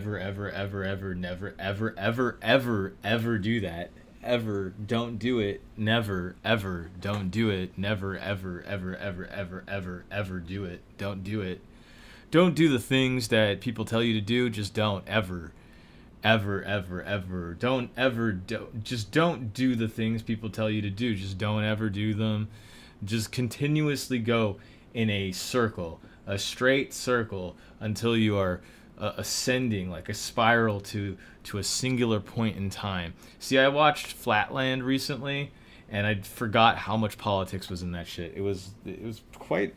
never, ever do that. Ever, don't do it. Never, ever, don't do it. Never, ever do it. Don't do it. Don't do the things that people tell you to do. Just don't ever, ever. Just don't do the things people tell you to do. Just don't ever do them. Just continuously go in a circle, a straight circle, until you are ascending like a spiral to a singular point in time. See, I watched Flatland recently, and I forgot how much politics was in that shit. It was quite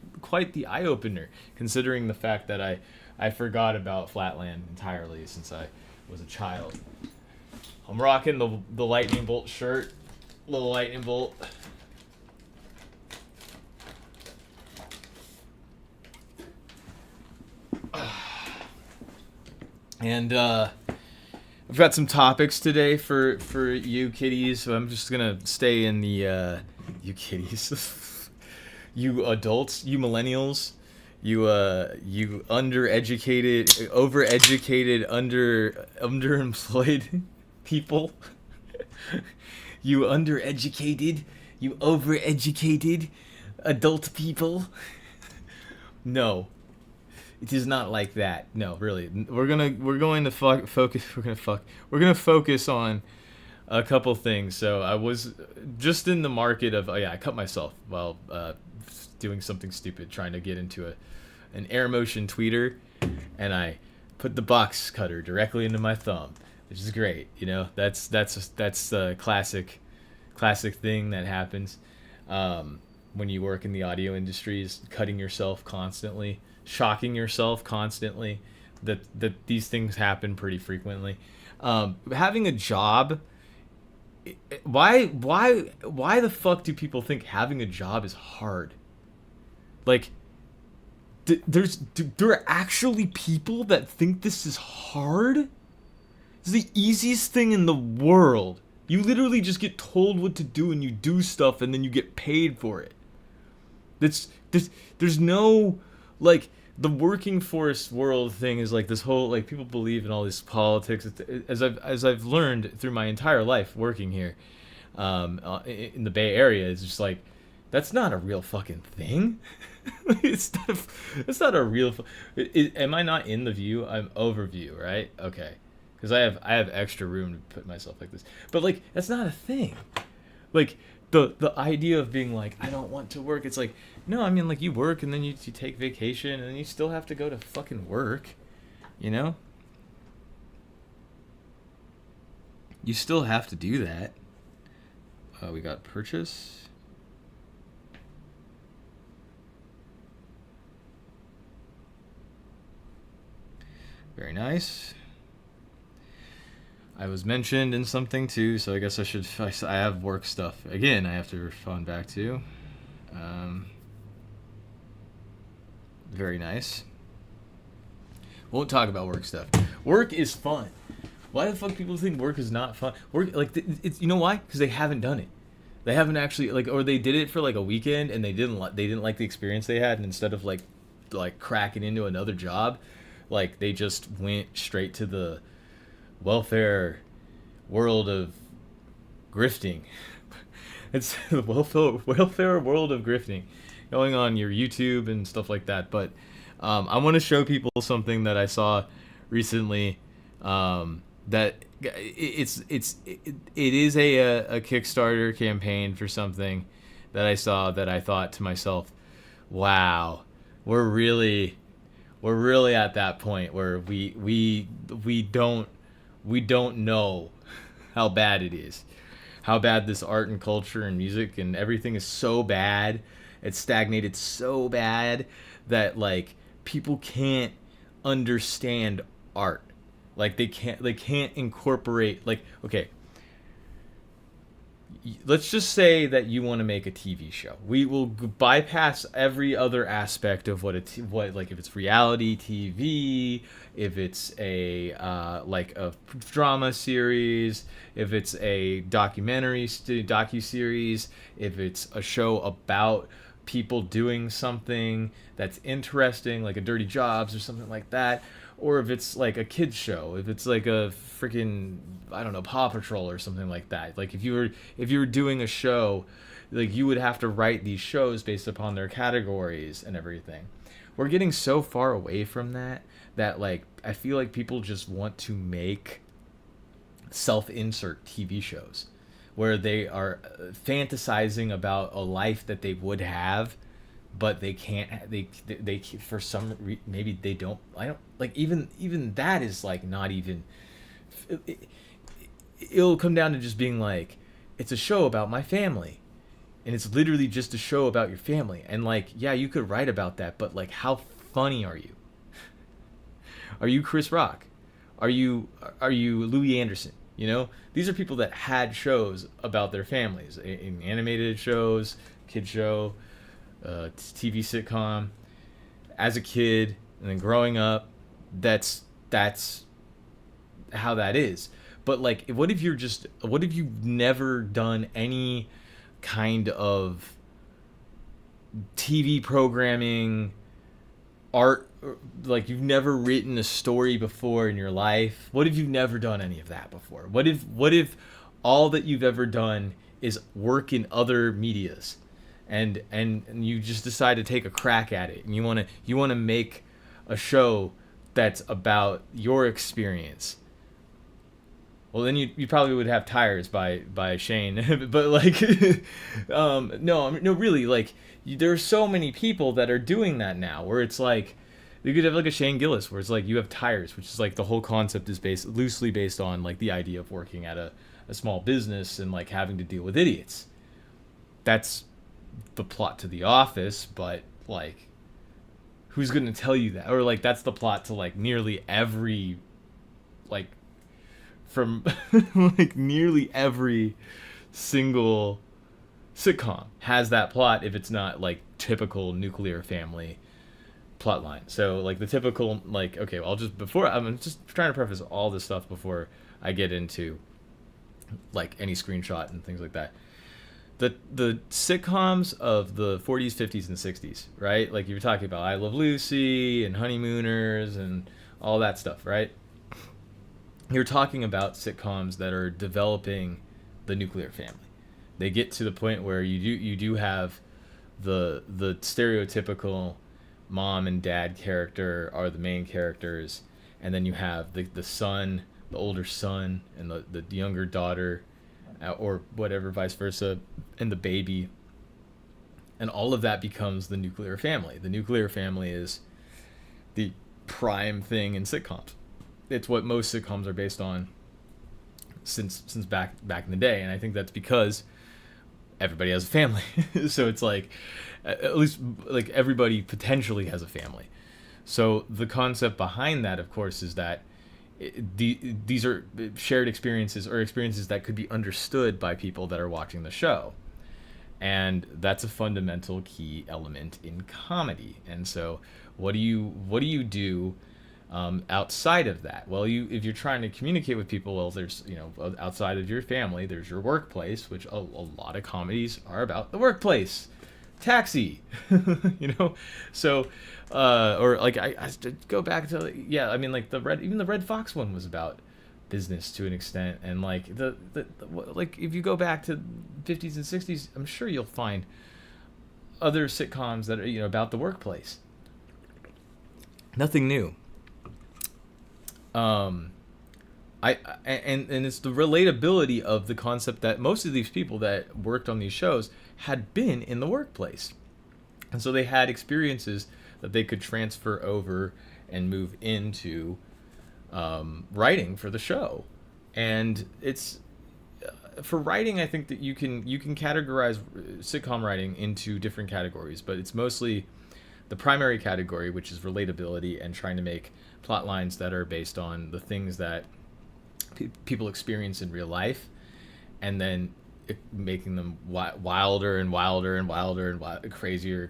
the eye opener, considering the fact that I forgot about Flatland entirely since I was a child. I'm rocking the lightning bolt shirt, little lightning bolt. And I've got some topics today for you kiddies, so I'm just gonna stay in the you kiddies, you adults, you millennials, you undereducated, overeducated, underemployed people, you undereducated, you overeducated adult people. No, it is not like that. No, really. We're going to focus on a couple things. So I was just in the market of I cut myself while doing something stupid, trying to get into an air motion tweeter, and I put the box cutter directly into my thumb, which is great. You know, that's a classic thing that happens when you work in the audio industry, is cutting yourself constantly, shocking yourself constantly. That these things happen pretty frequently. Having a job, why the fuck do people think having a job is hard? Like, there are actually people that think this is hard. It's the easiest thing in the world. You literally just get told what to do and you do stuff and then you get paid for it. There's no, like, the working force world thing is like this whole, like, people believe in all this politics. As I've learned through my entire life working here in the Bay Area, it's just like, that's not a real fucking thing. It's not a real. Am I not in the view? I'm overview, right? Okay, because I have extra room to put myself like this. But like, that's not a thing. Like, the idea of being like, I don't want to work. It's like, no, I mean, like, you work and then you take vacation and then you still have to go to fucking work. You know? You still have to do that. We got purchase. Very nice. I was mentioned in something too, so I guess I have work stuff. Again, I have to respond back to. Very nice. Won't talk about work stuff. Work is fun. Why the fuck people think work is not fun? Work, like, it's, you know why? Because they haven't done it. They haven't actually, like, or they did it for like a weekend and they didn't like the experience they had, and instead of like cracking into another job, like, they just went straight to the welfare world of grifting. It's the welfare world of grifting going on your YouTube and stuff like that. But I want to show people something that I saw recently, that it is a Kickstarter campaign for something that I saw that I thought to myself, wow, we're really at that point where we don't know how bad it is, how bad this art and culture and music and everything is so bad. It's stagnated so bad that, like, people can't understand art. Like, they can't incorporate, like, okay, let's just say that you want to make a TV show. We will bypass every other aspect of what like, if it's reality TV, if it's a like a drama series, if it's a docu-series, if it's a show about people doing something that's interesting, like a Dirty Jobs or something like that, or if it's like a kids show, if it's like a freaking, I don't know, Paw Patrol or something like that. Like if you were doing a show, like you would have to write these shows based upon their categories and everything. We're getting so far away from that that like I feel like people just want to make self-insert TV shows where they are fantasizing about a life that they would have, but they can't. They for maybe they don't. I don't like even that is like not even. It'll come down to just being like, it's a show about my family, and it's literally just a show about your family. And like, yeah, you could write about that, but like, how funny are you? Are you Chris Rock? Are you Louis Anderson? You know, these are people that had shows about their families, in animated shows, kid show, TV sitcom, as a kid, and then growing up. That's how that is. But like, what if you've never done any kind of TV programming, art, like you've never written a story before in your life? What if you've never done any of that before? What if all that you've ever done is work in other medias, and you just decide to take a crack at it, and you want to make a show that's about your experience? Well, then you probably would have Tires by Shane, but like, no, really, like, there are so many people that are doing that now, where it's like, you could have like a Shane Gillis, where it's like you have Tires, which is like the whole concept is loosely based on like the idea of working at a small business and like having to deal with idiots. That's the plot to The Office, but like, who's going to tell you that? Or like, that's the plot to like nearly every, like, from like nearly every single sitcom has that plot, if it's not like typical nuclear family plotline. So like the typical, like, okay, well, I'm just trying to preface all this stuff before I get into like any screenshot and things like that. The sitcoms of the 40s, 50s, and 60s, right? Like you were talking about I Love Lucy and Honeymooners and all that stuff, right? You're talking about sitcoms that are developing the nuclear family. They get to the point where you do have the stereotypical mom and dad character are the main characters, and then you have the son, the older son, and the younger daughter, or whatever, vice versa, and the baby, and all of that becomes the nuclear family. The nuclear family is the prime thing in sitcoms. It's what most sitcoms are based on since back in the day, and I think that's because everybody has a family. So it's like, at least like everybody potentially has a family. So the concept behind that, of course, is that these are shared experiences, or experiences that could be understood by people that are watching the show. And that's a fundamental key element in comedy. And so what do you do outside of that? Well, if you're trying to communicate with people, well, there's, outside of your family, there's your workplace, which a lot of comedies are about the workplace. Taxi, so or like I go back to, yeah, I mean, like the Red Fox one was about business to an extent, and like the like if you go back to 50s and 60s, I'm sure you'll find other sitcoms that are about the workplace. Nothing new. And it's the relatability of the concept that most of these people that worked on these shows had been in the workplace, and so they had experiences that they could transfer over and move into writing for the show. And it's for writing, I think that you can categorize sitcom writing into different categories, but it's mostly the primary category, which is relatability and trying to make plot lines that are based on the things that people experience in real life, and then making them wilder and wilder and wilder and crazier,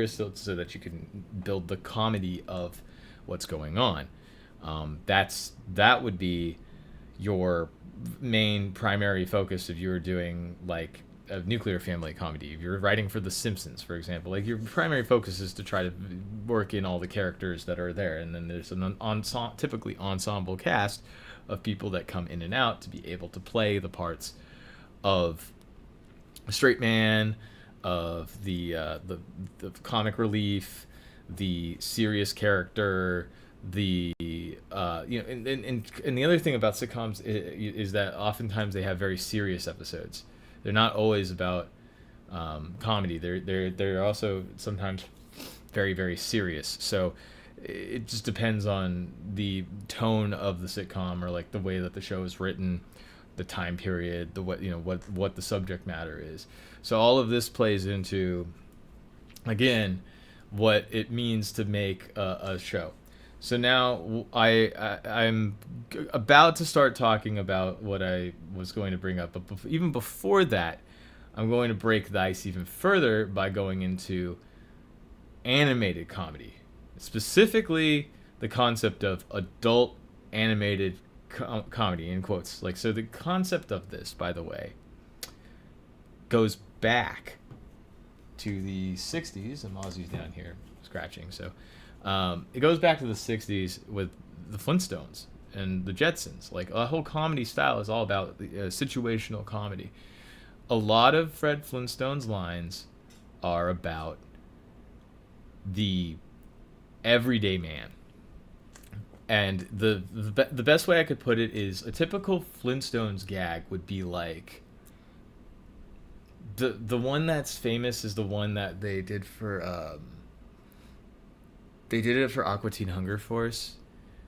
so that you can build the comedy of what's going on. That would be your main primary focus if you were doing like a nuclear family comedy. If you're writing for The Simpsons, for example, like your primary focus is to try to work in all the characters that are there, and then there's an typically ensemble cast of people that come in and out to be able to play the parts of a straight man, of the comic relief, the serious character, the and the other thing about sitcoms is that oftentimes they have very serious episodes. They're not always about comedy. They're also sometimes very, very serious. So it just depends on the tone of the sitcom, or like the way that the show is written, the time period, the what the subject matter is. So all of this plays into, again, what it means to make a show. So now I'm about to start talking about what I was going to bring up, but even before that, I'm going to break the ice even further by going into animated comedy, specifically the concept of adult animated comedy, in quotes. Like, so the concept of this, by the way, goes back to the 60s, and Mozzie's down here scratching, so it goes back to the 60s with the Flintstones and the Jetsons. Like, a whole comedy style is all about situational comedy. A lot of Fred Flintstone's lines are about the everyday man. And the best way I could put it is a typical Flintstones gag would be like, the one that's famous is the one that they did for they did it for Aqua Teen Hunger Force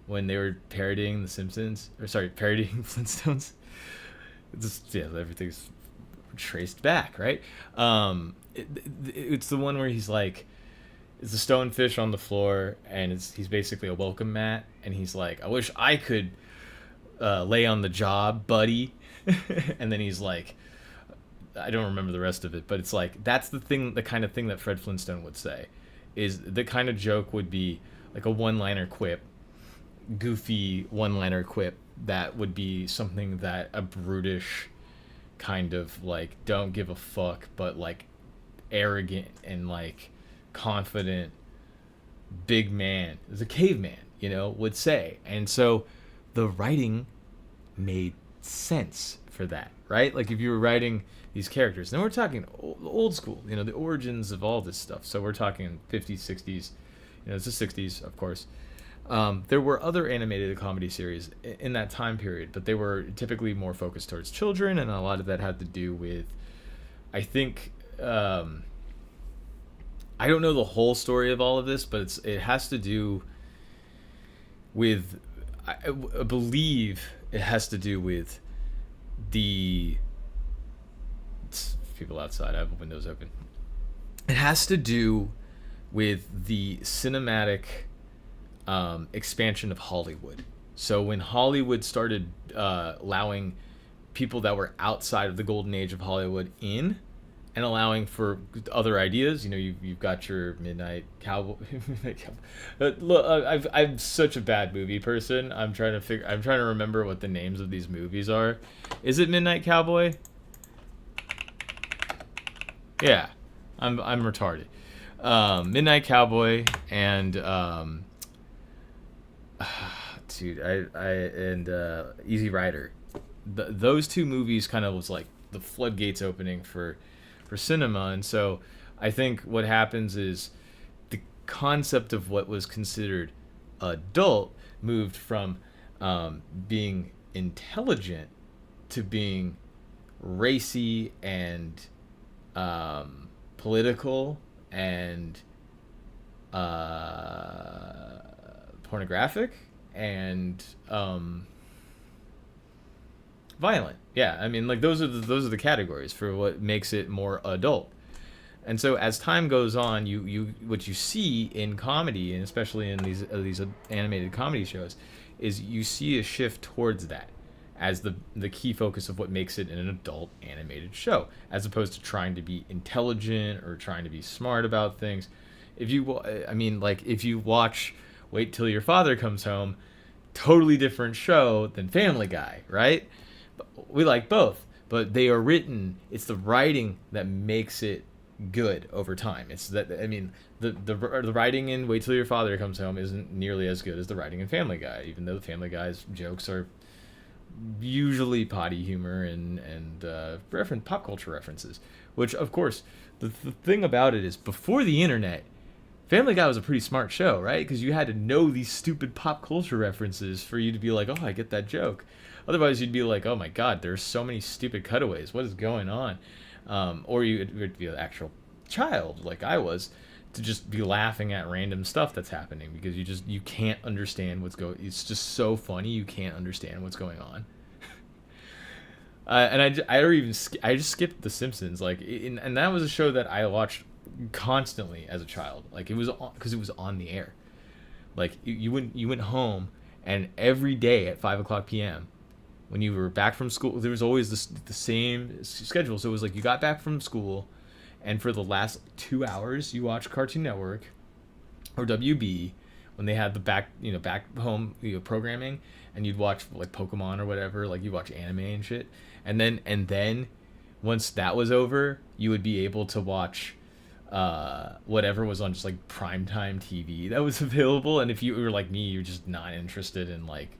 when they were parodying The Simpsons, or sorry, parodying Flintstones. Everything's traced back, right? It's the one where he's like, it's a stonefish on the floor, and he's basically a welcome mat, and he's like, I wish I could lay on the job, buddy. And then he's like, I don't remember the rest of it, but it's like, that's the kind of thing that Fred Flintstone would say. Is the kind of joke would be like a one-liner quip, goofy one-liner quip that would be something that a brutish kind of like don't give a fuck, but like arrogant and like confident big man, as a caveman, would say. And so the writing made sense for that, right? Like if you were writing these characters, then we're talking old school, the origins of all this stuff. So we're talking 50s, 60s, it's the 60s, of course. There were other animated comedy series in that time period, but they were typically more focused towards children, and a lot of that had to do with, I think, I don't know the whole story of all of this, but it has to do with, I believe it has to do with the people outside. I have windows open. It has to do with the cinematic expansion of Hollywood. So when Hollywood started allowing people that were outside of the golden age of Hollywood in, and allowing for other ideas, you've got your Midnight Cowboy. Look, I'm such a bad movie person. I'm trying to remember what the names of these movies are. Is it Midnight Cowboy? Yeah, I'm retarded. Midnight Cowboy and Easy Rider. Those two movies kind of was like the floodgates opening for cinema. And so I think what happens is the concept of what was considered adult moved from being intelligent to being racy and political and pornographic and violent. Yeah, I mean, like those are the categories for what makes it more adult. And so as time goes on, you what you see in comedy, and especially in these animated comedy shows, is you see a shift towards that as the key focus of what makes it an adult animated show, as opposed to trying to be intelligent or trying to be smart about things. If you watch Wait Till Your Father Comes Home, totally different show than Family Guy, right? We like both, but they are written. It's the writing that makes it good over time. It's that, I mean, the writing in Wait Till Your Father Comes Home isn't nearly as good as the writing in Family Guy, even though the Family Guy's jokes are usually potty humor and pop culture references. Which, of course, the thing about it is, before the internet, Family Guy was a pretty smart show, right? Because you had to know these stupid pop culture references for you to be like, oh, I get that joke. Otherwise, you'd be like, oh my god, there's so many stupid cutaways. What is going on? Or you would be an actual child, like I was, to just be laughing at random stuff that's happening because you can't understand what's going. It's just so funny, you can't understand what's going on. And I just skipped The Simpsons, and that was a show that I watched constantly as a child. Like, it was because it was on the air. Like, you went home, and every day at 5:00 p.m. when you were back from school, there was always the same schedule. So it was like you got back from school, and for the last 2 hours you watched Cartoon Network or WB when they had the back home programming, and you'd watch like Pokemon or whatever, like you watch anime and shit, and then once that was over, you would be able to watch whatever was on just like primetime TV that was available. And if you were like me, you're just not interested in like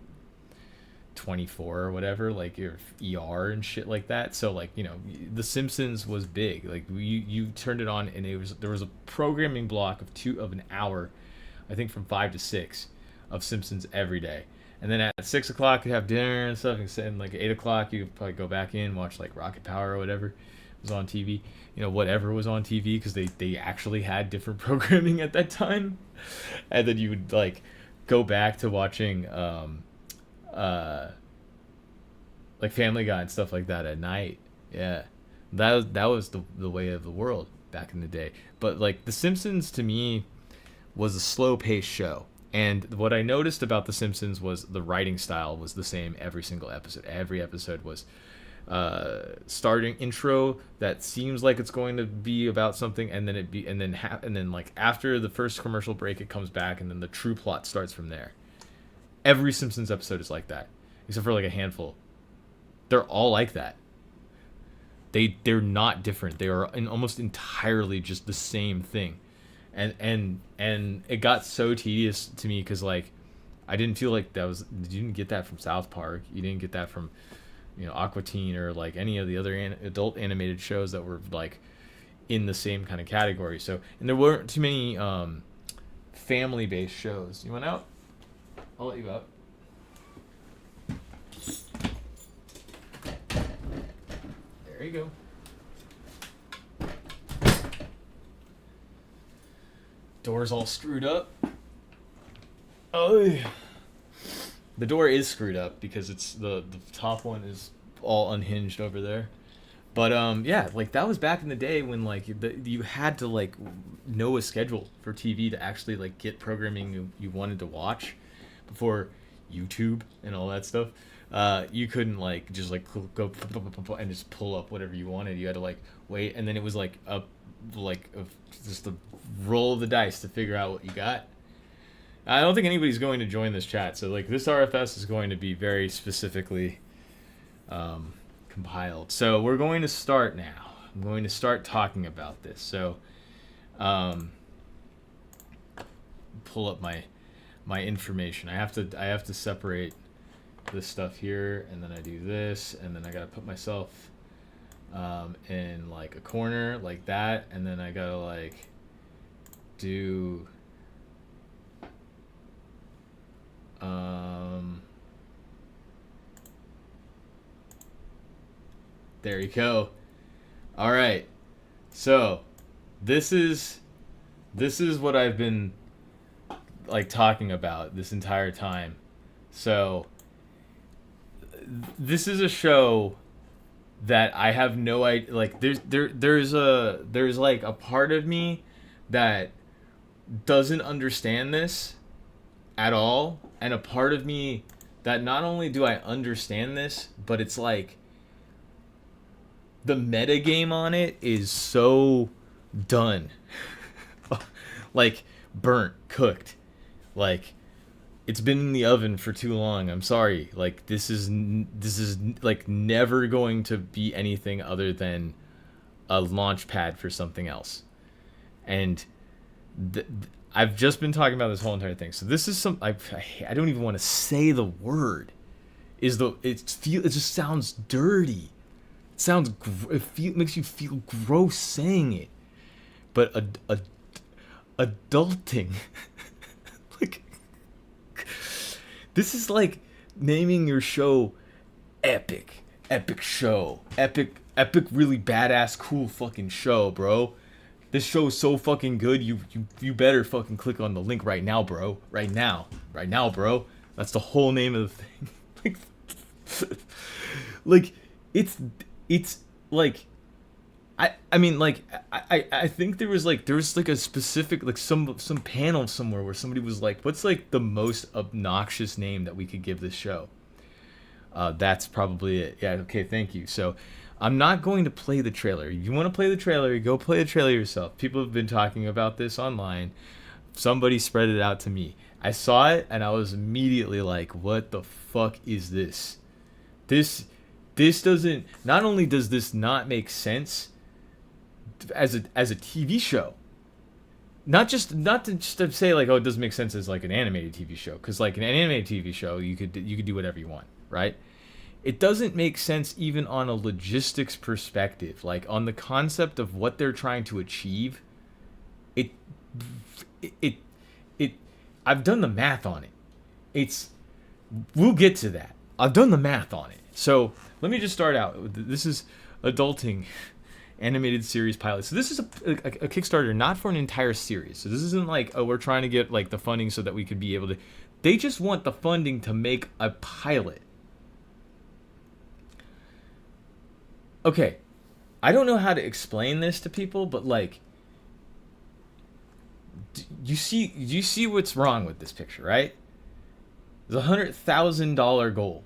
24 or whatever, like your ER and shit like that. So like, The Simpsons was big. Like you turned it on, and there was a programming block of an hour, I think from 5 to 6, of Simpsons every day. And then at 6:00 you'd have dinner and stuff, and like at 8:00 you could probably go back in, watch like Rocket Power or whatever was on TV, whatever was on TV, because they actually had different programming at that time. And then you would like go back to watching like Family Guy and stuff like that at night. Yeah, that was the way of the world back in the day. But like The Simpsons to me was a slow paced show. And what I noticed about The Simpsons was the writing style was the same every single episode. Every episode was starting intro that seems like it's going to be about something, and then like after the first commercial break, it comes back, and then the true plot starts from there. Every Simpsons episode is like that, except for like a handful. They're all like that. They're not different. They are almost entirely just the same thing. And it got so tedious to me because like I didn't feel like you didn't get that from South Park. You didn't get that from Aqua Teen or like any of the other adult animated shows that were like in the same kind of category. So, and there weren't too many family based shows. You went out? I'll let you out. There you go. Door's all screwed up. Oh, the door is screwed up because it's the top one is all unhinged over there. But yeah, like that was back in the day when like you had to like know a schedule for TV to actually like get programming you wanted to watch before YouTube and all that stuff. You couldn't like just like go and just pull up whatever you wanted. You had to like wait, and then it was like just a roll of the dice to figure out what you got. I don't think anybody's going to join this chat, so like this RFS is going to be very specifically compiled. So we're going to start now. I'm going to start talking about this. So pull up my information. I have to separate this stuff here, and then I do this, and then I gotta put myself in like a corner like that, and then I gotta like do there you go. All right, so this is what I've been like talking about this entire time. So this is a show that I have no idea. Like there's like a part of me that doesn't understand this at all, and a part of me that not only do I understand this, but it's like the meta game on it is so done. Like burnt, cooked. Like It's been in the oven for too long. I'm sorry. Like this is like never going to be anything other than a launch pad for something else. And th- I've just been talking about this whole entire thing. So this is some I don't even want to say the word. Is the it just sounds dirty. It sounds makes you feel gross saying it. But adulting, like this is like naming your show epic show, epic really badass cool fucking show, bro. This show is so fucking good. You better fucking click on the link right now, bro. Right now, bro. That's the whole name of the thing. Like it's like I mean like I think there was like a specific like some panel somewhere where somebody was like, what's like the most obnoxious name that we could give this show? That's probably it. Yeah, okay, thank you. So I'm not going to play the trailer. If you want to play the trailer, go play the trailer yourself. People have been talking about this online. Somebody spread it out to me. I saw it and I was immediately like, what the fuck is this? This doesn't, not only does this not make sense as a TV show, not to just say like, oh, it doesn't make sense as like an animated TV show, because like an animated TV show you could do whatever you want, right? It doesn't make sense even on a logistics perspective, like on the concept of what they're trying to achieve. It it it I've done the math on it. We'll get to that. I've done the math on it. So let me just start out. This is Adulting animated series pilot. So this is a Kickstarter, not for an entire series. So this isn't like, oh, we're trying to get like the funding so that we could be able to. They just want the funding to make a pilot. Okay, I don't know how to explain this to people, but like, you see what's wrong with this picture, right? There's $100,000 goal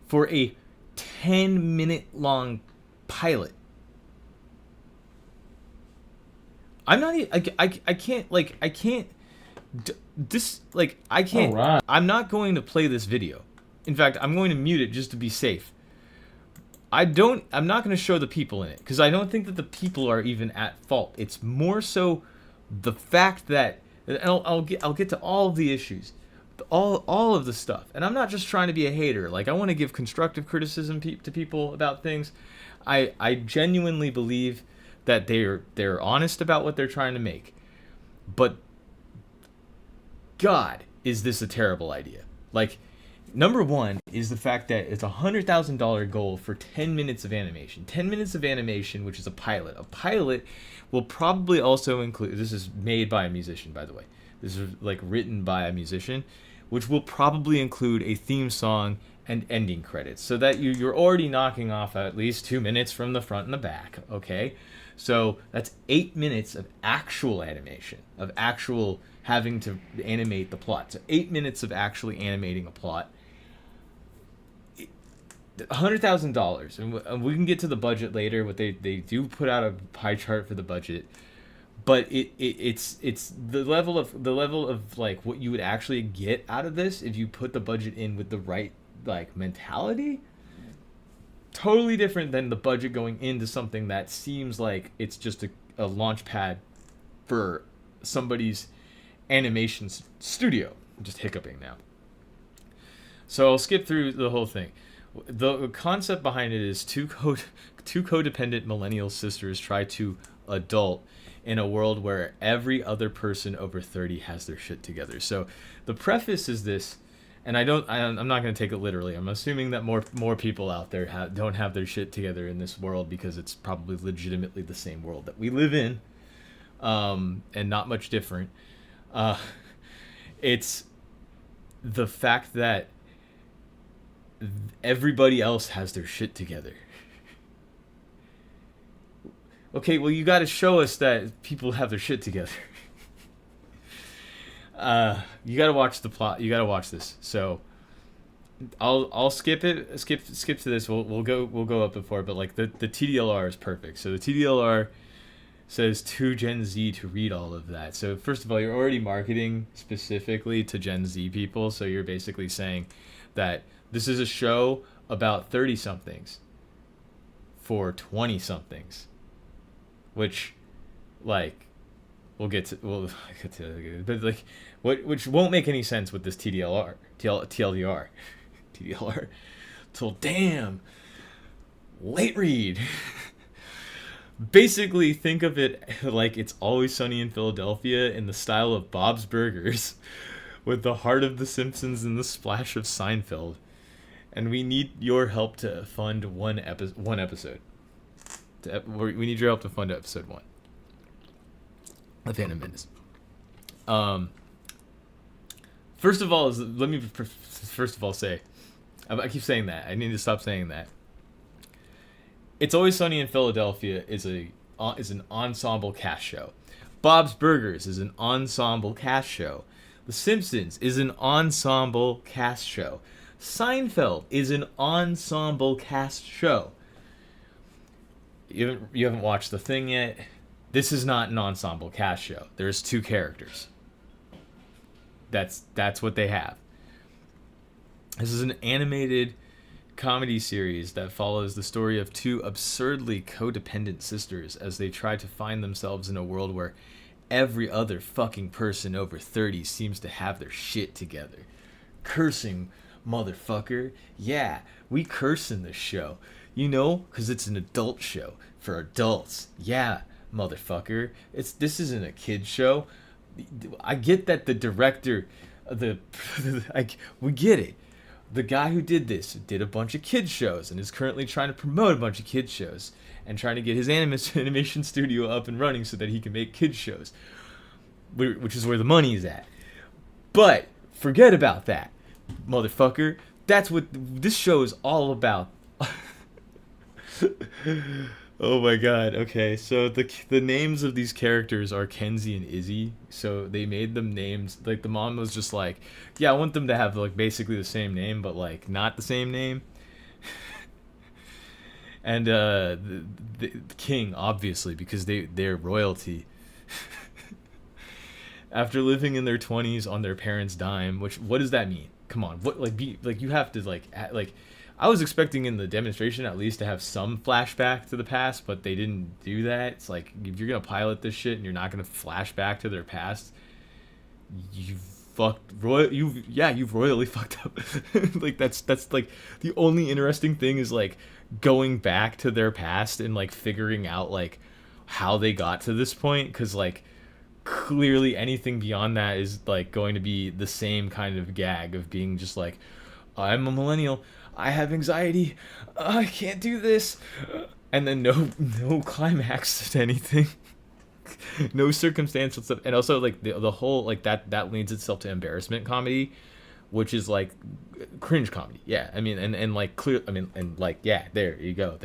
for a 10-minute long pilot. I'm not I can't like I can't this like I can't Right. I'm not going to play this video. In fact, I'm going to mute it just to be safe. I'm not going to show the people in it because I don't think that the people are even at fault. It's more so the fact that, and I'll get to all of the issues, all of the stuff. And I'm not just trying to be a hater. Like, I want to give constructive criticism to people about things. I genuinely believe that they're honest about what they're trying to make. But God, is this a terrible idea? Like, number one is the fact that it's $100,000 goal for 10 minutes of animation. 10 minutes of animation, which is a pilot. A pilot will probably also include, this is made by a musician, by the way. This is like written by a musician, which will probably include a theme song and ending credits, so that you're already knocking off at least 2 minutes from the front and the back, okay? So that's 8 minutes of actual animation, of actual having to animate the plot. So 8 minutes of actually animating a plot. $100,000, and we can get to the budget later. What they do put out a pie chart for the budget, but it's the level of like what you would actually get out of this if you put the budget in with the right like mentality. Totally different than the budget going into something that seems like it's just a launch pad for somebody's animation studio. I'm just hiccuping now. So I'll skip through the whole thing. The concept behind it is two codependent millennial sisters try to adult in a world where every other person over 30 has their shit together. So the preface is this, and I'm not going to take it literally. I'm assuming that more people out there don't have their shit together in this world, because it's probably legitimately the same world that we live in, and not much different. It's the fact that everybody else has their shit together. Okay, well, you got to show us that people have their shit together. You got to watch the plot. You got to watch this. So I'll skip it. Skip to this. We'll go up before, but like the TDLR is perfect. So the TDLR says to Gen Z to read all of that. So first of all, you're already marketing specifically to Gen Z people. So you're basically saying that this is a show about 30 somethings for 20 somethings, which, like, we'll get to, but like, which won't make any sense with this TLDR. Till damn late read. Basically, think of it like It's Always Sunny in Philadelphia in the style of Bob's Burgers, with the heart of The Simpsons and the splash of Seinfeld. And we need your help to fund one episode. We need your help to fund episode 1 of Phantom Menace. First of all, let me first of all say, I keep saying that. I need to stop saying that. It's Always Sunny in Philadelphia is an ensemble cast show. Bob's Burgers is an ensemble cast show. The Simpsons is an ensemble cast show. Seinfeld is an ensemble cast show. You haven't watched The Thing yet. This is not an ensemble cast show. There's 2 characters. That's what they have. This is an animated comedy series that follows the story of 2 absurdly codependent sisters as they try to find themselves in a world where every other fucking person over 30 seems to have their shit together. Cursing, motherfucker. Yeah, we curse in this show. You know, because it's an adult show for adults. Yeah, motherfucker. This isn't a kid show. I get that the director, we get it. The guy who did this did a bunch of kids shows and is currently trying to promote a bunch of kids shows and trying to get his animation studio up and running so that he can make kids shows, which is where the money is at. But forget about that, motherfucker. That's what this show is all about. Oh my god. Okay, so the names of these characters are Kenzie and Izzy. So they made them names, like the mom was just like, yeah, I want them to have like basically the same name but like not the same name. And the king, obviously, because they're royalty. After living in their 20s on their parents' dime, which, what does that mean? Come on, what, like, you have to like I was expecting in the demonstration at least to have some flashback to the past, but they didn't do that. It's like, if you're gonna pilot this shit and you're not gonna flash back to their past, you've royally fucked up. Like that's like the only interesting thing is like going back to their past and like figuring out like how they got to this point, because like clearly anything beyond that is like going to be the same kind of gag of being just like, I'm a millennial, I have anxiety, I can't do this, and then no climax to anything. No circumstantial stuff. And also like the whole like that leads itself to embarrassment comedy, which is like cringe comedy. Yeah, I mean, and like clear, I mean, and like, yeah, there you go.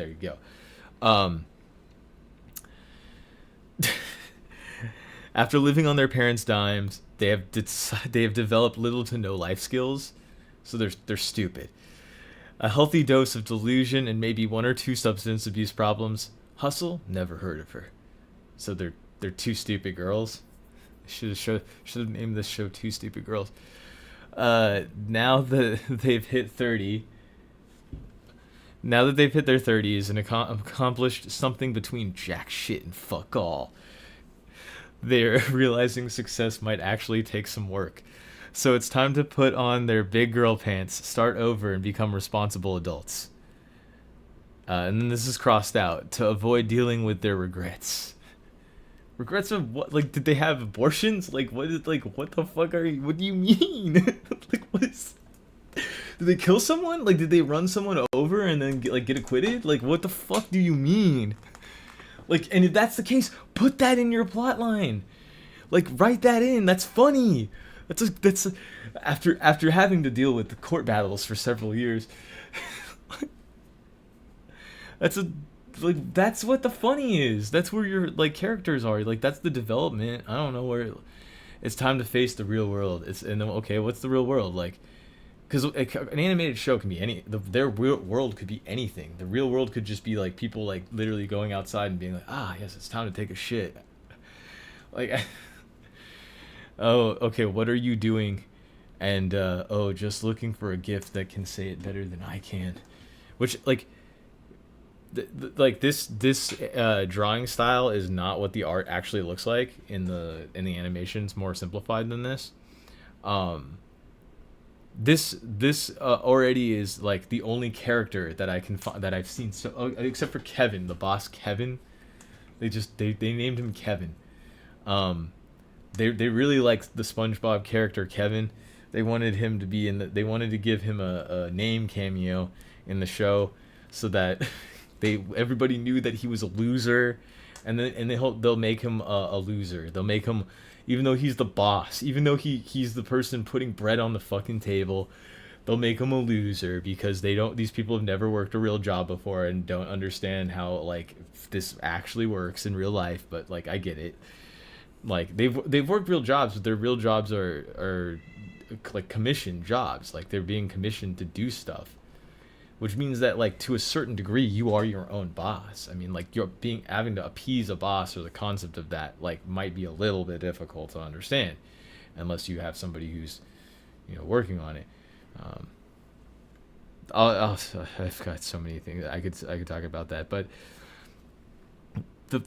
After living on their parents' dimes, they have developed little to no life skills, so they're stupid. A healthy dose of delusion and maybe 1 or 2 substance abuse problems. Hustle, never heard of her. So they're 2 stupid girls. Should have named this show 2 Stupid Girls. Now that they've hit 30. Now that they've hit their 30s and accomplished something between jack shit and fuck all, they're realizing success might actually take some work. So it's time to put on their big girl pants, start over, and become responsible adults. And then this is crossed out, to avoid dealing with their regrets. Regrets of what? Like, did they have abortions? Like, what the fuck what do you mean? Like, what is... Did they kill someone? Like, did they run someone over and then get acquitted? Like, what the fuck do you mean? Like, and if that's the case, put that in your plot line. Like, write that in. That's funny. That's after having to deal with the court battles for several years. That's what the funny is. That's where your like characters are. Like, that's the development. I don't know where it's time to face the real world. Okay, what's the real world? Like, because an animated show can be their real world could be anything. The real world could just be like people like literally going outside and being like, ah, yes, it's time to take a shit. Like, oh, okay, what are you doing? And oh, just looking for a gift that can say it better than I can. Which like, like this drawing style is not what the art actually looks like in the animation. It's more simplified than this. This already is like the only character that I can find that I've seen, so except for Kevin, the boss Kevin. They named him Kevin. They really liked the SpongeBob character Kevin. They wanted him to be they wanted to give him a name cameo in the show, so that everybody knew that he was a loser, and they'll make him a loser. They'll make him, even though he's the boss, even though he's the person putting bread on the fucking table, they'll make him a loser because these people have never worked a real job before and don't understand how like this actually works in real life. But like, I get it. Like they've worked real jobs, but their real jobs are like commissioned jobs. Like they're being commissioned to do stuff, which means that like to a certain degree you are your own boss. I mean, like you're having to appease a boss, or the concept of that like might be a little bit difficult to understand unless you have somebody who's working on it. I've got so many things I could talk about that, but the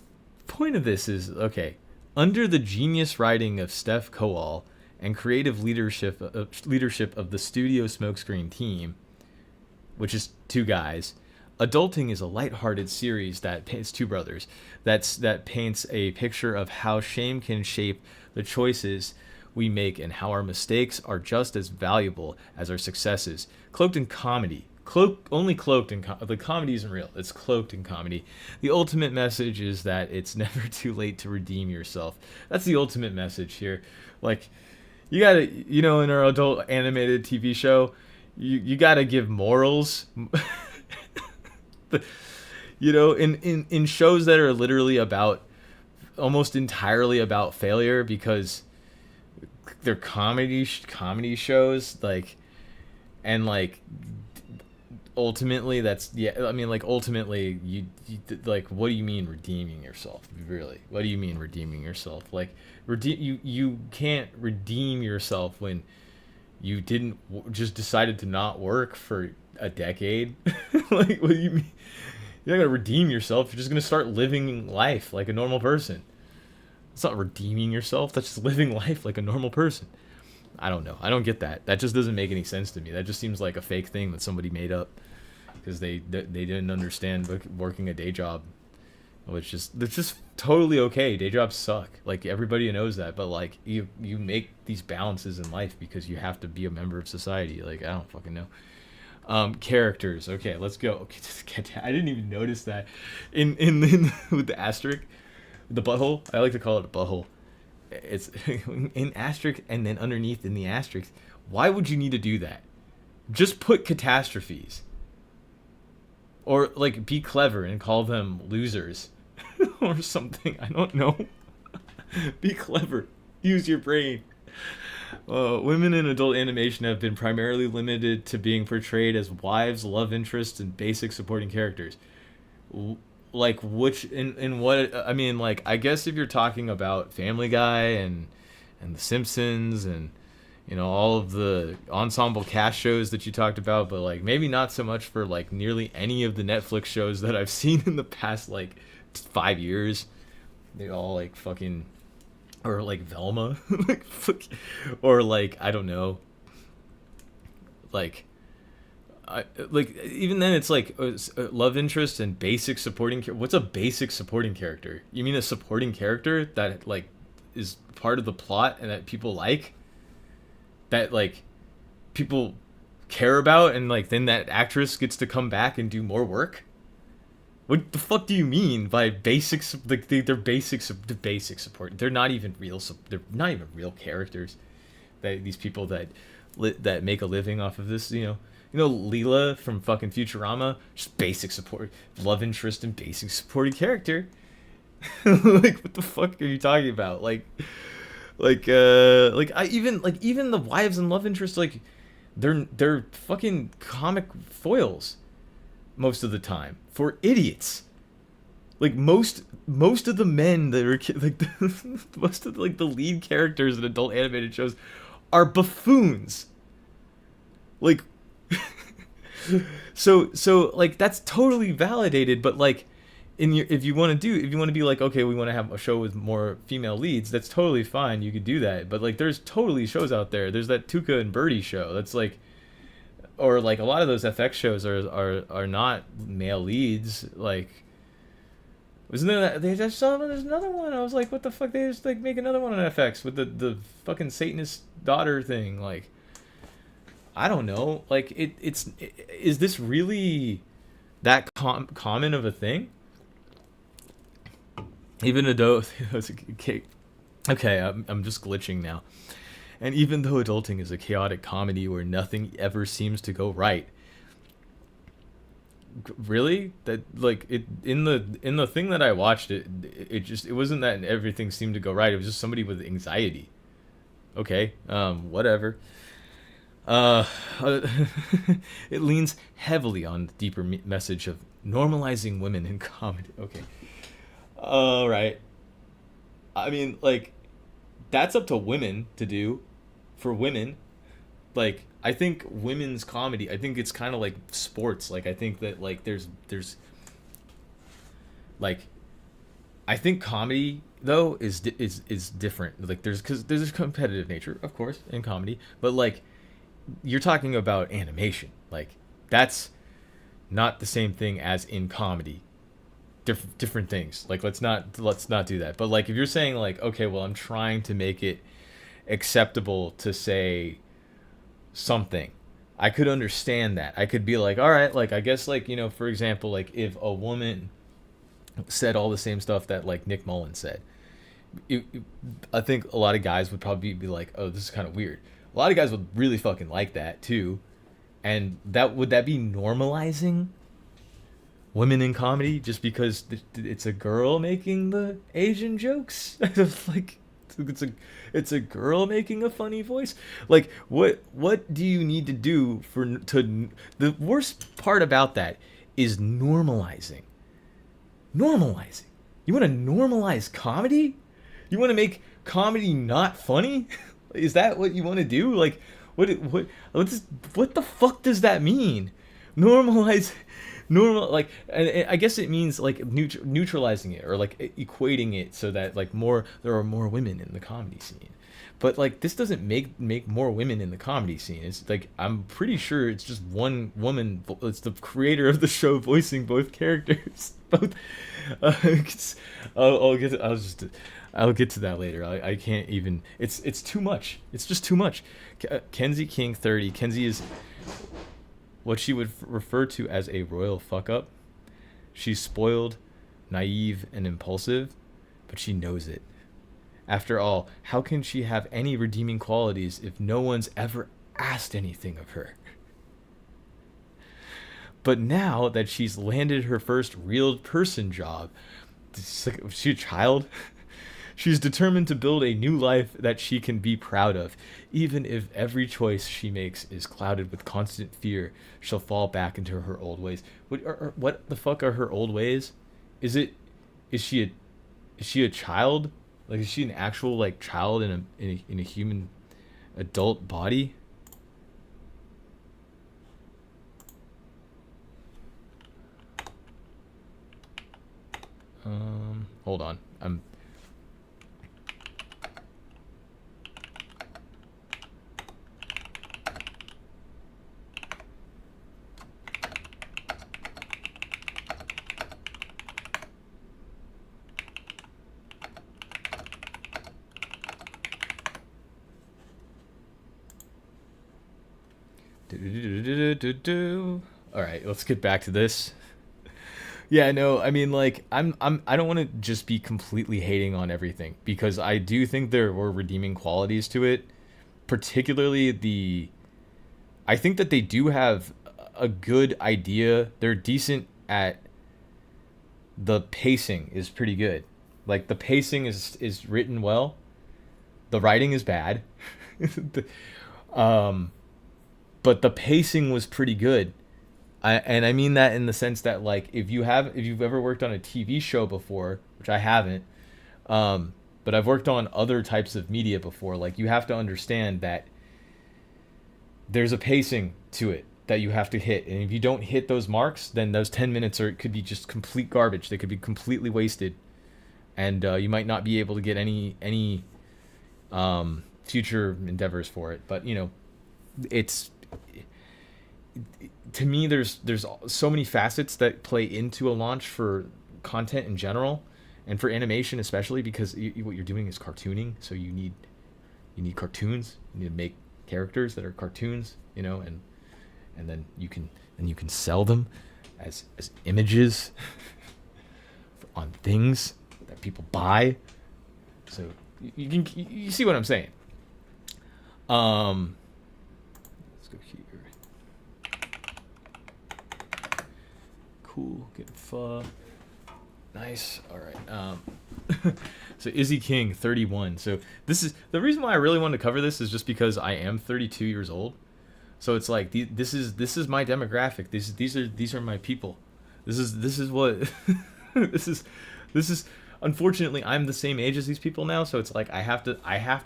point of this is, okay, under the genius writing of Steph Coal and creative leadership of the Studio Smokescreen team, which is two guys, Adulting is a lighthearted series that paints two brothers that paints a picture of how shame can shape the choices we make and how our mistakes are just as valuable as our successes, cloaked in comedy. The comedy isn't real. It's cloaked in comedy. The ultimate message is that it's never too late to redeem yourself. That's the ultimate message here. Like, you gotta, in our adult animated TV show, you gotta give morals. In shows that are literally almost entirely about failure, because they're comedy shows, like, and like ultimately ultimately you like, what do you mean redeeming yourself? Really, what do you mean redeeming yourself? Like, you can't redeem yourself when you didn't just decided to not work for a decade. Like, what do you mean? You're not gonna redeem yourself. You're just gonna start living life like a normal person. It's not redeeming yourself. That's just living life like a normal person. I don't know. I don't get that. That just doesn't make any sense to me. That just seems like a fake thing that somebody made up because they didn't understand working a day job, which is that's just totally okay. Day jobs suck. Like, everybody knows that. But like, you make these balances in life because you have to be a member of society. Like, I don't fucking know. Characters. Okay, let's go. I didn't even notice that in with the asterisk, the butthole. I like to call it a butthole. It's in asterisk, and then underneath in the asterisk. Why would you need to do that? Just put catastrophes, or like be clever and call them losers or something. I don't know. Be clever. Use your brain. Women in adult animation have been primarily limited to being portrayed as wives, love interests, and basic supporting characters. Like, which in what? I mean, like, I guess if you're talking about Family Guy and The Simpsons and all of the ensemble cast shows that you talked about, but like maybe not so much for like nearly any of the Netflix shows that I've seen in the past like 5 years. They all like fucking, or like Velma, like, or like, I don't know, like. Even then, it's like love interest and basic supporting. What's a basic supporting character? You mean a supporting character that like is part of the plot and that people like, that like people care about, and like then that actress gets to come back and do more work? What the fuck do you mean by basics? Like, they're basic support. They're not even real. They're not even real characters. These people that make a living off of this, Leela from fucking Futurama, just basic support, love interest, and basic supporting character. Like, what the fuck are you talking about? Even the wives and love interest, like They're fucking comic foils most of the time for idiots. Like most of the men that are like most of like the lead characters in adult animated shows are buffoons. Like so like that's totally validated, but like in your if you want to do if you want to be like, okay, we want to have a show with more female leads, that's totally fine, you could do that. But like there's totally shows out there. There's that Tuca and Birdie show. That's like, or like a lot of those FX shows are not male leads. Like, wasn't there that they just saw there's another one? I was like, what the fuck? They just like make another one on FX with the fucking Satanist daughter thing. Like, I don't know. Like is this really that common of a thing? Even though okay, I'm just glitching now. And even though adulting is a chaotic comedy where nothing ever seems to go right, really, that like it in the thing that I watched, it wasn't that everything seemed to go right. It was just somebody with anxiety. Okay, whatever. Uh, it leans heavily on the deeper message of normalizing women in comedy. Okay, all right. I mean, like, that's up to women to do. For women, like, I think women's comedy, I think it's kind of like sports. Like, I think that like there's like, I think comedy though is different. Like there's because there's a competitive nature, of course, in comedy, but like you're talking about animation. Like that's not the same thing as in comedy. Different things. Like let's not do that. But like if you're saying like, okay, well, I'm trying to make it acceptable to say something, I could understand that. I could be like, all right, like I guess like, for example, like if a woman said all the same stuff that like Nick Mullen said, I think a lot of guys would probably be like, oh, this is kind of weird. A lot of guys would really fucking like that too. And would that be normalizing women in comedy just because it's a girl making the Asian jokes? Like it's a girl making a funny voice. Like what do you need to do for to the worst part about that is normalizing. You want to normalize comedy? You want to make comedy not funny? Is that what you want to do? Like what the fuck does that mean? Normalize normal, like, and I guess it means like neutralizing it or like equating it so that like there are more women in the comedy scene. But like this doesn't make more women in the comedy scene. It's like I'm pretty sure it's just one woman. It's the creator of the show voicing both characters. Both. It's, I'll get. I'll get to that later. I can't even. It's too much. It's just too much. Kenzie King 30. Kenzie is what she would refer to as a royal fuck up. She's spoiled, naive, and impulsive, but she knows it. After all, how can she have any redeeming qualities if no one's ever asked anything of her? But now that she's landed her first real person job, is she a child? She's determined to build a new life that she can be proud of. Even if every choice she makes is clouded with constant fear, she'll fall back into her old ways. What the fuck are her old ways? Is she a child? Like, is she an actual like child in a human adult body? Hold on. I'm All right, let's get back to this. Yeah, no, I mean, like, I don't want to just be completely hating on everything because I do think there were redeeming qualities to it, particularly I think that they do have a good idea. They're decent at the pacing is pretty good. Like the pacing is written well. The writing is bad. the, um but the pacing was pretty good. And I mean that in the sense that, like, if you've ever worked on a TV show before, which I haven't, but I've worked on other types of media before, like, you have to understand that there's a pacing to it that you have to hit, and if you don't hit those marks, then those 10 minutes could be just complete garbage. They could be completely wasted, and you might not be able to get any future endeavors for it. But it's to me, there's so many facets that play into a launch for content in general, and for animation especially, because what you're doing is cartooning. So you need cartoons. You need to make characters that are cartoons, and then you can sell them as images on things that people buy. So you see what I'm saying. Let's go here. Cool, getting pho. Nice. All right. So Izzy King, 31. So this is the reason why I really wanted to cover this, is just because I am 32 years old. So it's like this is my demographic. These are my people. This is what this is. Unfortunately, I'm the same age as these people now, so it's like I have to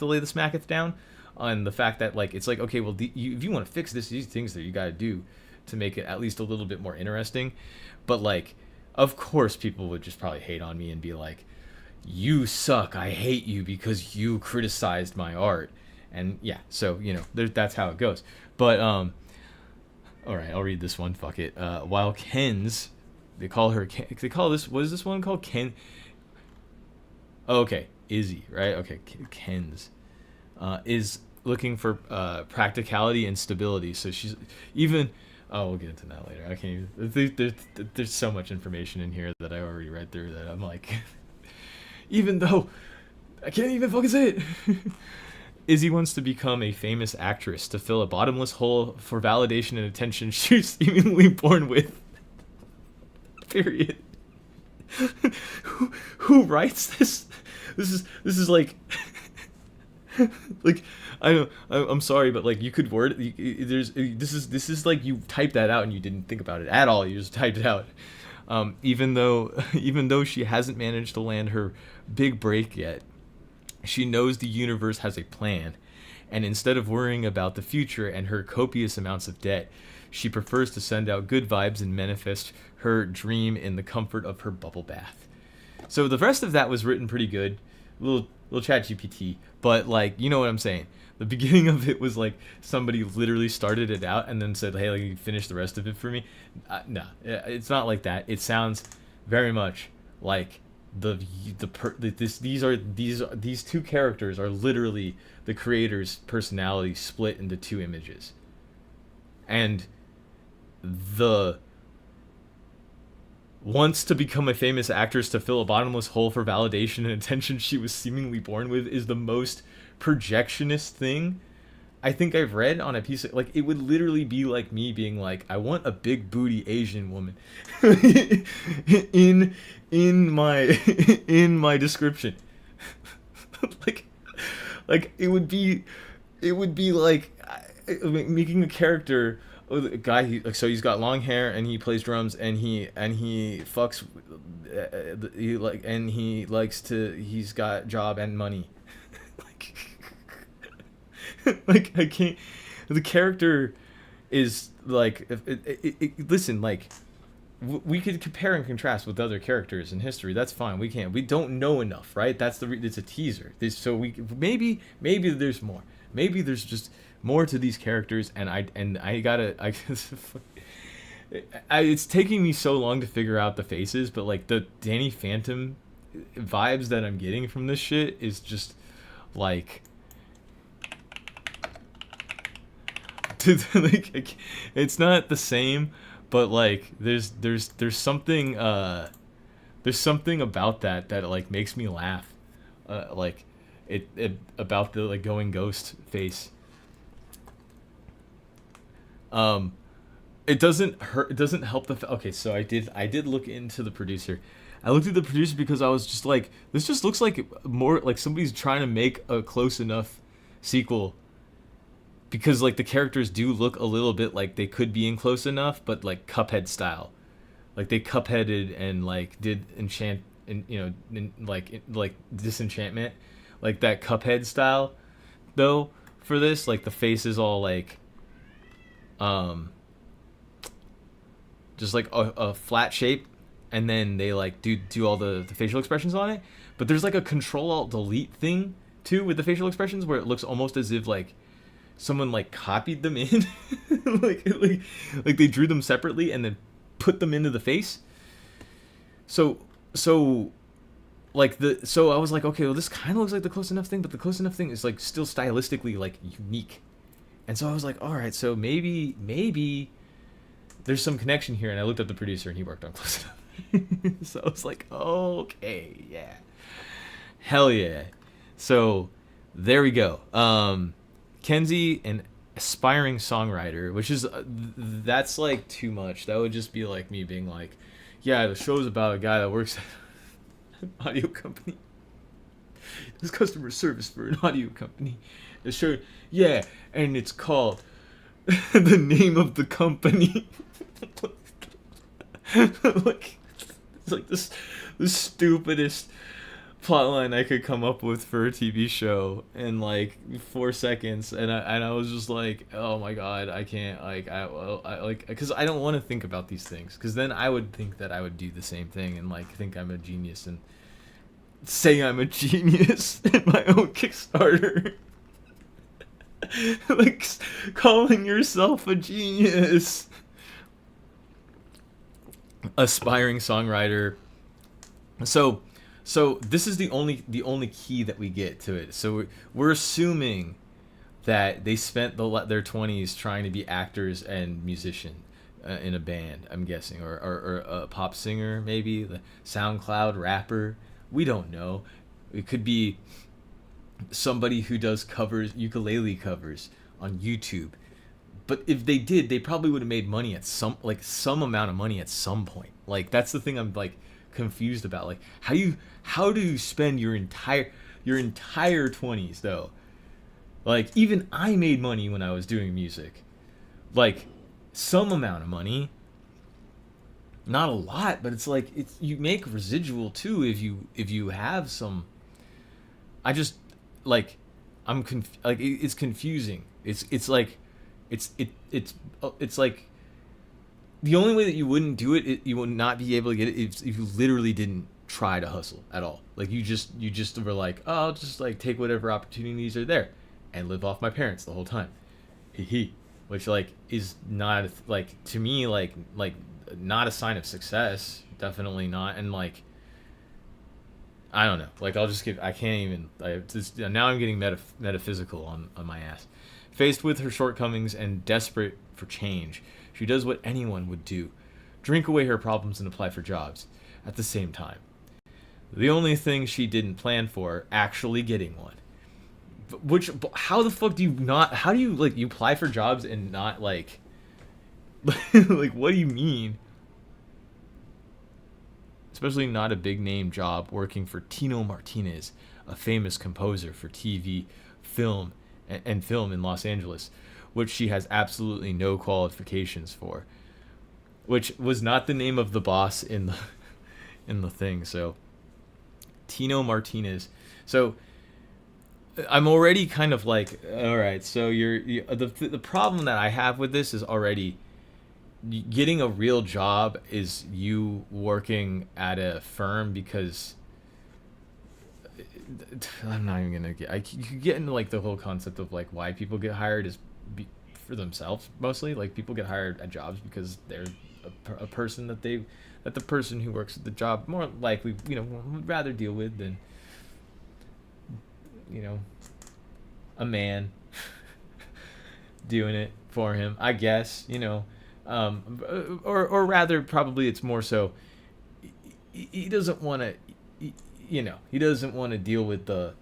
lay the smacketh down on the fact that, like, it's like, okay, well, if you want to fix these things that you got to do to make it at least a little bit more interesting. But, like, of course people would just probably hate on me and be like, you suck, I hate you because you criticized my art. And yeah, so that's how it goes. But all right, I'll read this one, fuck it. While Ken's, they call this, what is this one called? Ken. Oh, okay, Izzy, right? Okay, Ken's is looking for practicality and stability. So she's even. Oh, we'll get into that later. I can't even. There's so much information in here that I already read through that I'm like, even though I can't even fucking say it. Izzy wants to become a famous actress to fill a bottomless hole for validation and attention she's seemingly born with. Period. Who writes this? This is like, like, I'm sorry, but, like, you could word it. This is like you typed that out and you didn't think about it at all. You just typed it out. Even though she hasn't managed to land her big break yet, she knows the universe has a plan, and instead of worrying about the future and her copious amounts of debt, she prefers to send out good vibes and manifest her dream in the comfort of her bubble bath. So the rest of that was written pretty good, little ChatGPT, but, like, you know what I'm saying. The beginning of it was like somebody literally started it out and then said, "Hey, like, you finish the rest of it for me." No, it's not like that. It sounds very much like these two characters are literally the creator's personality split into two images, and the wants to become a famous actress to fill a bottomless hole for validation and attention she was seemingly born with is the most projectionist thing I think I've read on a piece of, like, it would literally be like me being like, I want a big booty Asian woman in my description. like it would be like making a character. Oh, the guy, so he's got long hair and he plays drums and he fucks, he's got job and money. Like, I can't. The character is like, listen, like, we could compare and contrast with other characters in history. That's fine. We can't. We don't know enough, right? It's a teaser. So maybe there's more. Maybe there's just more to these characters, and it's taking me so long to figure out the faces, but, like, the Danny Phantom vibes that I'm getting from this shit is just like, like, it's not the same, but, like, there's something about that like makes me laugh, like it about the, like, going ghost face. It doesn't hurt. It doesn't help okay, so I did look into the producer. I looked at the producer because I was just like, this just looks like more like somebody's trying to make a close enough sequel because like the characters do look a little bit like they could be in Close Enough, but like Cuphead style. Like they Cupheaded and like did enchant and like disenchantment, like that Cuphead style though for this. Like the face is all like um just like a flat shape, and then they like do all the facial expressions on it. But there's like a Control Alt Delete thing too with the facial expressions where it looks almost as if like someone like copied them in, like they drew them separately and then put them into the face. So so I was like, okay, well this kind of looks like the Close Enough thing, but the Close Enough thing is like still stylistically like unique. And so I was like, all right, so maybe there's some connection here. And I looked up the producer and he worked on Close Enough. So I was like, oh, okay, yeah, hell yeah. So there we go. Kenzie, an aspiring songwriter, which is that's like too much. That would just be like me being like, yeah, the show's about a guy that works at an audio company. Does customer service for an audio company. The show, yeah, and it's called the name of the company. Like, it's like this the stupidest plotline I could come up with for a TV show in like 4 seconds, and I was just like, oh my god, I can't, like, I like, because I don't want to think about these things, because then I would think that I would do the same thing and like think I'm a genius and say I'm a genius in my own Kickstarter. Like calling yourself a genius. Aspiring songwriter. So this is the only key that we get to it. So we're assuming that they spent their 20s trying to be actors and musician in a band, I'm guessing, or a pop singer, maybe the SoundCloud rapper. We don't know. It could be somebody who does covers, ukulele covers on YouTube. But if they did, they probably would have made money at some amount of money at some point. Like that's the thing I'm like confused about. Like how do you spend your entire 20s though? Like even I made money when I was doing music. Like some amount of money. Not a lot, but it's like you make residual too if you have some. I just like it's confusing. It's like it's like the only way that you wouldn't do it, you would not be able to get it if you literally didn't try to hustle at all. Like you just were like, oh, I'll just like take whatever opportunities are there and live off my parents the whole time. Hee. Which like is not like to me like not a sign of success. Definitely not. And like I don't know. Like I can't even. Now I'm getting metaphysical on my ass. Faced with her shortcomings and desperate for change, she does what anyone would do: drink away her problems and apply for jobs at the same time. The only thing she didn't plan for, actually getting one. Which, how the fuck do you not? How do you like you apply for jobs and not like? Like what do you mean? Especially not a big name job working for Tino Martinez, a famous composer for TV, film, and film in Los Angeles, which she has absolutely no qualifications for. Which was not the name of the boss in the thing. So Tino Martinez. So I'm already kind of like, all right. So the problem that I have with this is already. Getting a real job is you working at a firm, because I'm not even gonna get. You could get into like the whole concept of like why people get hired is for themselves mostly. Like people get hired at jobs because they're a person that the person who works at the job more likely would rather deal with than a man doing it for him. I guess or rather, probably it's more so he doesn't want to, he doesn't want to deal with the.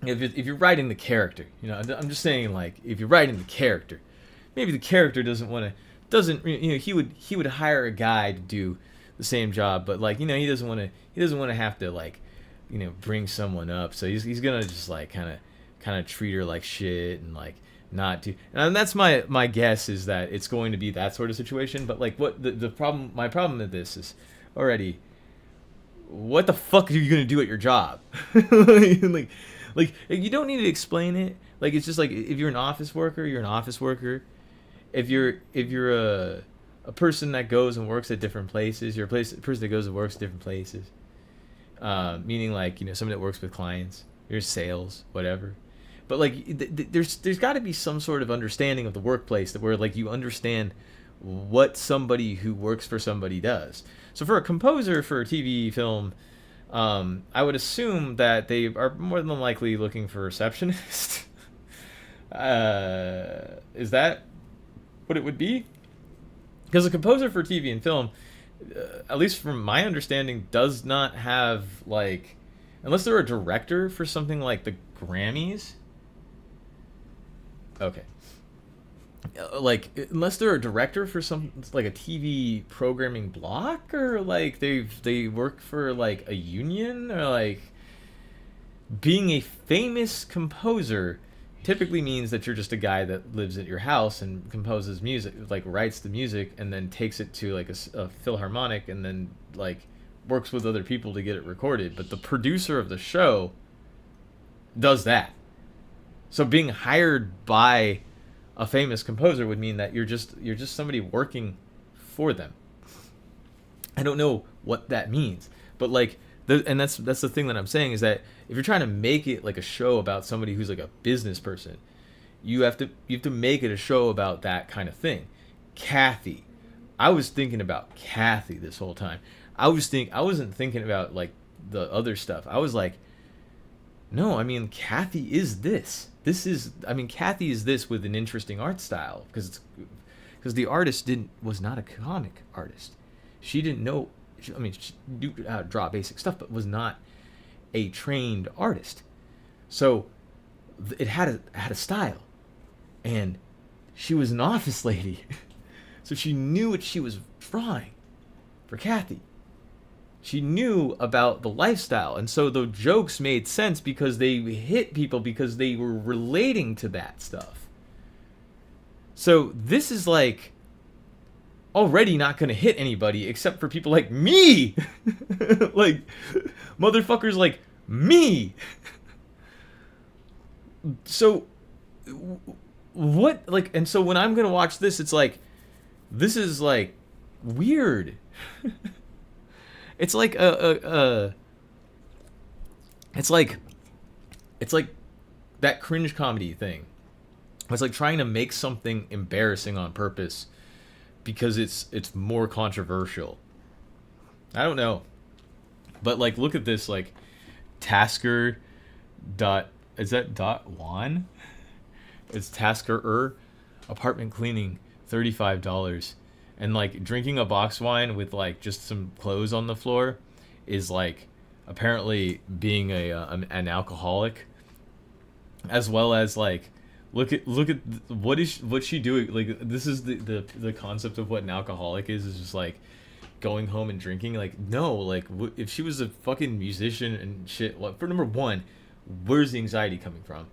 If you're writing the character, I'm just saying, like, if you're writing the character, maybe the character doesn't he would hire a guy to do the same job, but like he doesn't want to have to like bring someone up, so he's gonna just like kind of treat her like shit and like not to. And that's my guess is that it's going to be that sort of situation. But like, what the problem? My problem with this is already. What the fuck are you gonna do at your job? like, like you don't need to explain it. Like it's just like if you're an office worker, you're an office worker. If you're a person that goes and works at different places, you're a person that goes and works at different places. Meaning like somebody that works with clients, your sales, whatever. But like there's got to be some sort of understanding of the workplace that where like you understand what somebody who works for somebody does. So for a composer for a TV film, I would assume that they are more than likely looking for a receptionist. Is that what it would be? Because a composer for TV and film, at least from my understanding, does not have like, unless they're a director for something like the Grammys. Okay. Like unless they're a director for some like a TV programming block or like they work for like a union or like being a famous composer typically means that you're just a guy that lives at your house and composes music, like writes the music and then takes it to like a philharmonic and then like works with other people to get it recorded. But the producer of the show does that. So being hired by a famous composer would mean that you're just somebody working for them. I don't know what that means, but like and that's the thing that I'm saying is that if you're trying to make it like a show about somebody who's like a business person, you have to make it a show about that kind of thing. Kathy, I was thinking about Kathy this whole time. I wasn't thinking about like the other stuff. I was like, no, I mean Kathy is this. Kathy is this with an interesting art style because the artist was not a comic artist. She didn't know. She knew how to draw basic stuff, but was not a trained artist. So it had a style, and she was an office lady, so she knew what she was drawing. For Kathy, she knew about the lifestyle, and so the jokes made sense because they hit people because they were relating to that stuff. So this is like already not going to hit anybody except for people like me. Like motherfuckers like me. So what, like, and so when I'm going to watch this, it's like, this is like weird. It's like it's like that cringe comedy thing. It's like trying to make something embarrassing on purpose because it's more controversial. I don't know. But like look at this, like Tasker dot is that dot one? It's Tasker apartment cleaning $35. And like drinking a box wine with like just some clothes on the floor is like apparently being an alcoholic, as well as like look at what's she doing. Like this is the concept of what an alcoholic is just like going home and drinking. Like no, like if she was a fucking musician and shit, like for number one, where's the anxiety coming from?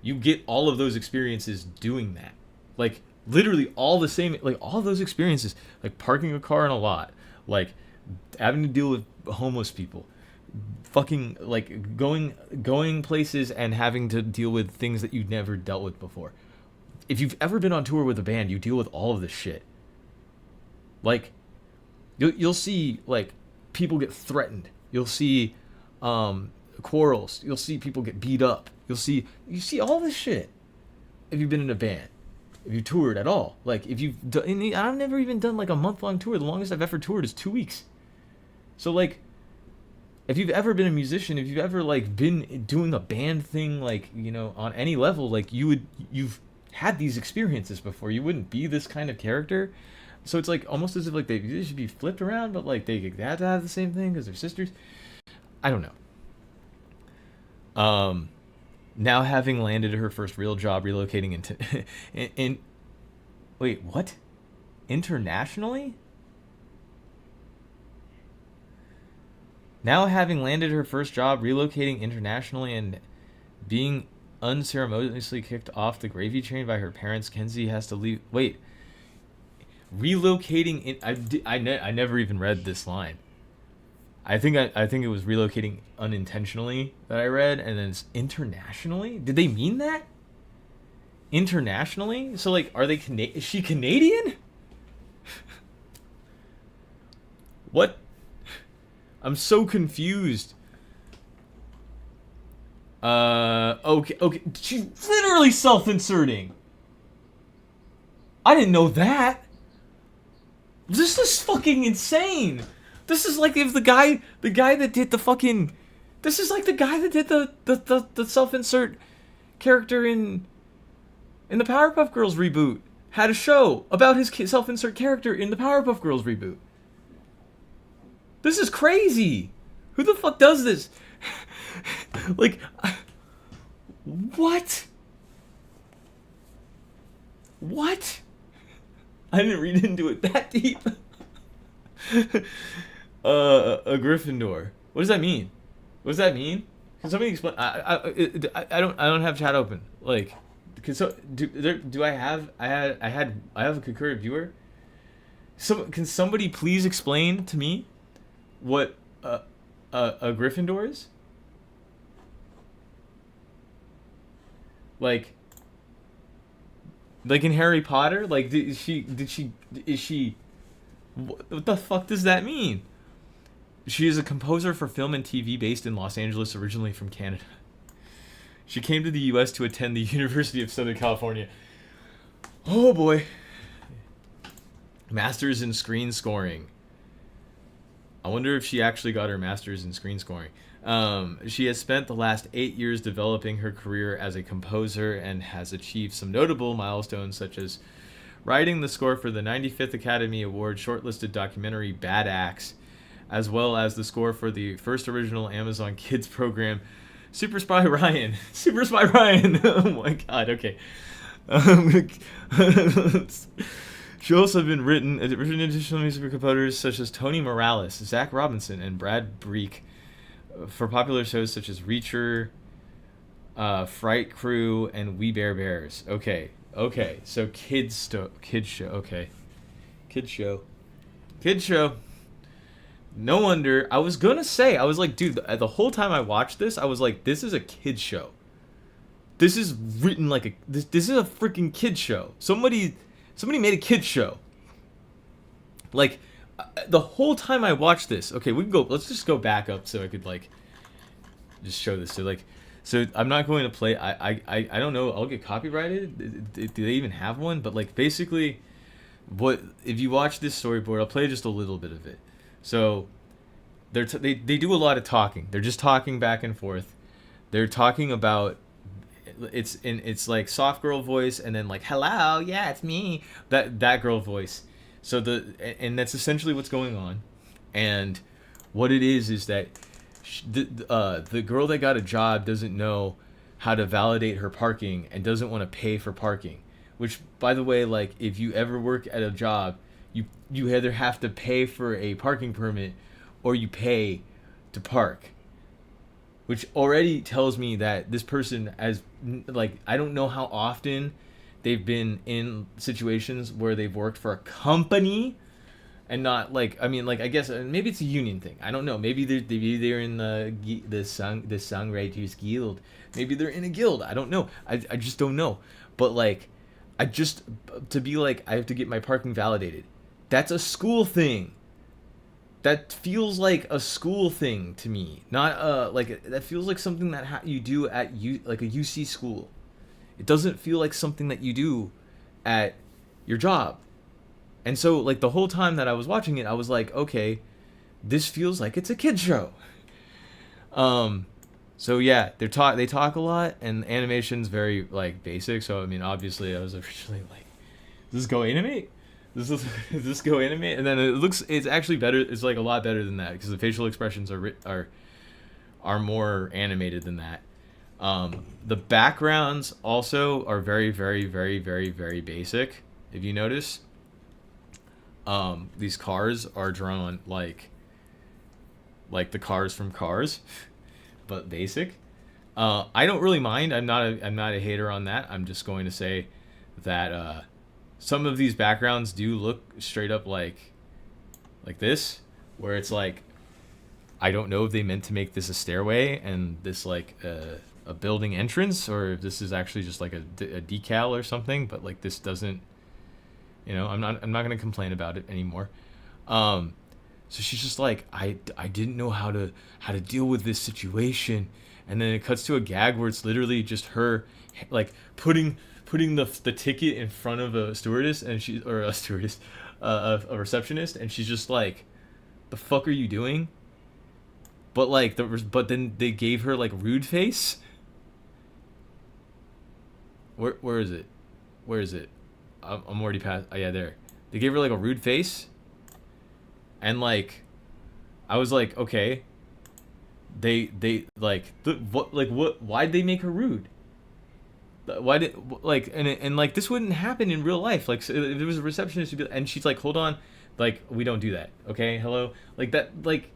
You get all of those experiences doing that, like literally all the same, like all those experiences, like parking a car in a lot, like having to deal with homeless people, fucking like going places and having to deal with things that you've never dealt with before. If you've ever been on tour with a band, you deal with all of this shit. Like you'll see like people get threatened, you'll see quarrels, you'll see people get beat up, you see all this shit if you've been in a band. If you toured at all, like if you've done, I've never even done like a month-long tour. The longest I've ever toured is 2 weeks. So like, if you've ever been a musician, if you've ever like been doing a band thing, like on any level, like you've had these experiences before. You wouldn't be this kind of character. So it's like almost as if like they should be flipped around, but like they have to have the same thing because they're sisters. I don't know. Now having landed her first real job relocating into wait, what? Internationally? Now having landed her first job relocating internationally and being unceremoniously kicked off the gravy train by her parents, Kenzie has to leave. Wait, relocating in. I never even read this line. I think it was relocating unintentionally that I read, and then it's internationally. Did they mean that? Internationally? So like, are they is she Canadian? What? I'm so confused. Okay. She's literally self-inserting. I didn't know that. This is fucking insane. This is like if the guy that did the fucking, this is like the guy that did the self-insert character in the Powerpuff Girls reboot had a show about his self-insert character in the Powerpuff Girls reboot. This is crazy. Who the fuck does this? Like, what? What? I didn't read into it that deep. A Gryffindor. What does that mean? What does that mean? Can somebody explain? I don't have chat open. Like, do I have a concurrent viewer? Can somebody please explain to me what a Gryffindor is? Like in Harry Potter? Like, is she what the fuck does that mean? She is a composer for film and TV based in Los Angeles, originally from Canada. She came to the US to attend the University of Southern California. Oh boy. Masters in screen scoring. I wonder if she actually got her master's in screen scoring. She has spent the last 8 years developing her career as a composer and has achieved some notable milestones, such as writing the score for the 95th Academy Award shortlisted documentary Bad Axe, as well as the score for the first original Amazon Kids program, Super Spy Ryan. Super Spy Ryan! Oh my god, okay. She also has been written additional music for composers such as Tony Morales, Zach Robinson, and Brad Breek for popular shows such as Reacher, Fright Crew, and We Bare Bears. Okay, so kids show. Okay, kids show. No wonder. I was gonna say, I was like, dude, the whole time I watched this, I was like, this is a kids show. This is written like this is a freaking kids show. Somebody made a kids show. Like, the whole time I watched this. Okay, let's just go back up so I could like just show this. So I'm not going to play. I don't know. I'll get copyrighted. Do they even have one? But like, basically, if you watch this storyboard, I'll play just a little bit of it. So they do a lot of talking. They're just talking back and forth. They're talking about it's like soft girl voice and then like, hello, yeah, it's me, that girl voice. So and that's essentially what's going on. And what it is that the girl that got a job doesn't know how to validate her parking and doesn't want to pay for parking. Which, by the way, like, if you ever work at a job, you either have to pay for a parking permit or you pay to park. Which already tells me that this person, as like, I don't know how often they've been in situations where they've worked for a company and not like, I mean, like, I guess maybe it's a union thing. I don't know. Maybe they're in the songwriters guild. Maybe they're in a guild. I don't know. I just don't know. But like, to be like, I have to get my parking validated. That's a school thing. That feels like a school thing to me. Not like, that feels like something that you do at like a UC school. It doesn't feel like something that you do at your job. And so, like, the whole time that I was watching it, I was like, okay, this feels like it's a kid show. So yeah, they talk a lot, and animation's very like basic. So I mean, obviously, I was originally like, does this go animate? Does this go animate? And then it's actually better. It's like a lot better than that because the facial expressions are more animated than that. The backgrounds also are very, very, very, very, very basic. If you notice, these cars are drawn like the cars from Cars, but basic. I don't really mind. I'm not a hater on that. I'm just going to say that some of these backgrounds do look straight up like this, where it's like, I don't know if they meant to make this a stairway and this like a building entrance, or if this is actually just like a decal or something. But like this doesn't, I'm not gonna complain about it anymore. So she's just like, I didn't know how to deal with this situation, and then it cuts to a gag where it's literally just her like putting the ticket in front of a stewardess, and she or a stewardess, a receptionist, and she's just like, the fuck are you doing? But like but then they gave her like rude face. Where is it? Where is it? I'm already past. Oh yeah, there. They gave her like a rude face, and like, I was like, okay. They like what? Why'd they make her rude? Why did like and like this wouldn't happen in real life? Like, so if there was a receptionist, and she's like, hold on, like we don't do that. Okay, hello, like that, like.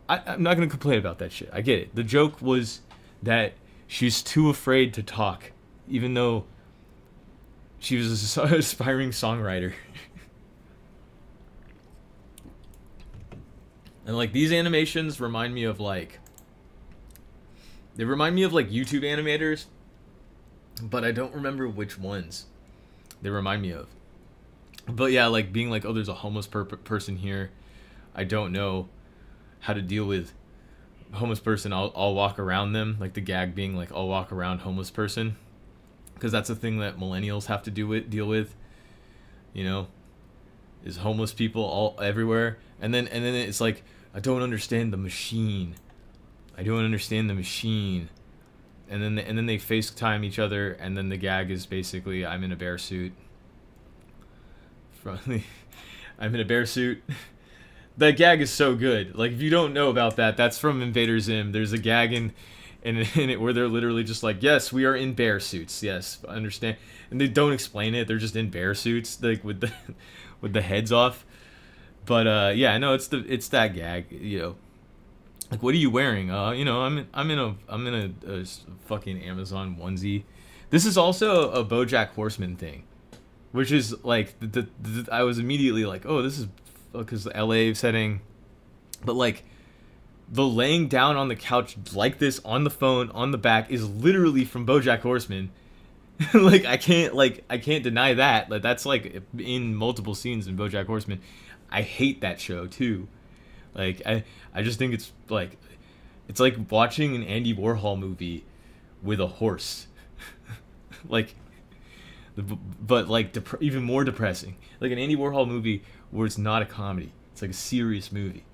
I'm not gonna complain about that shit. I get it. The joke was that she's too afraid to talk, even though she was an aspiring songwriter. And like these animations remind me of like, they remind me of like YouTube animators, but I don't remember which ones they remind me of. But yeah, like being like, oh, there's a homeless person here. I don't know how to deal with homeless person. I'll walk around them, like the gag being like, I'll walk around homeless person, because that's a thing that millennials have to deal with, is homeless people all everywhere. And then it's like, I don't understand the machine. And then they FaceTime each other, and then the gag is basically, I'm in a bear suit. I'm in a bear suit. That gag is so good. Like, if you don't know about that, that's from Invader Zim. There's a gag in it where they're literally just like, yes, we are in bear suits. Yes, I understand. And they don't explain it. They're just in bear suits, like with the heads off. But yeah, no, it's that gag. Like, what are you wearing? I'm in a fucking Amazon onesie. This is also a BoJack Horseman thing, which is like I was immediately like, oh, this is because the LA setting, but like the laying down on the couch like this on the phone on the back is literally from BoJack Horseman. Like I can't deny that. Like that's like in multiple scenes in BoJack Horseman. I hate that show too. Like I just think it's like watching an Andy Warhol movie with a horse. Like, but like even more depressing. Like an Andy Warhol movie where it's not a comedy. It's like a serious movie.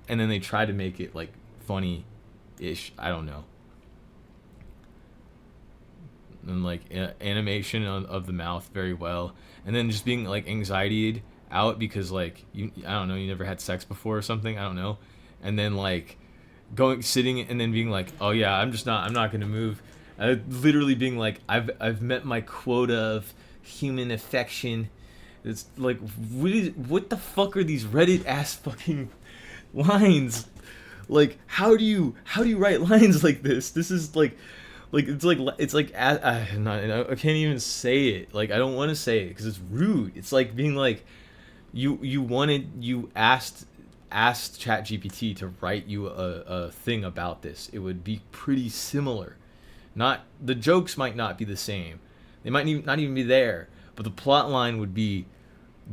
And then they try to make it like funny-ish. I don't know. And like animation of the mouth very well. And then just being like anxietied out because like I don't know, you never had sex before or something. I don't know. And then like sitting and then being like, oh yeah, I'm not gonna move. Literally being like, I've met my quota of human affection. It's like, what the fuck are these Reddit ass fucking lines? Like, how do you write lines like this? This is like I can't even say it. Like, I don't want to say it because it's rude. It's like being like, you asked ChatGPT to write you a thing about this. It would be pretty similar. The jokes might not be the same. They might not even be there, but the plot line would be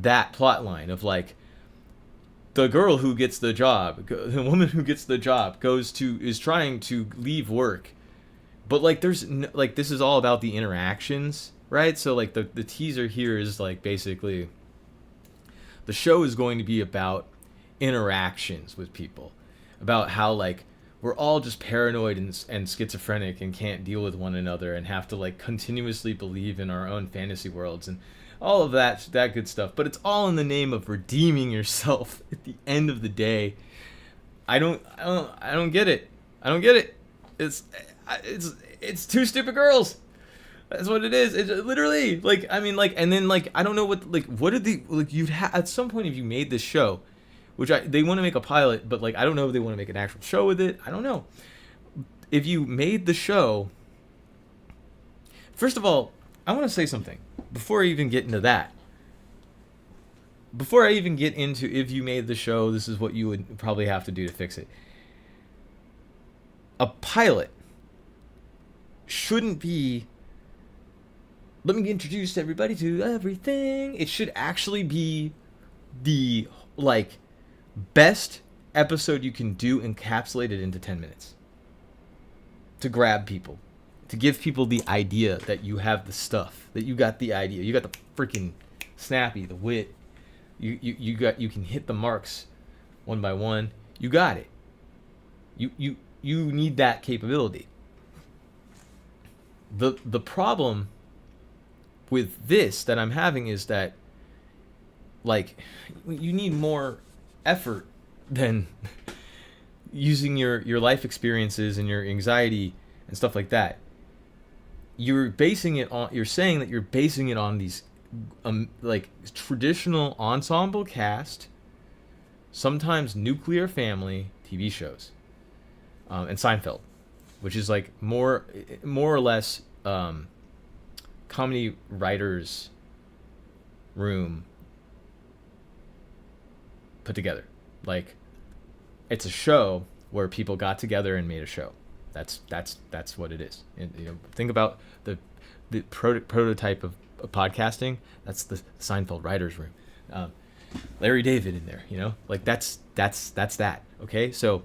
that plot line of like, the girl who gets the job, the woman who gets the job is trying to leave work, but like there's like, this is all about the interactions, right? So like the teaser here is like basically the show is going to be about interactions with people, about how like we're all just paranoid and schizophrenic and can't deal with one another and have to like continuously believe in our own fantasy worlds and all of that good stuff. But it's all in the name of redeeming yourself at the end of the day. I don't get it. I don't get it. It's two stupid girls. That's what it is. It's literally like, I mean, like, and then like, I don't know what did they like, at some point, if you made this show, which they want to make a pilot, but like, I don't know if they want to make an actual show with it. I don't know. if you made the show, first of all, I want to say something before I even get into that. Before I even get into if you made the show, this is what you would probably have to do to fix it. A pilot shouldn't be, let me introduce everybody to everything. It should actually be the, like, best episode you can do encapsulated into 10 minutes. To grab people. To give people the idea that you have the stuff. That you got the idea. You got the freaking snappy, the wit. You can hit the marks one by one. You got it. You need that capability. The problem with this that I'm having is that, like, you need more effort than using your life experiences and your anxiety and stuff like that. You're saying that you're basing it on these like traditional ensemble cast, sometimes nuclear family TV shows, and Seinfeld, which is like more or less comedy writers' room put together. Like, it's a show where people got together and made a show. That's what it is. And, think about the prototype of podcasting. That's the Seinfeld writers' room. Larry David in there. Like that's that. Okay, so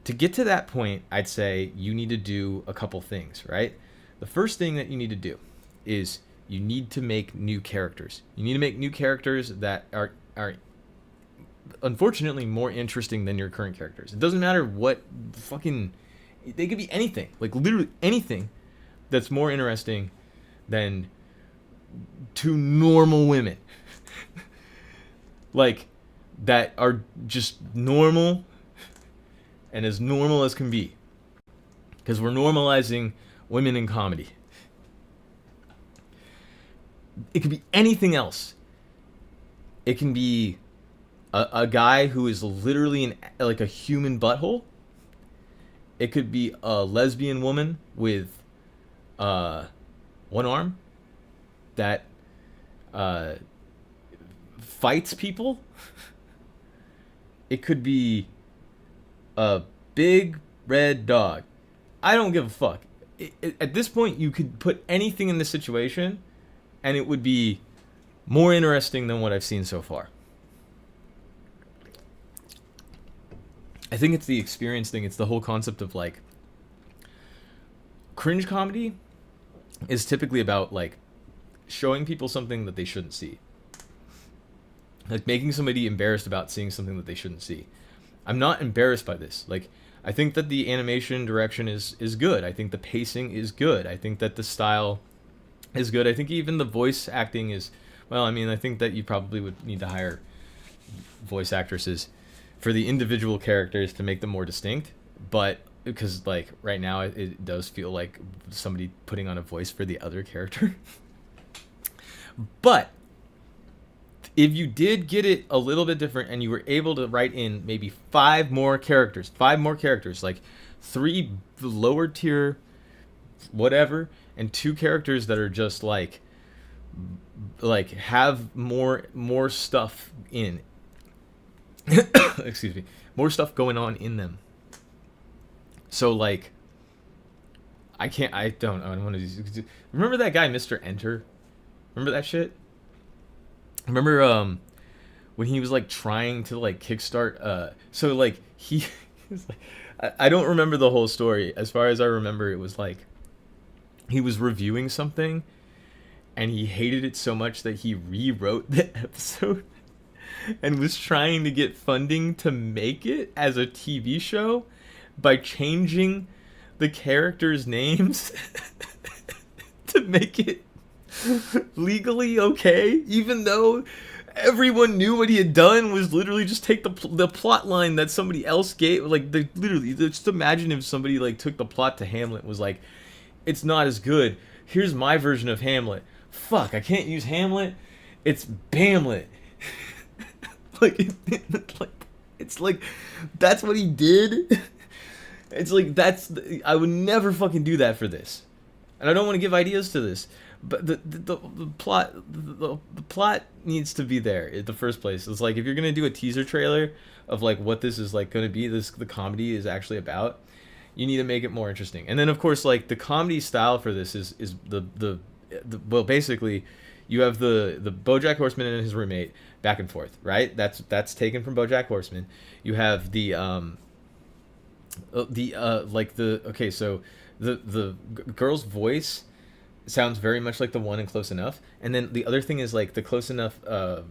to get to that point, I'd say you need to do a couple things, right? The first thing that you need to do is you need to make new characters. You need to make new characters that are unfortunately more interesting than your current characters. It doesn't matter what they could be anything, like literally anything that's more interesting than two normal women. Like, that are just normal and as normal as can be. Because we're normalizing women in comedy. It could be anything else. It can be a guy who is literally like a human butthole. It could be a lesbian woman with one arm that fights people. It could be a big red dog. I don't give a fuck. At this point, you could put anything in this situation, and it would be more interesting than what I've seen so far. I think it's the experience thing. It's the whole concept of, like, cringe comedy is typically about, like, showing people something that they shouldn't see. Like, making somebody embarrassed about seeing something that they shouldn't see. I'm not embarrassed by this. Like, I think that the animation direction is good. I think the pacing is good. I think that the style is good. I think even the voice acting is, well, I mean, I think that you probably would need to hire voice actresses for the individual characters to make them more distinct. But because, like, right now it does feel like somebody putting on a voice for the other character. But if you did get it a little bit different and you were able to write in maybe five more characters, like 3 lower tier whatever, and 2 characters that are just like have more stuff in excuse me, more stuff going on in them. So, like, I don't want to. Remember that guy, Mr. Enter? Remember that shit? Remember when he was, like, trying to, like, kickstart so, like, he was like, I don't remember the whole story. As far as I remember, it was like he was reviewing something and he hated it so much that he rewrote the episode and was trying to get funding to make it as a TV show by changing the characters' names to make it legally okay, even though everyone knew what he had done was literally just take the plot line that somebody else gave. Like, literally, just imagine if somebody, like, took the plot to Hamlet and was like, it's not as good, here's my version of Hamlet. Fuck, I can't use Hamlet, it's Bamlet. Like, it's like that's what he did. It's like I would never fucking do that for this, and I don't want to give ideas to this. But the plot the plot needs to be there in the first place. It's like if you're gonna do a teaser trailer of like what this is like gonna be, the comedy is actually about, you need to make it more interesting. And then of course like the comedy style for this is the well basically you have the BoJack Horseman and his roommate back and forth, right? That's taken from BoJack Horseman. You have okay, so the girl's voice sounds very much like the one in Close Enough. And then the other thing is like the Close Enough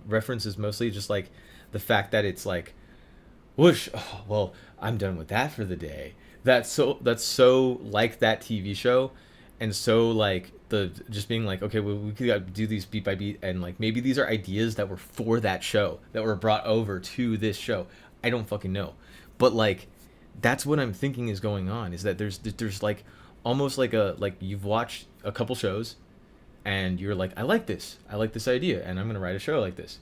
reference is mostly just like the fact that it's like whoosh, oh, well, I'm done with that for the day. That's so like that TV show, and so like the just being like, okay, well, we could do these beat by beat, and like maybe these are ideas that were for that show that were brought over to this show. I don't fucking know, but like that's what I'm thinking is going on. Is that there's like almost like you've watched a couple shows, and you're like, I like this idea, and I'm gonna write a show like this.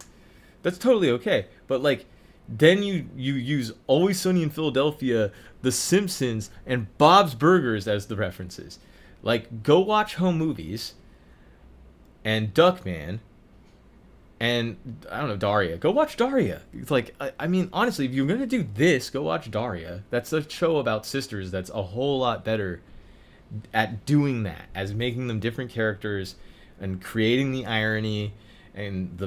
That's totally okay, but like then you use Always Sunny in Philadelphia, The Simpsons, and Bob's Burgers as the references. Like, go watch Home Movies and Duckman and, I don't know, Daria. Go watch Daria. It's like, I mean, honestly, if you're going to do this, go watch Daria. That's a show about sisters that's a whole lot better at doing that, as making them different characters and creating the irony and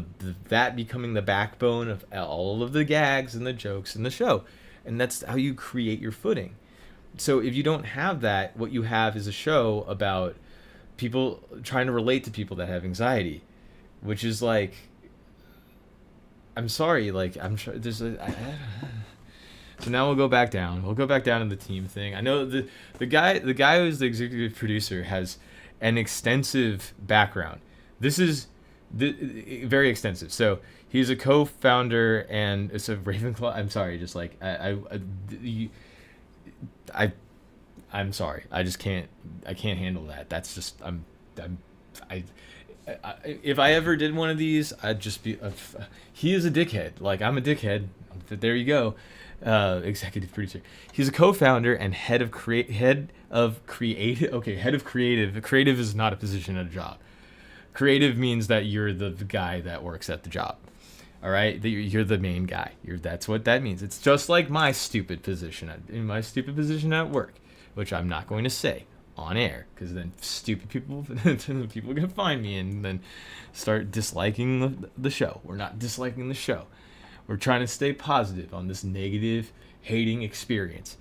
that becoming the backbone of all of the gags and the jokes in the show. And that's how you create your footing. So if you don't have that, what you have is a show about people trying to relate to people that have anxiety, which is like, I'm sorry, like I'm sure there's so now we'll go back down. We'll go back down to the team thing. I know the guy who's the executive producer has an extensive background. This is very extensive. So he's a co-founder and it's a Ravenclaw. I'm sorry, just like I'm sorry. I just can't. I can't handle that. That's just I if I ever did one of these, I'd just be. He is a dickhead. Like I'm a dickhead. There you go. Executive producer. He's a co-founder and head of creative. Okay, head of creative. Creative is not a position at a job. Creative means that you're the guy that works at the job. All right, you're the main guy. That's what that means. It's just like my stupid position at work, which I'm not going to say on air because then stupid people are gonna find me and then start disliking the show. We're not disliking the show. We're trying to stay positive on this negative, hating experience.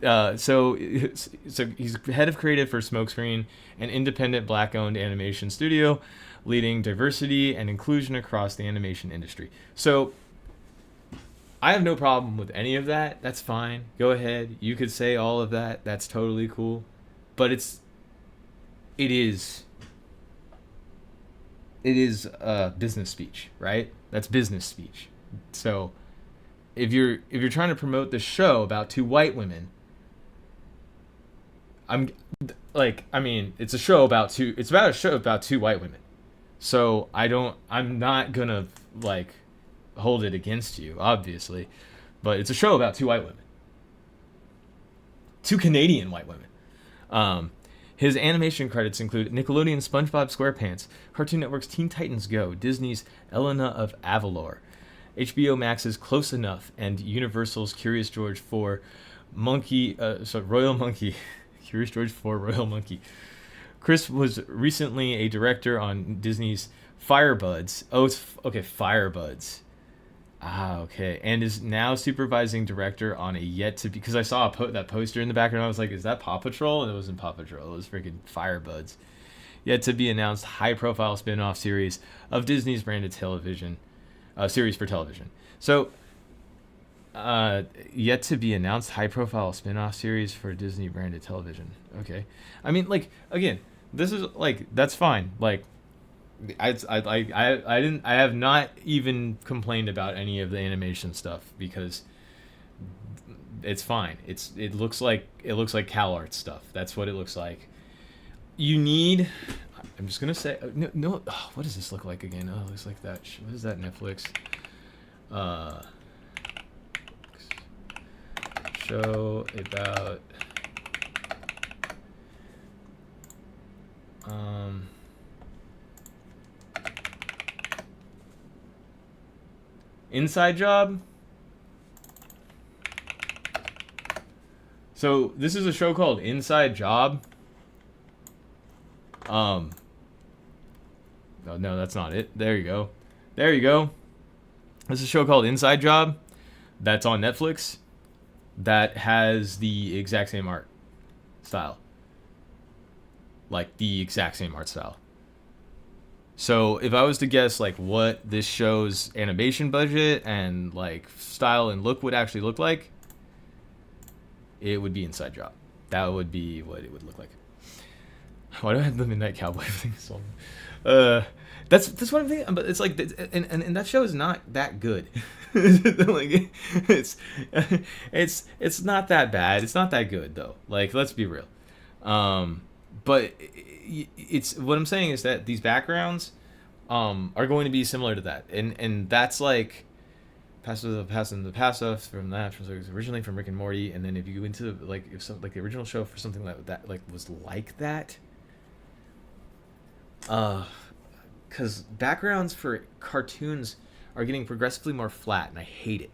So he's head of creative for Smokescreen, an independent black-owned animation studio leading diversity and inclusion across the animation industry. So I have no problem with any of that. That's fine. Go ahead. You could say all of that. That's totally cool. But it is business speech, right? That's business speech. So if you're trying to promote the show about two white women, it's a show about two white women. So I'm not gonna like hold it against you, obviously, but it's a show about two white women. Two Canadian white women. His animation credits include Nickelodeon's SpongeBob SquarePants, Cartoon Network's Teen Titans Go, Disney's Elena of Avalor, HBO Max's Close Enough, and Universal's Curious George 4 Royal Monkey. Curious George 4 Royal Monkey. Chris was recently a director on Disney's Firebuds. Oh, Firebuds. Okay. And is now supervising director on a because I saw that poster in the background. I was like, is that Paw Patrol? And it wasn't Paw Patrol. It was freaking Firebuds. Yet to be announced high-profile spin-off series of Disney's branded television series for television. So, yet to be announced high-profile spin-off series for Disney branded television. Okay. I mean, like, again, this is like, that's fine. Like, I have not even complained about any of the animation stuff because it's fine. It looks like CalArts stuff. That's what it looks like. I'm just gonna say no. Oh, what does this look like again? Oh, it looks like that. What is that? Netflix. Show about Inside Job. So this is a show called Inside Job. Oh, no, that's not it. There you go. There you go. This is a show called Inside Job that's on Netflix that has the exact same art style. Like, the exact same art style. So if I was to guess, like, what this show's animation budget and, like, style and look would actually look like, it would be Inside Job. That would be what it would look like. Why do I have the Midnight Cowboy thing? That's what I'm thinking. But it's like, and that show is not that good. Like, it's not that bad. It's not that good though. Like, let's be real. But it's what I'm saying is that these backgrounds are going to be similar to that, and that's like Past of the Past stuff from that from originally from Rick and Morty, and then if you go into like if some like the original show for something that like was like that, because backgrounds for cartoons are getting progressively more flat, and I hate it.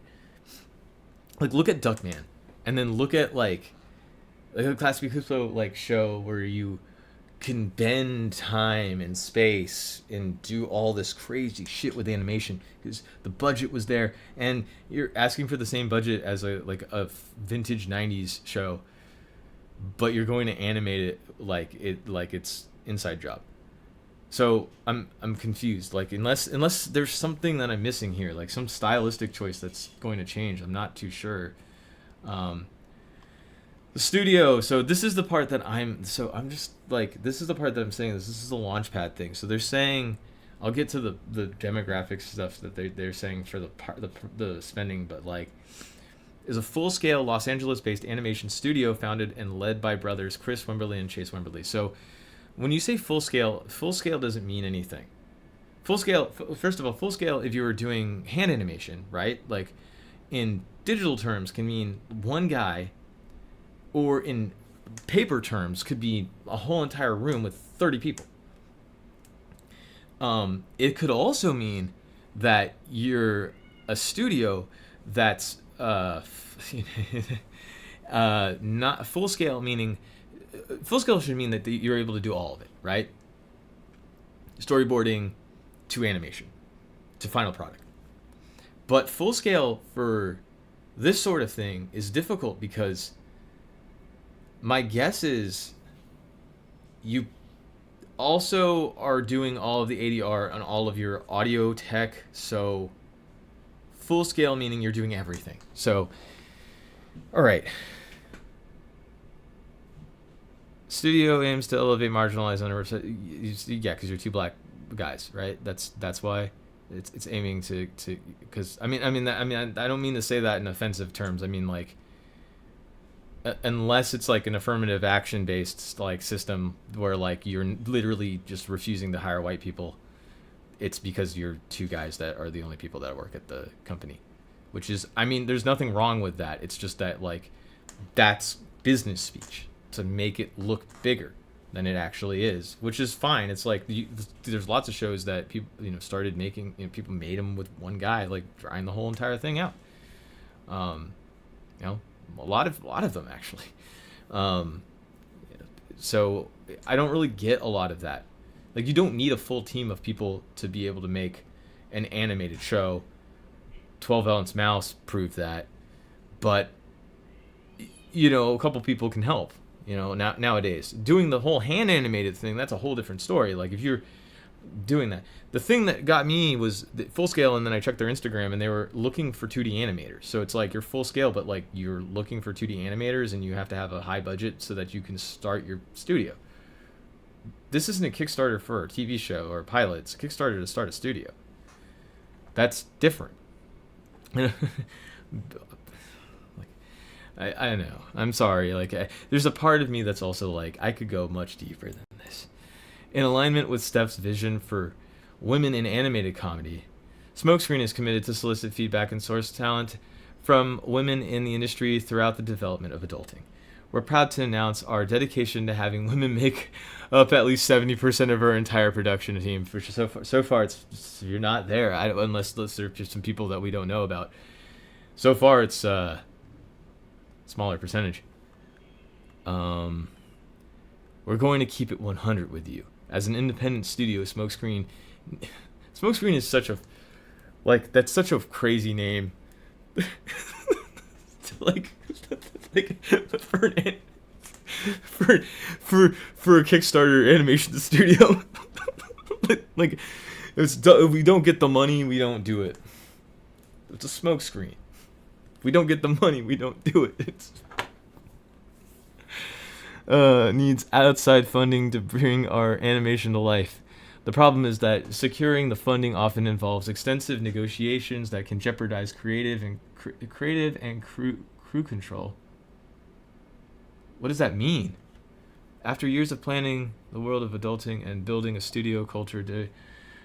Like, look at Duckman, and then look at like a Classic Cthulhu like show where you can bend time and space and do all this crazy shit with animation because the budget was there, and you're asking for the same budget as a vintage 90s show, but you're going to animate it like it's Inside Job. So I'm confused. Like, unless there's something that I'm missing here, like some stylistic choice that's going to change, I'm not too sure. The studio. So this is the part that this is the part that I'm saying this is the Launchpad thing. So they're saying, I'll get to the demographic stuff that they're saying for the spending, but like, is a full-scale Los Angeles-based animation studio founded and led by brothers Chris Wemberly and Chase Wemberly. So when you say full scale doesn't mean anything. First of all, full scale, if you were doing hand animation, right? Like, in digital terms can mean one guy, or in paper terms could be a whole entire room with 30 people. It could also mean that you're a studio that's not full scale, meaning full scale should mean that you're able to do all of it, right? Storyboarding to animation to final product. But full scale for this sort of thing is difficult because my guess is you also are doing all of the ADR on all of your audio tech. So full scale meaning you're doing everything. So, all right. Studio aims to elevate marginalized underrepresented. Yeah, because you're two black guys, right? That's why it's aiming to because I don't mean to say that in offensive terms. I mean, like, unless it's like an affirmative action based like system where like you're literally just refusing to hire white people, it's because you're two guys that are the only people that work at the company, which is, I mean, there's nothing wrong with that. It's just that like that's business speech to make it look bigger than it actually is, which is fine. It's like there's lots of shows that people started making, people made them with one guy like drawing the whole entire thing out. A lot of them actually. So I don't really get a lot of that. Like, you don't need a full team of people to be able to make an animated show. 12 Ounce Mouse proved that, but a couple people can help. Nowadays doing the whole hand animated thing, that's a whole different story. Like, if you're doing that, the thing that got me was the full scale, and then I checked their Instagram and they were looking for 2D animators. So it's like you're full scale, but like you're looking for 2D animators and you have to have a high budget so that you can start your studio. This isn't a Kickstarter for a TV show or a pilot. It's a Kickstarter to start a studio. That's different. I don't know. I'm sorry. Like, there's a part of me that's also like, I could go much deeper than this. In alignment with Steph's vision for women in animated comedy, Smokescreen is committed to solicit feedback and source talent from women in the industry throughout the development of adulting. we're proud to announce our dedication to having women make up at least 70% of our entire production team. For so far, you're not there, unless there's just some people that we don't know about. So far, it's smaller percentage. We're going to keep it 100 with you. As an independent studio, Smokescreen is such a, like, that's such a crazy name. like for a Kickstarter animation studio. like if we don't get the money, we don't do it. It's a smokescreen. If we don't get the money, we don't do it. It's needs outside funding to bring our animation to life. The problem is that securing the funding often involves extensive negotiations that can jeopardize creative and crew control. What does that mean? After years of planning the world of adulting and building a studio culture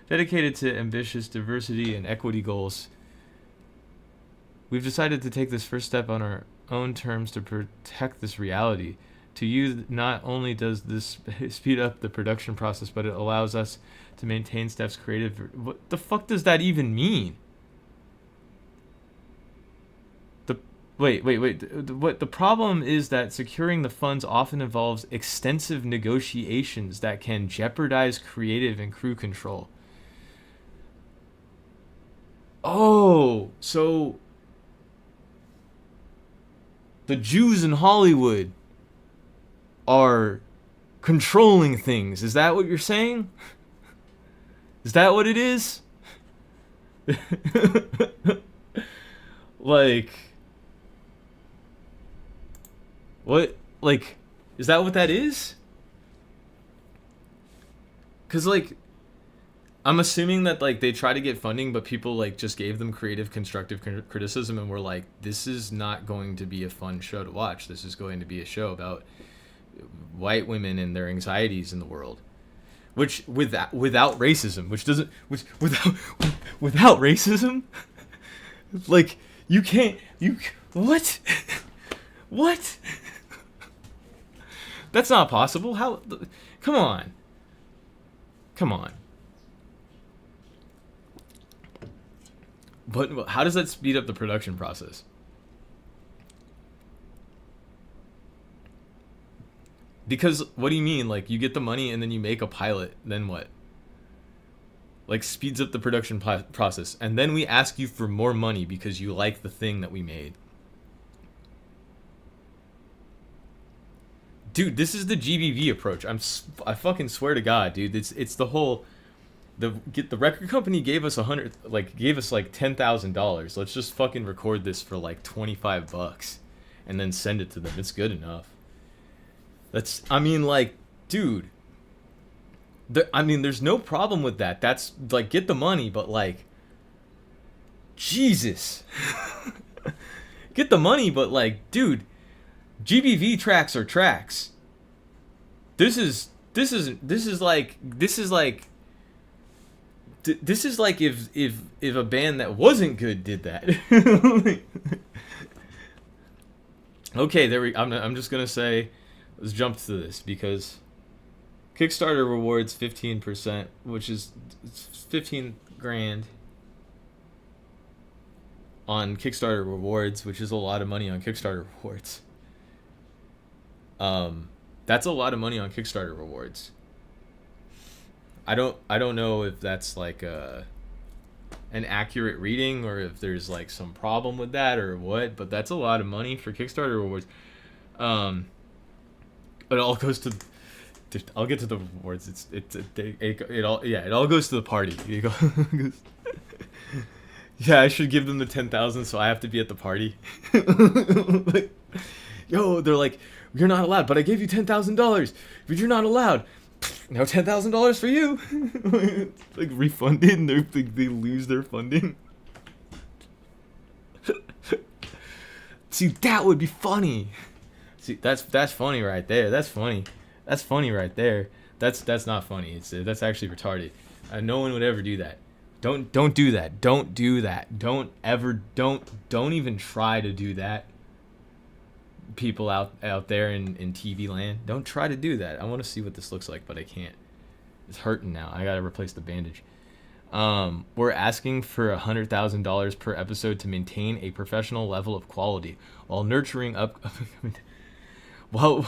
dedicated to ambitious diversity and equity goals, we've decided to take this first step on our own terms to protect this reality. To you, not only does this speed up the production process, but it allows us to maintain Steph's creative... What the fuck does that even mean? Wait. What the problem is that securing the funds often involves extensive negotiations that can jeopardize creative and crew control. Oh, so the Jews in Hollywood are controlling things. Is that what you're saying? Is that what it is? Like, what? Like, is that what that is? Because, like, I'm assuming that, like, they try to get funding, but people, like, just gave them creative, constructive criticism and were like, this is not going to be a fun show to watch. This is going to be a show about white women and their anxieties in the world, which without racism, without racism, like, what that's not possible. How? Come on. But how does that speed up the production process? Because what do you mean? Like, you get the money and then you make a pilot, then what? Like, speeds up the production process. And then we ask you for more money because you like the thing that we made. Dude, this is the GBV approach. I fucking swear to God, dude. It's the whole... The record company gave us like $10,000. Let's just fucking record this for like $25 and then send it to them. It's good enough. Dude, there's no problem with that. That's, like, get the money, but, like, Jesus. Get the money, but, like, dude, GBV tracks are tracks. This is like if a band that wasn't good did that. Okay, I'm just gonna say, let's jump to this, because Kickstarter rewards 15%, which is 15 grand on Kickstarter rewards, which is a lot of money on Kickstarter rewards. That's a lot of money on Kickstarter rewards. I don't know if that's like an accurate reading, or if there's like some problem with that or what, but that's a lot of money for Kickstarter rewards. It all goes to... I'll get to the rewards. It all goes to the party. Yeah, I should give them the 10,000, so I have to be at the party. Like, they're like, you're not allowed, but I gave you $10,000, but you're not allowed. Now $10,000 for you. Like, refunded, and they lose their funding. See, that would be funny. See, that's funny right there. That's funny. That's funny right there. That's not funny. That's actually retarded. No one would ever do that. Don't do that. Don't do that. Don't even try to do that. people out there in TV land, don't try to do that. I want to see what this looks like, but I can't. It's hurting now. I gotta replace the bandage. We're asking for $100,000 per episode to maintain a professional level of quality while nurturing up. Well,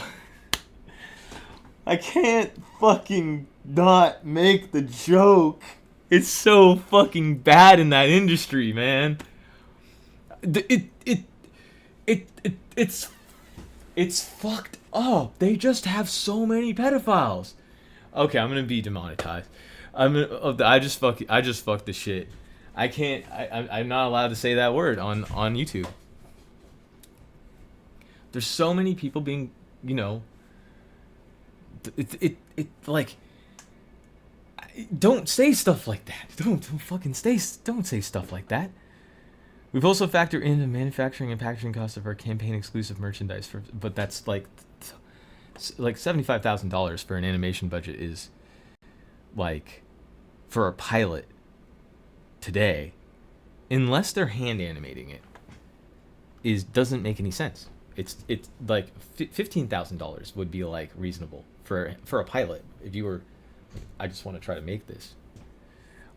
I can't fucking not make the joke. It's so fucking bad in that industry, man. It's fucked up. They just have so many pedophiles. Okay, I'm gonna be demonetized. I just fucked the shit. I can't. I'm not allowed to say that word on YouTube. There's so many people being, you know. It like. Don't say stuff like that. Don't say stuff like that. We've also factored in the manufacturing and packaging costs of our campaign exclusive merchandise but that's like $75,000 for an animation budget is like for a pilot today, unless they're hand animating it, doesn't make any sense. It's like $15,000 would be like reasonable for a pilot if you were. I just want to try to make this.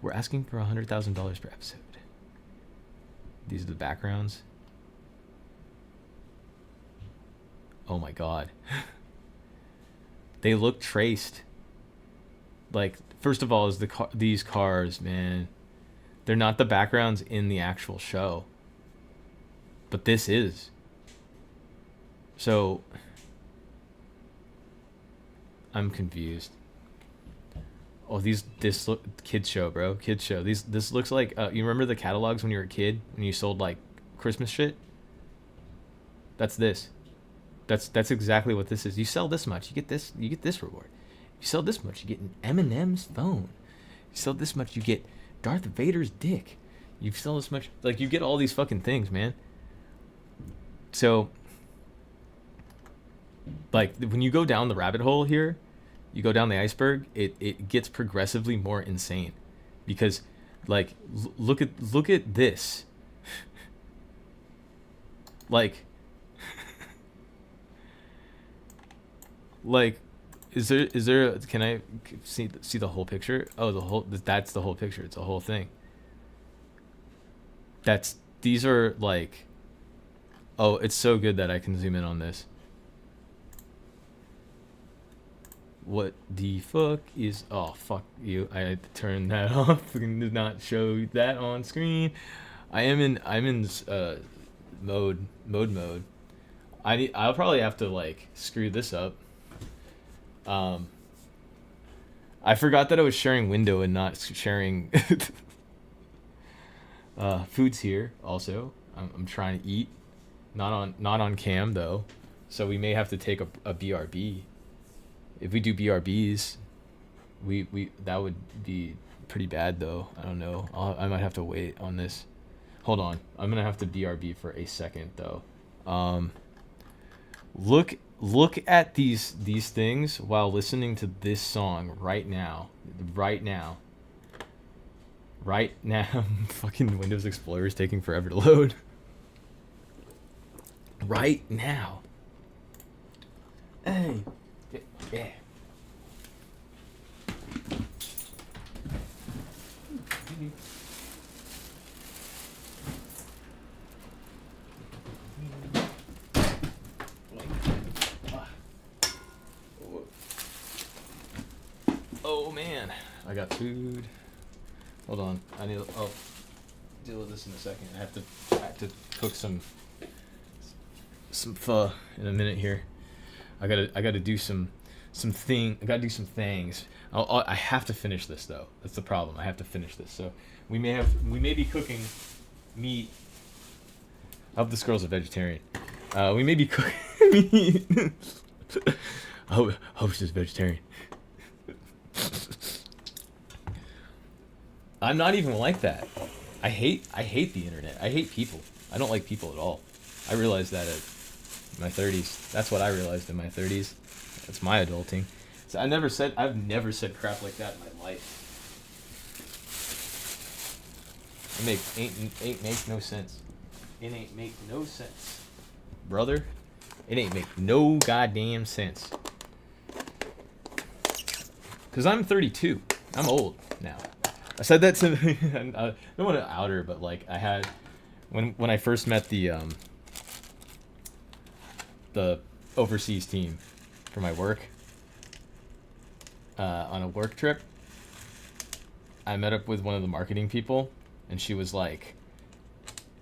We're asking for $100,000 per episode. These are the backgrounds. Oh my god. They look traced. Like, first of all, is these cars, man. They're not the backgrounds in the actual show. But this is. So I'm confused. Oh, this look kids show, bro. Kids show. This looks like you remember the catalogs when you were a kid when you sold like Christmas shit? That's this. That's exactly what this is. You sell this much, you get this reward. You sell this much, you get an Eminem's phone. You sell this much, you get Darth Vader's dick. You sell this much, like you get all these fucking things, man. So like when you go down the rabbit hole here, you go down the iceberg, it gets progressively more insane, because like look at this. Like like is there can I see the whole picture? Oh, that's the whole picture. It's a whole thing. These are like, oh, it's so good that I can zoom in on this. What the fuck is... Oh, fuck you. I had to turn that off. I did not show that on screen. I'm in mode. I'll probably have to like screw this up. I forgot that I was sharing window and not sharing food's here also. I'm trying to eat. Not on cam though. So we may have to take a BRB. If we do BRBs, we that would be pretty bad though. I don't know. I might have to wait on this. Hold on. I'm gonna have to BRB for a second though. Look at these things while listening to this song right now. Fucking Windows Explorer is taking forever to load. Right now. Hey. Yeah. Oh man, I got food. Hold on, I'll deal with this in a second. I have to cook some pho in a minute here. I gotta do some things. I have to finish this though. That's the problem. I have to finish this. So we may be cooking meat. I hope this girl's a vegetarian. We may be cooking meat. I hope she's vegetarian. I'm not even like that. I hate the internet. I hate people. I don't like people at all. I realized that at my 30s. That's what I realized in my 30s. That's my adulting. So I've never said crap like that in my life. It ain't make no sense. It ain't make no sense, brother. It ain't make no goddamn sense. Because I'm 32. I'm old now. I said that to I don't want to out her, but like I had when I first met the overseas team for my work on a work trip. I met up with one of the marketing people, and she was like,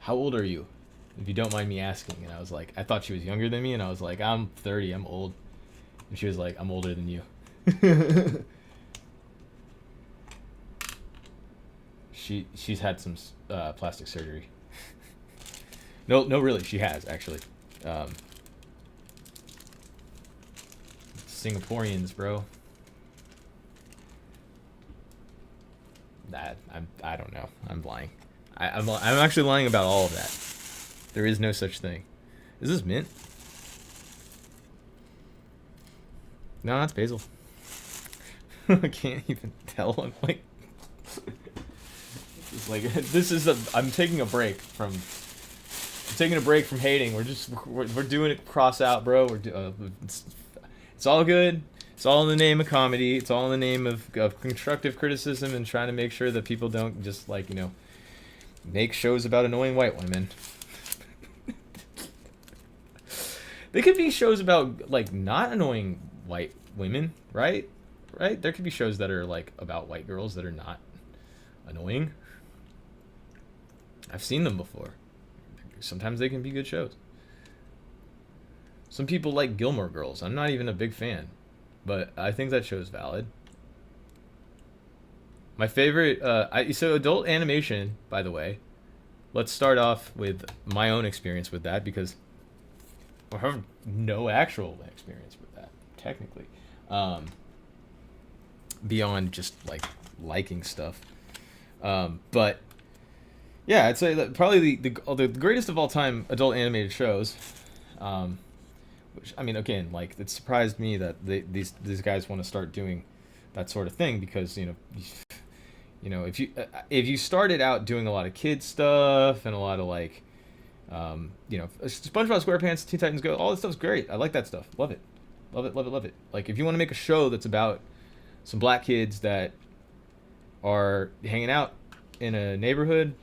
"How old are you, if you don't mind me asking?" And I was like, I thought she was younger than me, and I was like, "I'm 30. I'm old." And she was like, "I'm older than you." She's had some plastic surgery. No, really, she has actually. Singaporeans, bro. I don't know. I'm lying. I'm actually lying about all of that. There is no such thing. Is this mint? No, that's basil. I can't even tell. I'm like, it's like this is I'm taking a break from. I'm taking a break from hating. We're doing it cross out, bro. It's all good. It's all in the name of comedy. It's all in the name of constructive criticism and trying to make sure that people don't just like, make shows about annoying white women. They could be shows about like not annoying white women, right? Right? There could be shows that are like about white girls that are not annoying. I've seen them before. Sometimes they can be good shows. Some people like Gilmore Girls. I'm not even a big fan, but I think that show's valid. My favorite, so adult animation, by the way. Let's start off with my own experience with that because I have no actual experience with that, technically. Beyond just like liking stuff. But yeah, I'd say that probably the greatest of all time adult animated shows. Which, I mean, again, like it surprised me that these guys want to start doing that sort of thing because if you started out doing a lot of kids stuff and a lot of like SpongeBob SquarePants, Teen Titans Go, all this stuff's great. I like that stuff. Love it. Love it, love it, love it. Like if you want to make a show that's about some black kids that are hanging out in a neighborhood,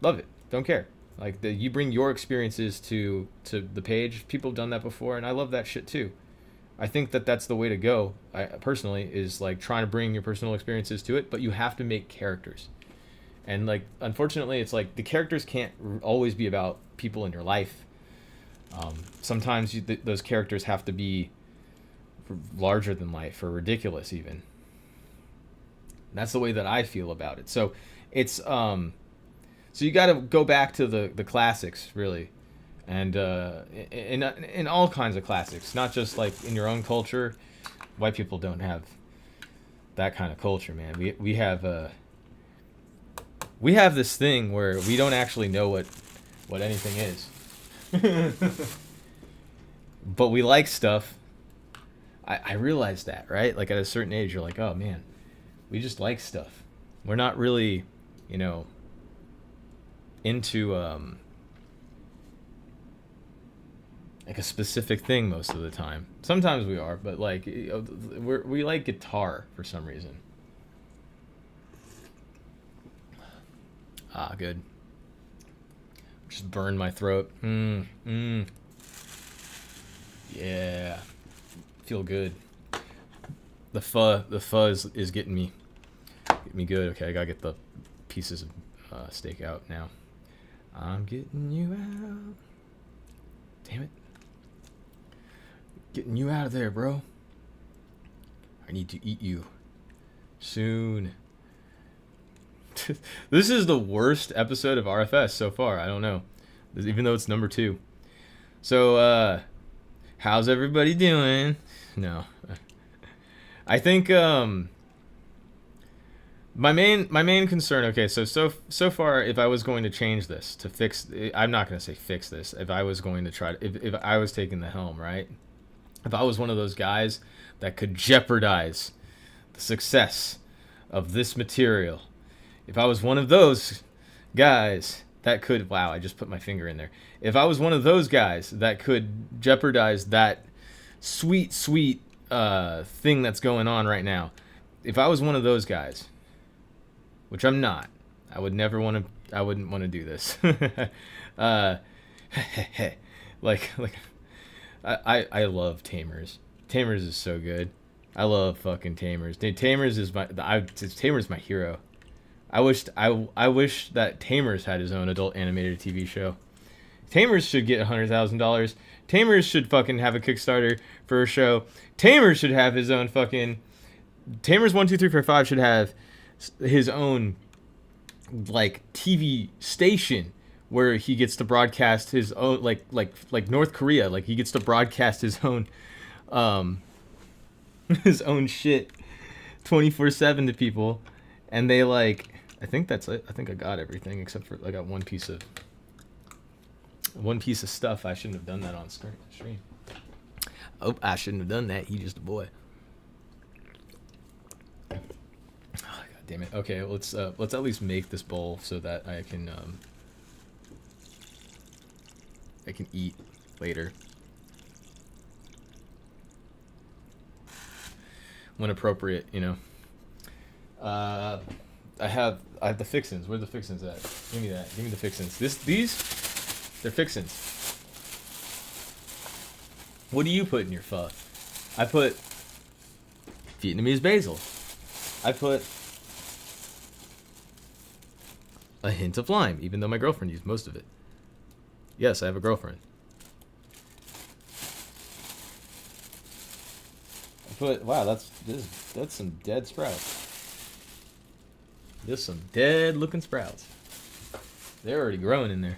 love it. Don't care. Like you bring your experiences to the page. People have done that before, and I love that shit too. I think that that's the way to go. I personally is like trying to bring your personal experiences to it, but you have to make characters. And like unfortunately, it's like the characters can't always be about people in your life. Sometimes those characters have to be larger than life or ridiculous even. And that's the way that I feel about it. So it's so you got to go back to the classics really, and in all kinds of classics, not just like in your own culture. White people don't have that kind of culture, man. We have this thing where we don't actually know what anything is. But we like stuff. I realized that, right? Like at a certain age, you're like, oh man, we just like stuff. We're not really, into like a specific thing most of the time. Sometimes we are, but like we like guitar for some reason. Ah, good. Just burned my throat. Yeah. Feel good. The fuzz is getting me good. Okay, I gotta get the pieces of steak out now. I'm getting you out. Damn it. Getting you out of there, bro. I need to eat you soon. This is the worst episode of RFS so far. I don't know. Even though it's number 2. So, how's everybody doing? No. I think, my main concern, okay, so far, if I was going to change this to fix, I'm not going to say fix this, if I was going to try to, if I was taking the helm, right? If I was one of those guys that could jeopardize the success of this material, if I was one of those guys, wow, I just put my finger in there. If I was one of those guys that could jeopardize that sweet thing that's going on right now, if I was one of those guys, which I'm not, I wouldn't want to do this. like I love Tamers. Tamers is so good. I love fucking Tamers. Tamers is my hero. I wish that Tamers had his own adult animated TV show. Tamers should get $100,000. Tamers should fucking have a Kickstarter for a show. Tamers should have his own fucking Tamers 1 2 3 4 5 should have his own like TV station where he gets to broadcast his own like North Korea, like he gets to broadcast his own his own shit 24/7 to people, and they like I think that's it. I think I got everything except for I got one piece of stuff. I shouldn't have done that on stream. Oh, I shouldn't have done that. He's just a boy. Oh, God damn it. Okay, let's at least make this bowl so that I can eat later when appropriate, you know. I have the fixins. Where are the fixins at? Give me that. Give me the fixins. They're fixins. What do you put in your pho? I put Vietnamese basil. I put a hint of lime, even though my girlfriend used most of it. Yes, I have a girlfriend. I put that's some dead sprouts. Just some dead looking sprouts. They're already growing in there.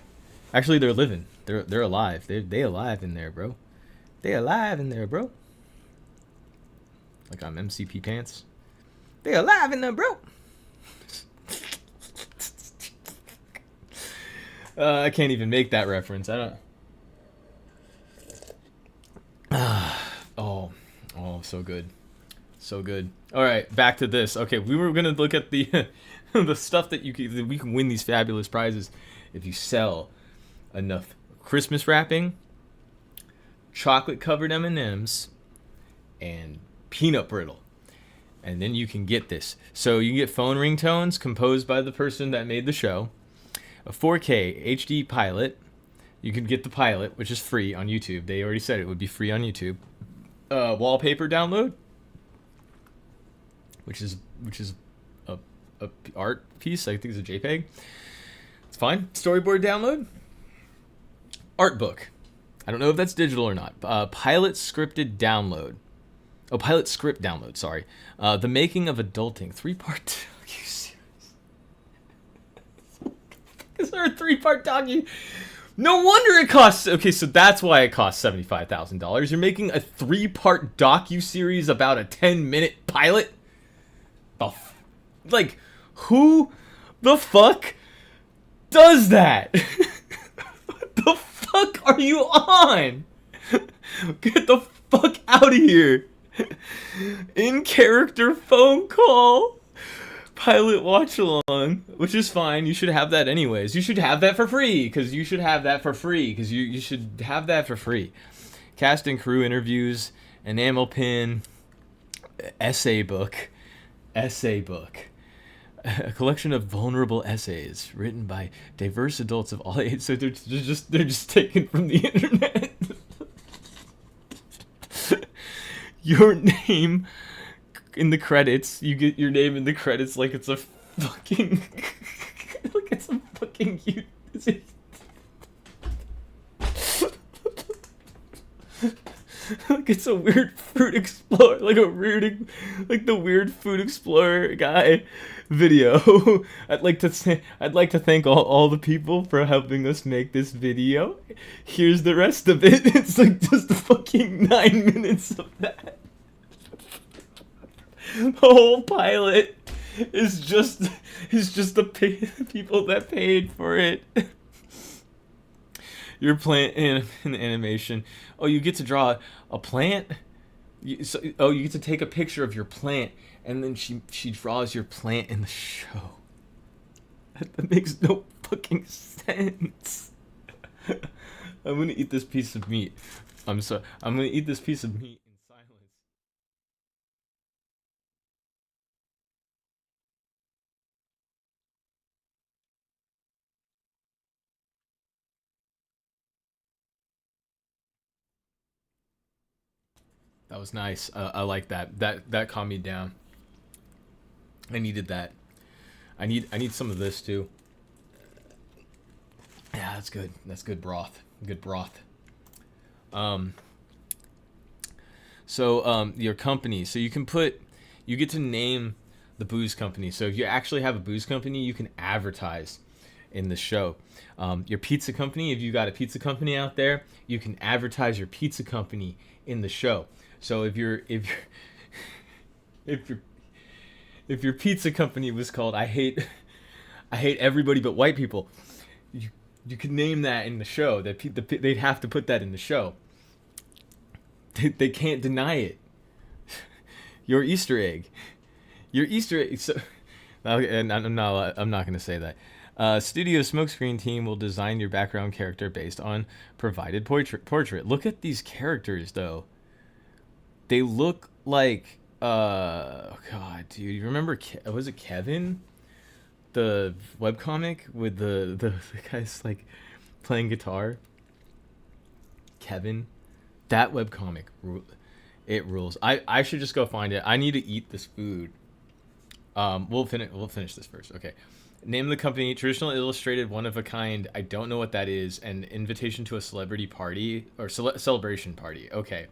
Actually, they're living. They're alive. They alive in there, bro. They alive in there, bro. Like I'm MCP pants. They alive in there, bro. I can't even make that reference. I don't. Oh, so good. So good. All right, back to this. Okay, we were gonna look at the the stuff that we can win these fabulous prizes if you sell enough Christmas wrapping, chocolate covered M&Ms, and peanut brittle, and then you can get this. So you can get phone ringtones composed by the person that made the show, a 4K HD pilot. You can get the pilot, which is free on YouTube. They already said it would be free on YouTube. Wallpaper download, which is a art piece. I think it's a JPEG. It's fine. Storyboard download. Art book. I don't know if that's digital or not. Pilot scripted download. Oh, pilot script download. Sorry. The Making of Adulting. 3-part. Are you serious? Is there a 3-part docu? No wonder it costs. Okay, so that's why it costs $75,000. You're making a 3-part docu-series about a 10-minute pilot? Like, who the fuck does that? What the fuck are you on? Get the fuck out of here. In character phone call. Pilot watch along, which is fine. You should have that anyways. You should have that for free because you should have that for free. Cast and crew interviews, enamel pin, essay book, a collection of vulnerable essays written by diverse adults of all ages. So they're just taken from the internet. Your name in the credits. You get your name in the credits like it's a fucking like it's a weird fruit explorer, like the weird food explorer guy video. I'd like to thank all the people for helping us make this video. Here's the rest of it. It's like just the fucking 9 minutes of that. The whole pilot is just the people that paid for it. Your plant in animation. Oh, you get to draw a plant. You get to take a picture of your plant, and then she draws your plant in the show. That makes no fucking sense. I'm gonna eat this piece of meat. I'm sorry. I'm gonna eat this piece of meat in silence. That was nice. I like that. That calmed me down. I needed that. I need some of this too. Yeah, that's good. That's good broth. Good broth. Um. Your company. So you get to name the booze company. So if you actually have a booze company, you can advertise in the show. Your pizza company. If you got a pizza company out there, you can advertise your pizza company in the show. So if your if your pizza company was called I hate everybody but white people, you you could name that in the show. They'd have to put that in the show. They can't deny it. Your Easter egg. Your Easter egg. So, and I'm not going to say that. Studio Smokescreen team will design your background character based on provided portrait. Look at these characters, though. They look like, oh God, dude. You remember, was it Kevin? The webcomic with the guys like playing guitar? Kevin? That webcomic, it rules. I should just go find it. I need to eat this food. We'll finish this first. Okay. Name of the company: Traditional Illustrated, One of a Kind. I don't know what that is. And invitation to a celebrity party or celebration party. Okay.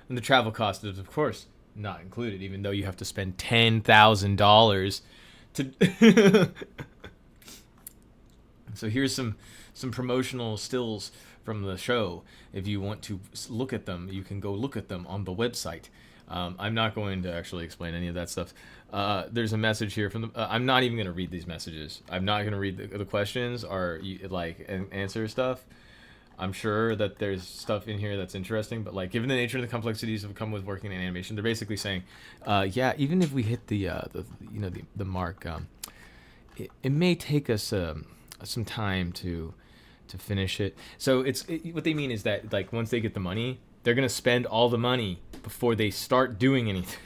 And the travel cost is, of course, not included, even though you have to spend $10,000 to. So here's some promotional stills from the show. If you want to look at them, you can go look at them on the website. I'm not going to actually explain any of that stuff. There's a message here from the. I'm not even going to read these messages. I'm not going to read the questions or like answer stuff. I'm sure that there's stuff in here that's interesting, but like given the nature and the complexities that come with working in animation, they're basically saying, yeah, even if we hit the mark, it may take us some time to finish it. So what they mean is that like once they get the money, they're gonna spend all the money before they start doing anything.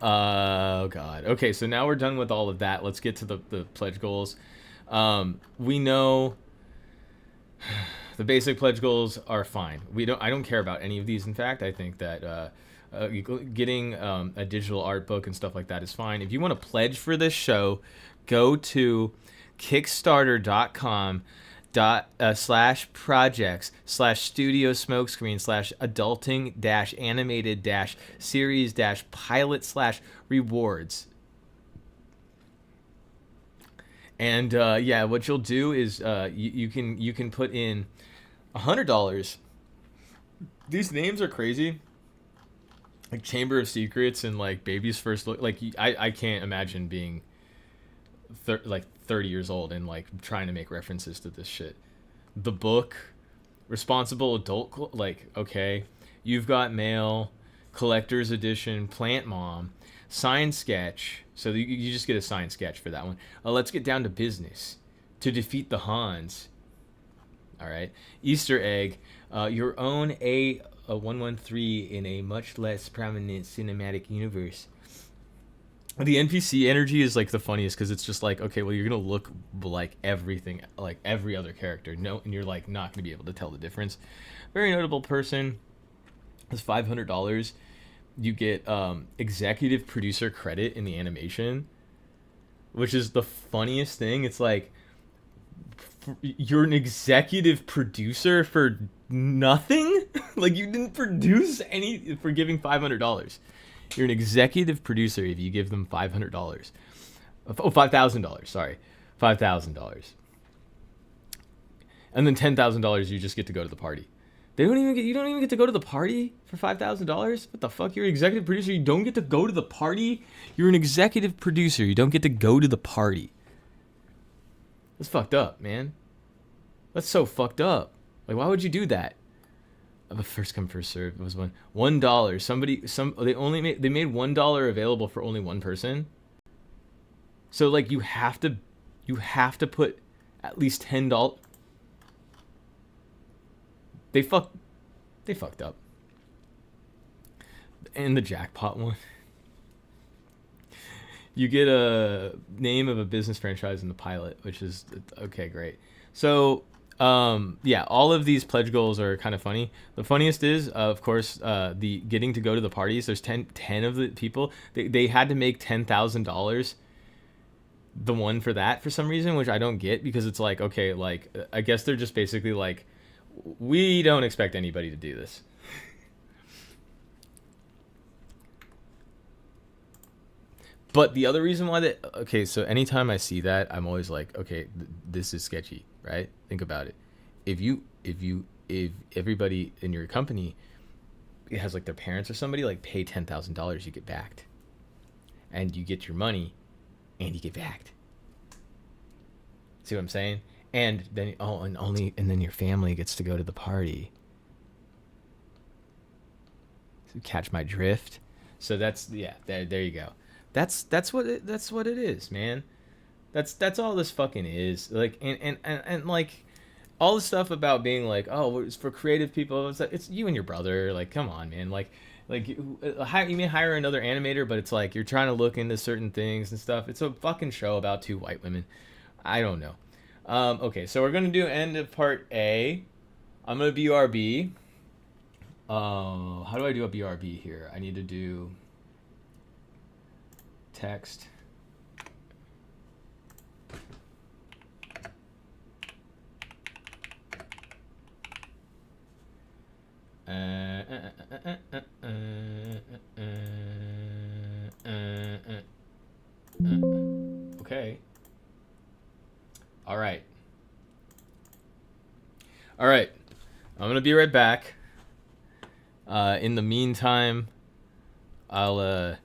Oh God. Okay, so now we're done with all of that. Let's get to the pledge goals. We know the basic pledge goals are fine. I don't care about any of these. In fact, I think that getting a digital art book and stuff like that is fine. If you want to pledge for this show, go to kickstarter.com /projects/studio smokescreen /adulting-animated series-pilot/rewards. And yeah, what you'll do is you can put in $100. These names are crazy, like Chamber of Secrets and like Baby's First Look. Like I can't imagine being 30 years old and like trying to make references to this shit. The Book, Responsible Adult, like okay, You've Got Mail, Collector's Edition, Plant Mom, Sign Sketch. So you just get a sign sketch for that one. Let's Get Down to Business, To Defeat the Hans. All right, Easter Egg, Your Own A113 in a Much Less Prominent Cinematic Universe. The NPC energy is like the funniest because it's just like, okay, well, you're gonna look like everything, like every other character. No, and you're like not gonna be able to tell the difference. Very notable person is $500. You get executive producer credit in the animation, which is the funniest thing. It's like you're an executive producer for nothing. Like you didn't produce any for giving $500. You're an executive producer if you give them $500. Oh, $5,000. Sorry, $5,000. And then $10,000 you just get to go to the party. You don't even get to go to the party for $5,000. What the fuck? You're an executive producer. You don't get to go to the party. You're an executive producer. You don't get to go to the party. That's fucked up, man. That's so fucked up. Like, why would you do that? The first come first serve was $1. They made $1 available for only one person. So like you have to put at least $10. They fucked up. And the jackpot one. You get a name of a business franchise in the pilot, which is okay, great. So yeah, all of these pledge goals are kind of funny. The funniest is, of course, the getting to go to the parties. There's 10 of the people. They had to make $10,000 the one for that for some reason, which I don't get, because it's like, okay, like I guess they're just basically like, we don't expect anybody to do this. But the other reason why that, okay, so anytime I see that, I'm always like, okay, this is sketchy, right? Think about it. If everybody in your company has like their parents or somebody like pay $10,000, you get backed, and you get your money, and you get backed. See what I'm saying? And then and then your family gets to go to the party. Catch my drift? So that's, yeah, there you go. That's what it is, man. That's all this fucking is. Like and like all the stuff about being like, oh, it's for creative people. It's you and your brother. Like, come on, man. Like you may hire another animator, but it's like you're trying to look into certain things and stuff. It's a fucking show about two white women. I don't know. Okay, so we're gonna do end of part A. I'm gonna BRB. How do I do a BRB here? I need to do text. Okay. All right. I'm gonna be right back. In the meantime, I'll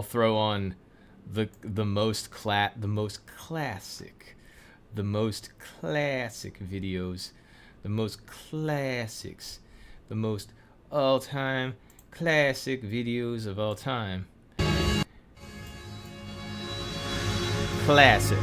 throw on the most classic videos, the most classics, the most all-time classic videos of all time. Classics.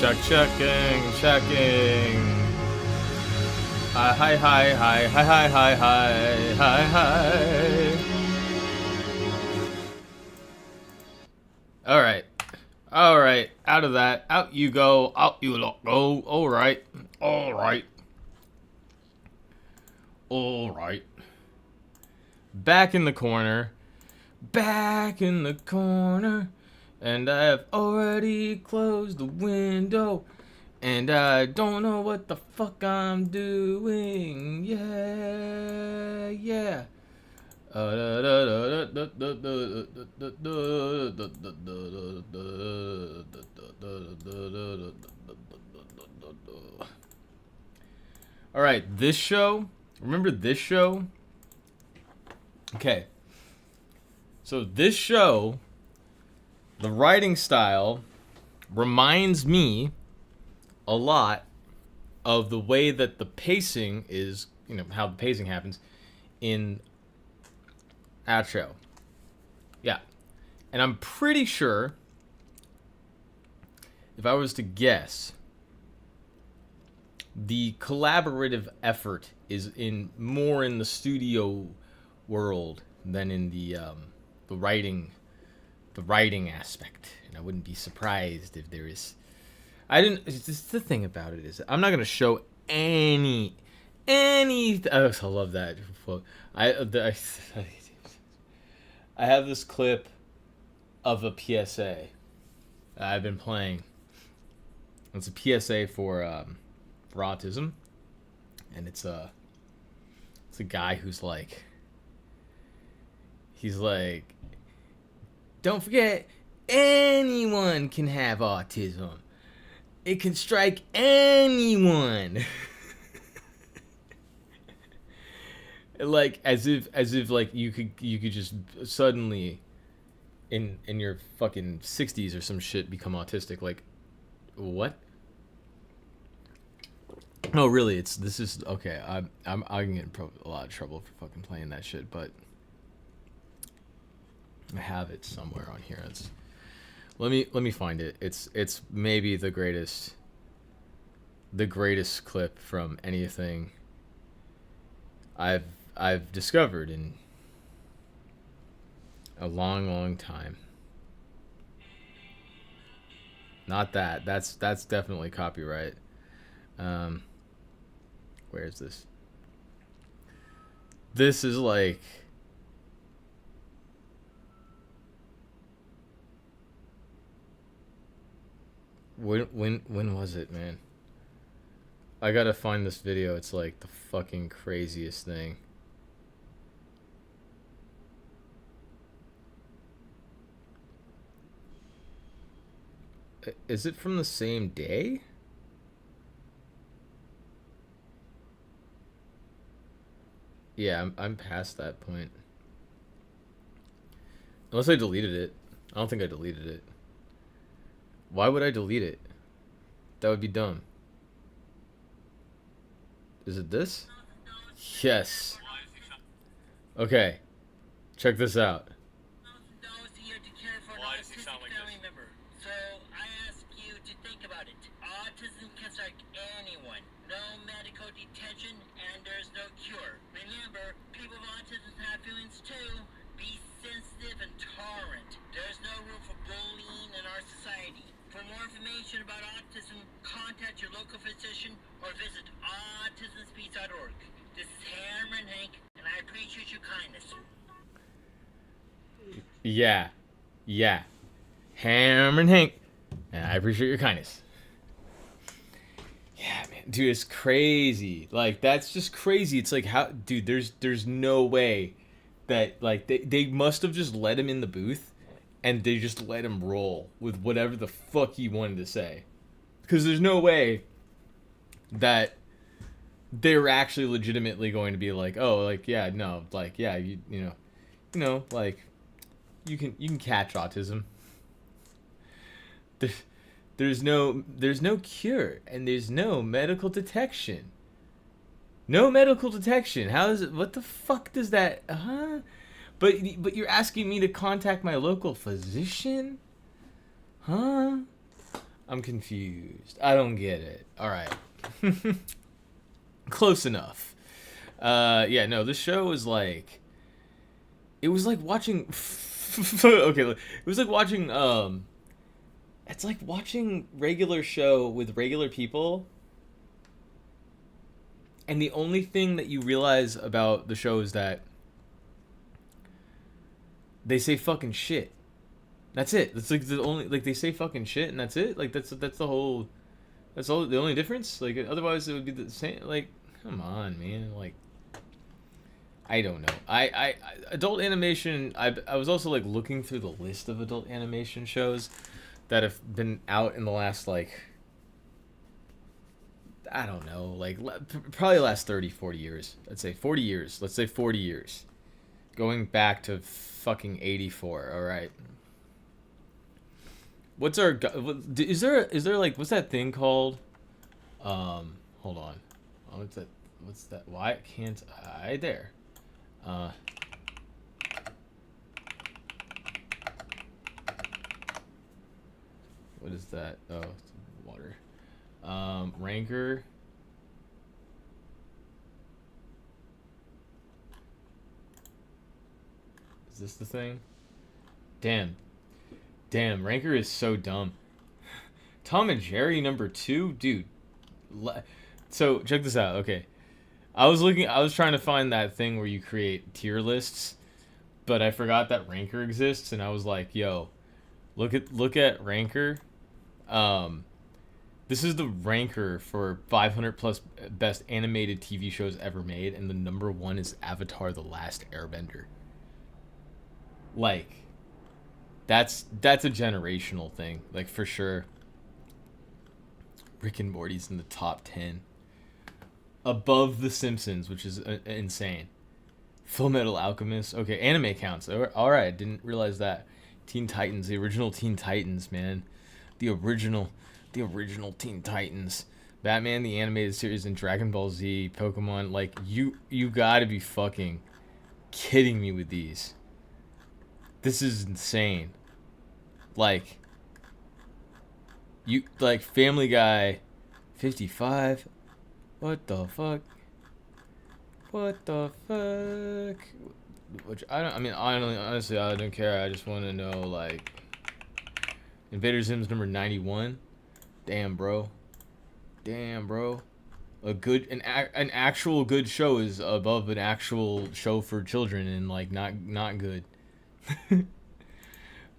Checking. Hi. All right. Out of that. Out you go. Out you lot go. All right. Back in the corner. And I have already closed the window. And I don't know what the fuck I'm doing. Yeah. All right, this show. Remember this show? Okay. So this show, the writing style reminds me a lot of the way that the pacing is, how the pacing happens in outro. Yeah. And I'm pretty sure, if I was to guess, the collaborative effort is more in the studio world than in the writing aspect. And I wouldn't be surprised if there is. It's just the thing about it is I'm not gonna show any. I love that. I have this clip of a PSA I've been playing. It's a PSA for autism, and it's a guy who's like, don't forget, anyone can have autism. It can strike anyone. Like as if like you could just suddenly in your fucking 60s or some shit become autistic. Like what? No, really, this is okay. I can get in a lot of trouble for fucking playing that shit, but I have it somewhere on here. Let me find it. It's maybe the greatest clip from anything I've discovered in a long time. Not that. That's definitely copyright. Where is this? This is like when was it, man? I gotta find this video. It's like the fucking craziest thing. Is it from the same day? Yeah, I'm past that point. Unless I deleted it. I don't think I deleted it. Why would I delete it? That would be dumb. Is it this? Yes. Okay. Check this out. Why does he sound like this? So I ask you to think about it. Autism can strike anyone. No medical detention and there's no cure. Remember, people with autism have feelings too. Be sensitive and tolerant. There's no room for bullying in our society. For more information about autism, contact your local physician or visit autismspeech.org. This is Cameron Hank, and I appreciate your kindness. Yeah. Cameron Hank, and I appreciate your kindness. Yeah, man, dude, it's crazy. Like that's just crazy. It's like how, dude. There's no way that like they must have just let him in the booth. And they just let him roll with whatever the fuck he wanted to say. Because there's no way that they're actually legitimately going to be like, oh, like, yeah, no, like, yeah, you know, like, you can catch autism. There's no cure, and there's no medical detection. No medical detection. How is it? What the fuck does that? Huh? But you're asking me to contact my local physician? Huh? I'm confused. I don't get it. All right. Close enough. Yeah, no, this show was like, it was like watching. Okay, it was like watching. It's like watching regular show with regular people, and the only thing that you realize about the show is that they say fucking shit. That's it. That's like the only, like, they say fucking shit and that's it. Like that's the whole. That's all the only difference. Like otherwise it would be the same. Like come on, man. Like I don't know. I adult animation. I was also like looking through the list of adult animation shows that have been out in the last like, I don't know, like probably the last 30, 40 years. I'd say 40 years. Let's say 40 years. Going back to fucking 84. All right. What's our is there like what's that thing called? Hold on. What's that? Why can't I there? What is that? Oh, it's water. Ranker. Is this the thing? Damn. Damn, Ranker is so dumb. Tom and Jerry #2, dude. So check this out. Okay, I was trying to find that thing where you create tier lists, but I forgot that Ranker exists, and I was like, yo, look at Ranker. This is the Ranker for 500 plus best animated TV shows ever made, and the #1 is Avatar: The Last Airbender. Like, that's a generational thing, like for sure. Rick and Morty's in the top 10, above The Simpsons, which is insane. Full Metal Alchemist. Okay, anime counts. All right, didn't realize that. Teen Titans, the original Teen Titans, man. The original Teen Titans. Batman the animated series and Dragon Ball Z, Pokemon. Like you gotta be fucking kidding me with these. This is insane. Like Family Guy 55. What the fuck? What the fuck? Which honestly I don't care. I just want to know, like, Invader Zim's number 91. Damn, bro. An actual good show is above an actual show for children, and like not good.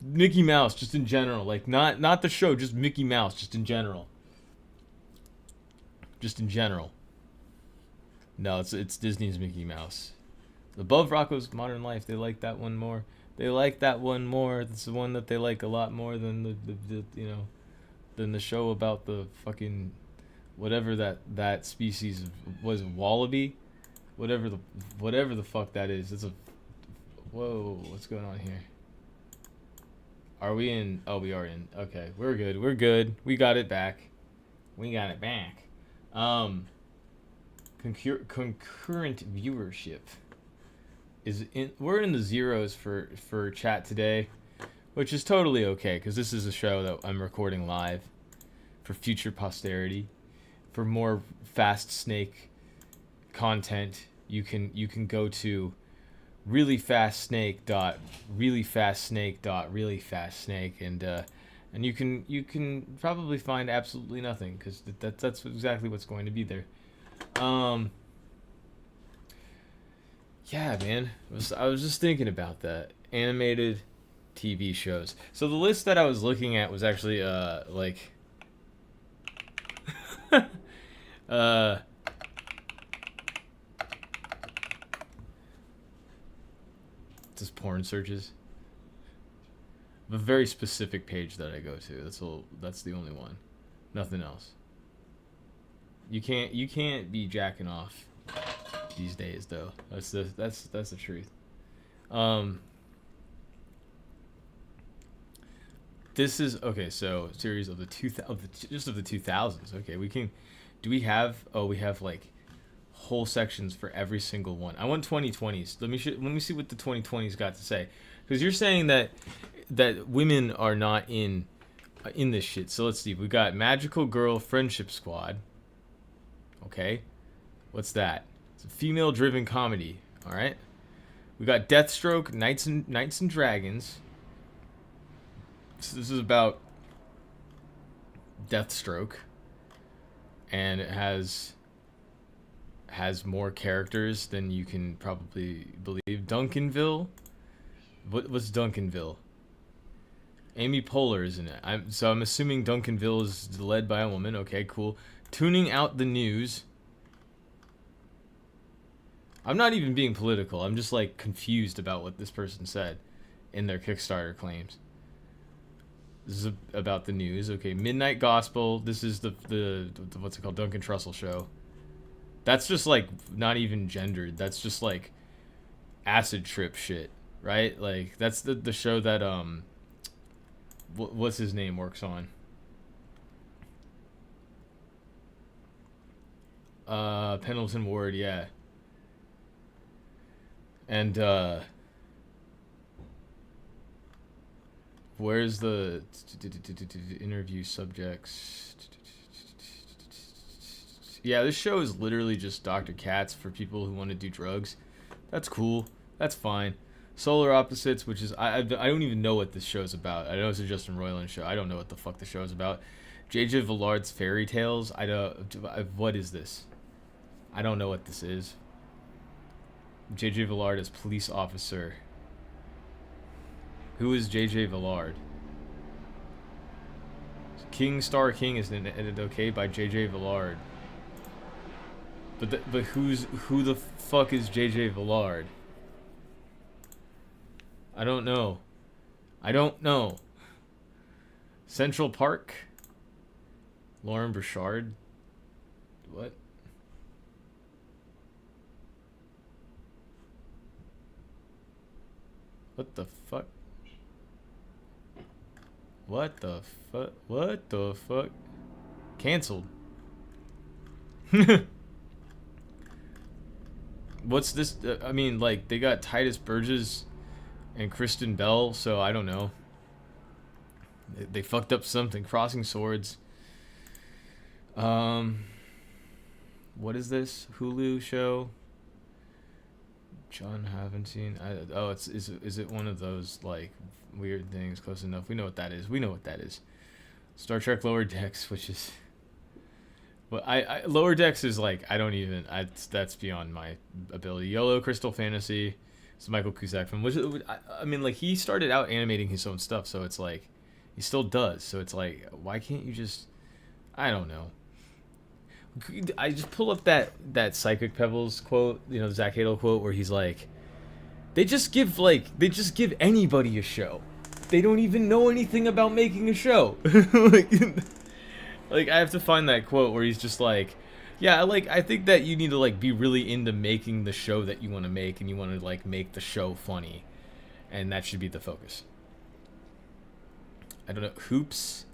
Mickey Mouse, just in general, like not the show, just Mickey Mouse, just in general. No, it's Disney's Mickey Mouse. Above Rocco's Modern Life, they like that one more. It's the one that they like a lot more than the than the show about the fucking whatever that species was, wallaby, whatever the fuck that is. It's a whoa. What's going on here? Are we in? Oh, we are in. Okay, we're good. We got it back. Concurrent viewership is in. We're in the zeros for chat today, which is totally okay because this is a show that I'm recording live for future posterity. For more Fast Snake content, you can go to reallyfastsnake and you can probably find absolutely nothing because that's exactly what's going to be there. Yeah, man, I was just thinking about that animated TV shows. So the list that I was looking at was actually like just porn searches. A very specific page that I go to. That's the only one. Nothing else. You can't be jacking off these days though. That's the truth. This is okay. So series of the 2000s. Okay, we have like whole sections for every single one. I want 2020s. Let me see what the 2020s got to say. Because you're saying that women are not in in this shit. So let's see. We got Magical Girl Friendship Squad. Okay. What's that? It's a female-driven comedy. All right. We got Deathstroke, Knights and Dragons. So this is about Deathstroke, and it has more characters than you can probably believe. Duncanville. What's Duncanville? Amy Poehler is in it. I'm assuming Duncanville is led by a woman. Okay, cool. Tuning Out the News. I'm not even being political. I'm just like confused about what this person said in their Kickstarter claims. This is about the news. Okay, Midnight Gospel. This is the what's it called? Duncan Trussell show. That's just like not even gendered. That's just like acid trip shit, right? Like that's the show that what's his name works on. Pendleton Ward, yeah. And where's the interview subjects? Yeah, this show is literally just Dr. Katz for people who want to do drugs. That's cool. That's fine. Solar Opposites, which is I don't even know what this show's about. I know it's a Justin Roiland show. I don't know what the fuck the show's about. JJ Villard's Fairy Tales. What is this? I don't know what this is. JJ Villard as police officer. Who is JJ Villard? King Star King is edited okay by JJ Villard. But who the fuck is JJ Villard? I don't know. Central Park. Lauren Burchard. What? What the fuck? What the fuck? What the fuck? Cancelled. What's this? I mean, like, they got Titus Burgess and Kristen Bell, so I don't know. They fucked up something. Crossing Swords. What is this? Hulu show? John haven't seen. Is it one of those like weird things? Close enough. We know what that is. Star Trek Lower Decks, which is. Well, I Lower Decks is like that's beyond my ability. YOLO Crystal Fantasy. It's Michael Cusack from which I mean like he started out animating his own stuff, so it's like he still does. So it's like why can't you just I don't know. I just pull up that Psychic Pebbles quote, the Zach Hadel quote where he's like, they just give anybody a show. They don't even know anything about making a show. like I have to find that quote where he's just like, yeah, I think that you need to be really into making the show that you want to make, and you want to make the show funny, and that should be the focus. I don't know. Hoops.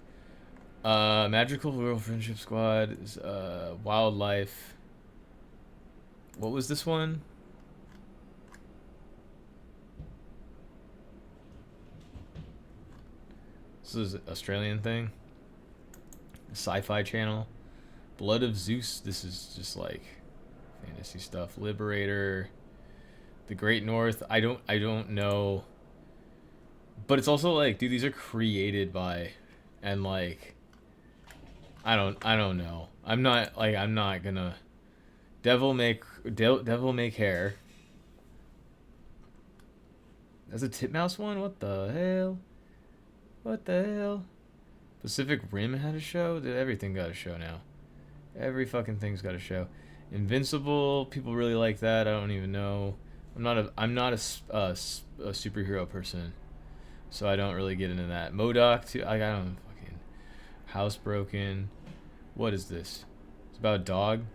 Magical Girl Friendship Squad is Wildlife. What was this one? This is an Australian thing. Sci-Fi Channel. Blood of Zeus. This is just like fantasy stuff. Liberator. The Great North. I don't know. But it's also like, dude, these are created by, and like. I don't know. I'm not gonna Devil Make Hair. That's a Titmouse one? What the hell? Pacific Rim had a show? Dude, everything got a show now. Every fucking thing's got a show. Invincible, people really like that. I don't even know. I'm not a superhero person, so I don't really get into that. MODOK too. I don't fucking Housebroken. What is this? It's about a dog.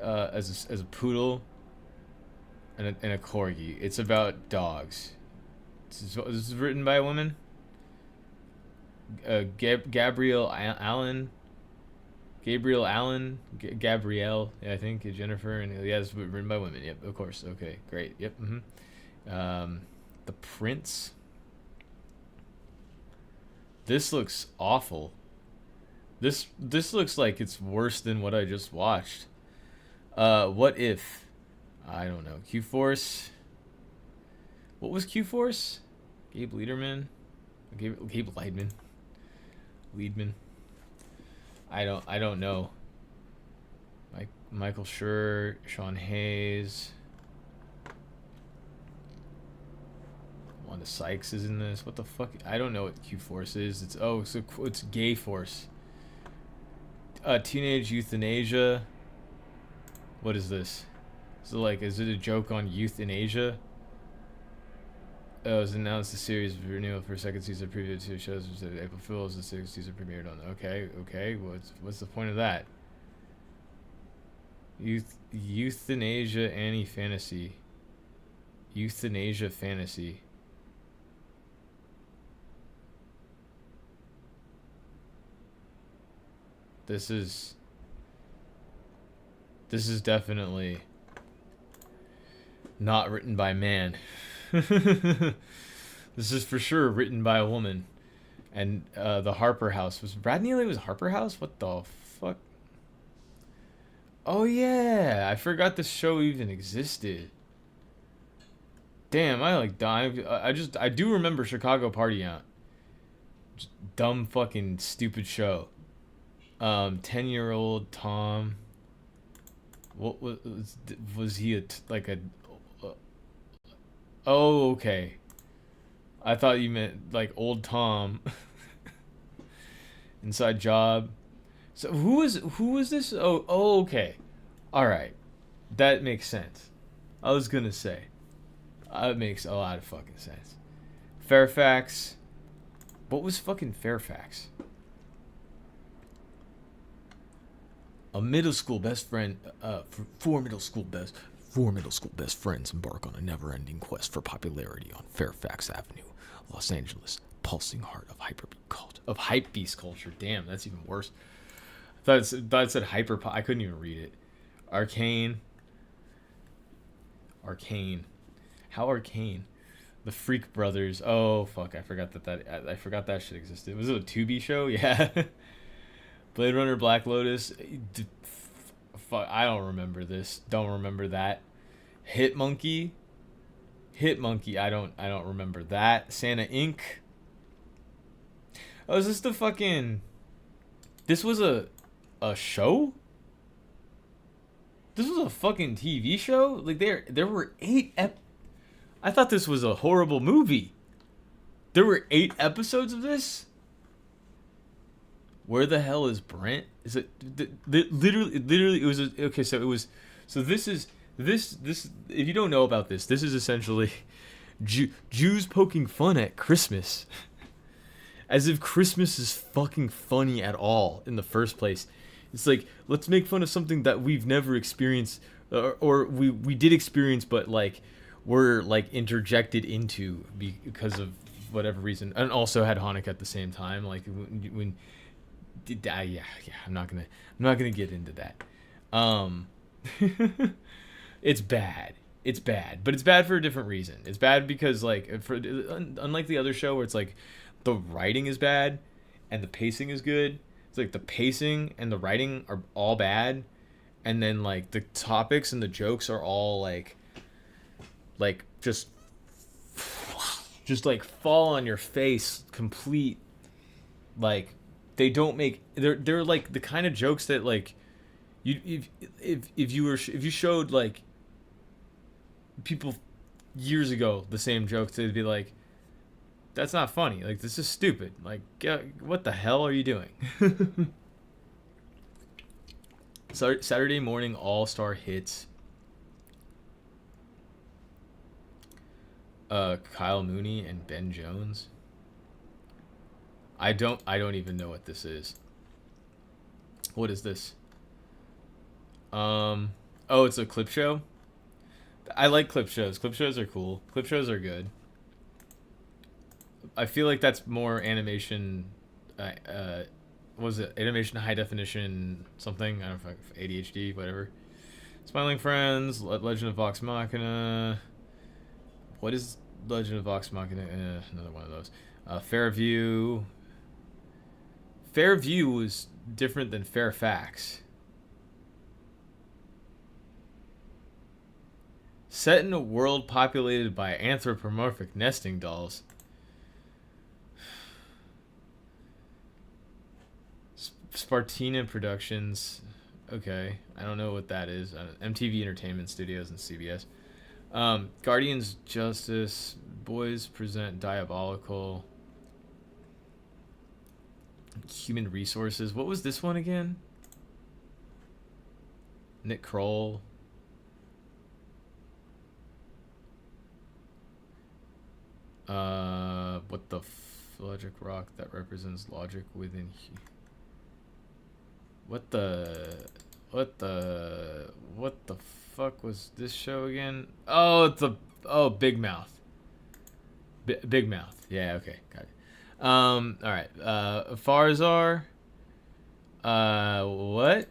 As a poodle. And a corgi. It's about dogs. This is written by a woman. Gabrielle Allen. Gabrielle, I think, Jennifer, and yeah, it's written by women. Yep, of course. Okay, great. Yep. The Prince. This looks awful. This looks like it's worse than what I just watched. What if? I don't know. Q Force. What was Q Force? Gabe Liederman. Gabe Leidman. Leidman. I don't know. Michael Schur, Sean Hayes. Wanda Sykes is in this. What the fuck? I don't know what Q Force is. It's Gay Force. Teenage Euthanasia. What is this? Is it a joke on euthanasia? Oh, it was announced the series renewal for second season preview to shows April Fool's. The second season premiered on. Okay. What's the point of that? Euthanasia fantasy. Euthanasia fantasy. This is definitely not written by man. This is for sure written by a woman. And the Harper House. Was Brad Neely was Harper House? What the fuck? Oh yeah, I forgot this show even existed. Damn, I do remember Chicago Party Out. Just dumb fucking stupid show. 10-year-old Tom. What was he oh, okay. I thought you meant like old Tom. Inside Job. So who was this? Oh, okay. All right. That makes sense. I was going to say. It makes a lot of fucking sense. Fairfax. What was fucking Fairfax? A middle school best friend, four middle school best friends embark on a never-ending quest for popularity on Fairfax Avenue, Los Angeles, pulsing heart of hypebeast culture. Damn, that's even worse. I thought it said hyper. I couldn't even read it. Arcane. How Arcane? The Freak Brothers. Oh fuck! I forgot that shit existed. Was it a Tubi show? Yeah. Blade Runner, Black Lotus. Fuck, I don't remember this. Don't remember that. Hitmonkey. I don't remember that. Santa Inc. Oh, is this the fucking? This was a show? This was a fucking TV show? Like there were 8 I thought this was a horrible movie. There were 8 episodes of this? Where the hell is Brent? Is it literally it was okay, so this is if you don't know about this is essentially Jews poking fun at Christmas. As if Christmas is fucking funny at all in the first place. It's like, let's make fun of something that we've never experienced, or we did experience, but like we're like interjected into because of whatever reason, and also had Hanukkah at the same time. Like when yeah, I'm not gonna get into that. It's bad, but it's bad for a different reason. It's bad because like unlike the other show where it's like the writing is bad and the pacing is good. It's like the pacing and the writing are all bad, and then like the topics and the jokes are all like just like fall on your face complete. Like they don't make they're like the kind of jokes that like if you showed like people years ago the same jokes, they'd be like, that's not funny. Like, this is stupid. Like, what the hell are you doing? Saturday morning all-star hits. Kyle Mooney and Ben Jones. I don't even know what this is. What is this? Oh, it's a clip show. I like clip shows. Clip shows are cool. Clip shows are good. I feel like that's more animation. What was it? Animation high definition something. I don't know if ADHD, whatever. Smiling Friends, Legend of Vox Machina. What is Legend of Vox Machina? Another one of those. Fairview. Fairview was different than Fairfax. Set in a world populated by anthropomorphic nesting dolls. Spartina Productions. Okay, I don't know what that is. MTV Entertainment Studios and CBS. Guardians Justice. Boys Present Diabolical. Human Resources. What was this one again? Nick Kroll. What the Logic Rock that represents logic within. What the fuck was this show again? Oh, Big Mouth. Big Mouth. Yeah, okay, got it. All right. Farzar. What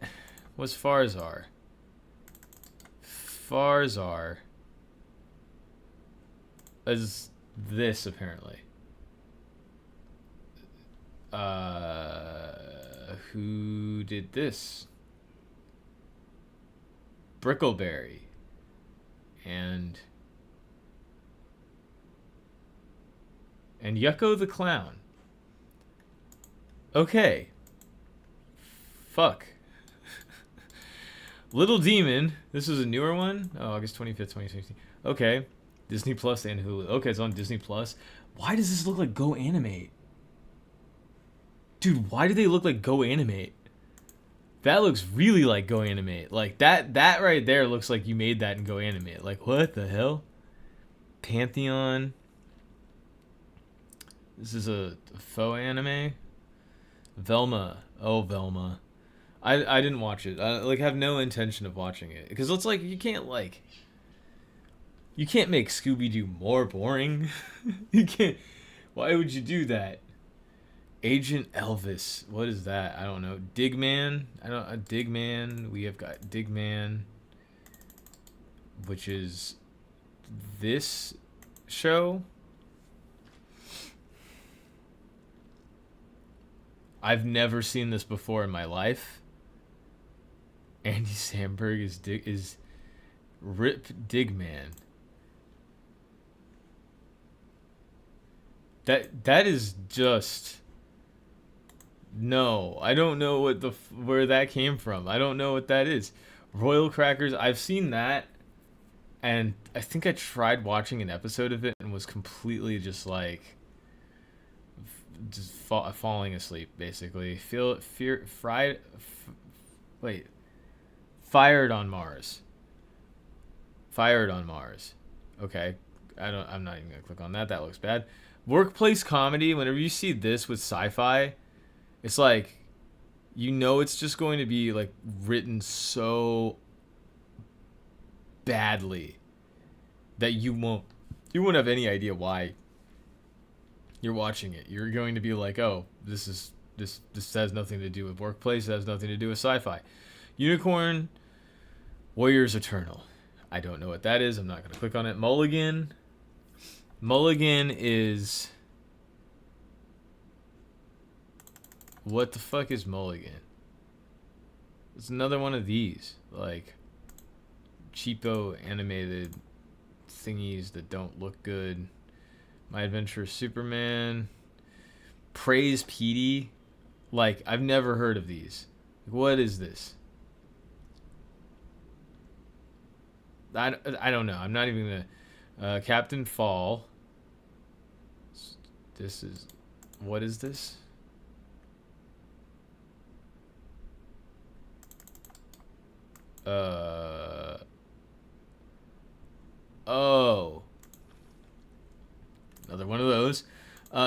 was Farzar? Farzar is this apparently. Who did this? Brickleberry. And Yucko the Clown. Okay. Fuck. Little Demon. This is a newer one. Oh, August 25th, 2016. Okay. Disney Plus and Hulu. Okay, it's on Disney Plus. Why does this look like Go Animate? Dude, why do they look like Go Animate? That looks really like Go Animate. Like, that right there looks like you made that in Go Animate. Like, what the hell? Pantheon. This is a faux anime. Velma. Oh, Velma. I didn't watch it. I have no intention of watching it. Because it's like, you can't make Scooby-Doo more boring. You can't. Why would you do that? Agent Elvis. What is that? I don't know. Digman. Digman. We have got Digman, which is this show. I've never seen this before in my life. Andy Samberg is Rip Digman. That is just. No, I don't know where that came from. I don't know what that is. Royal Crackers, I've seen that, and I think I tried watching an episode of it and was completely just like, falling asleep basically. Fired on Mars. Fired on Mars. Okay, I'm not even gonna click on that. That looks bad. Workplace comedy. Whenever you see this with sci-fi, it's like, it's just going to be like written so badly that you won't have any idea why you're watching it. You're going to be like, oh, this has nothing to do with workplace. It has nothing to do with sci-fi. Unicorn Warriors Eternal. I don't know what that is. I'm not going to click on it. Mulligan is. What the fuck is Mulligan? It's another one of these, like, cheapo animated thingies that don't look good. My Adventure Superman. Praise Petey. Like, I've never heard of these. What is this? I don't know. I'm not even gonna. Captain Fall. This is. What is this? Oh. Another one of those.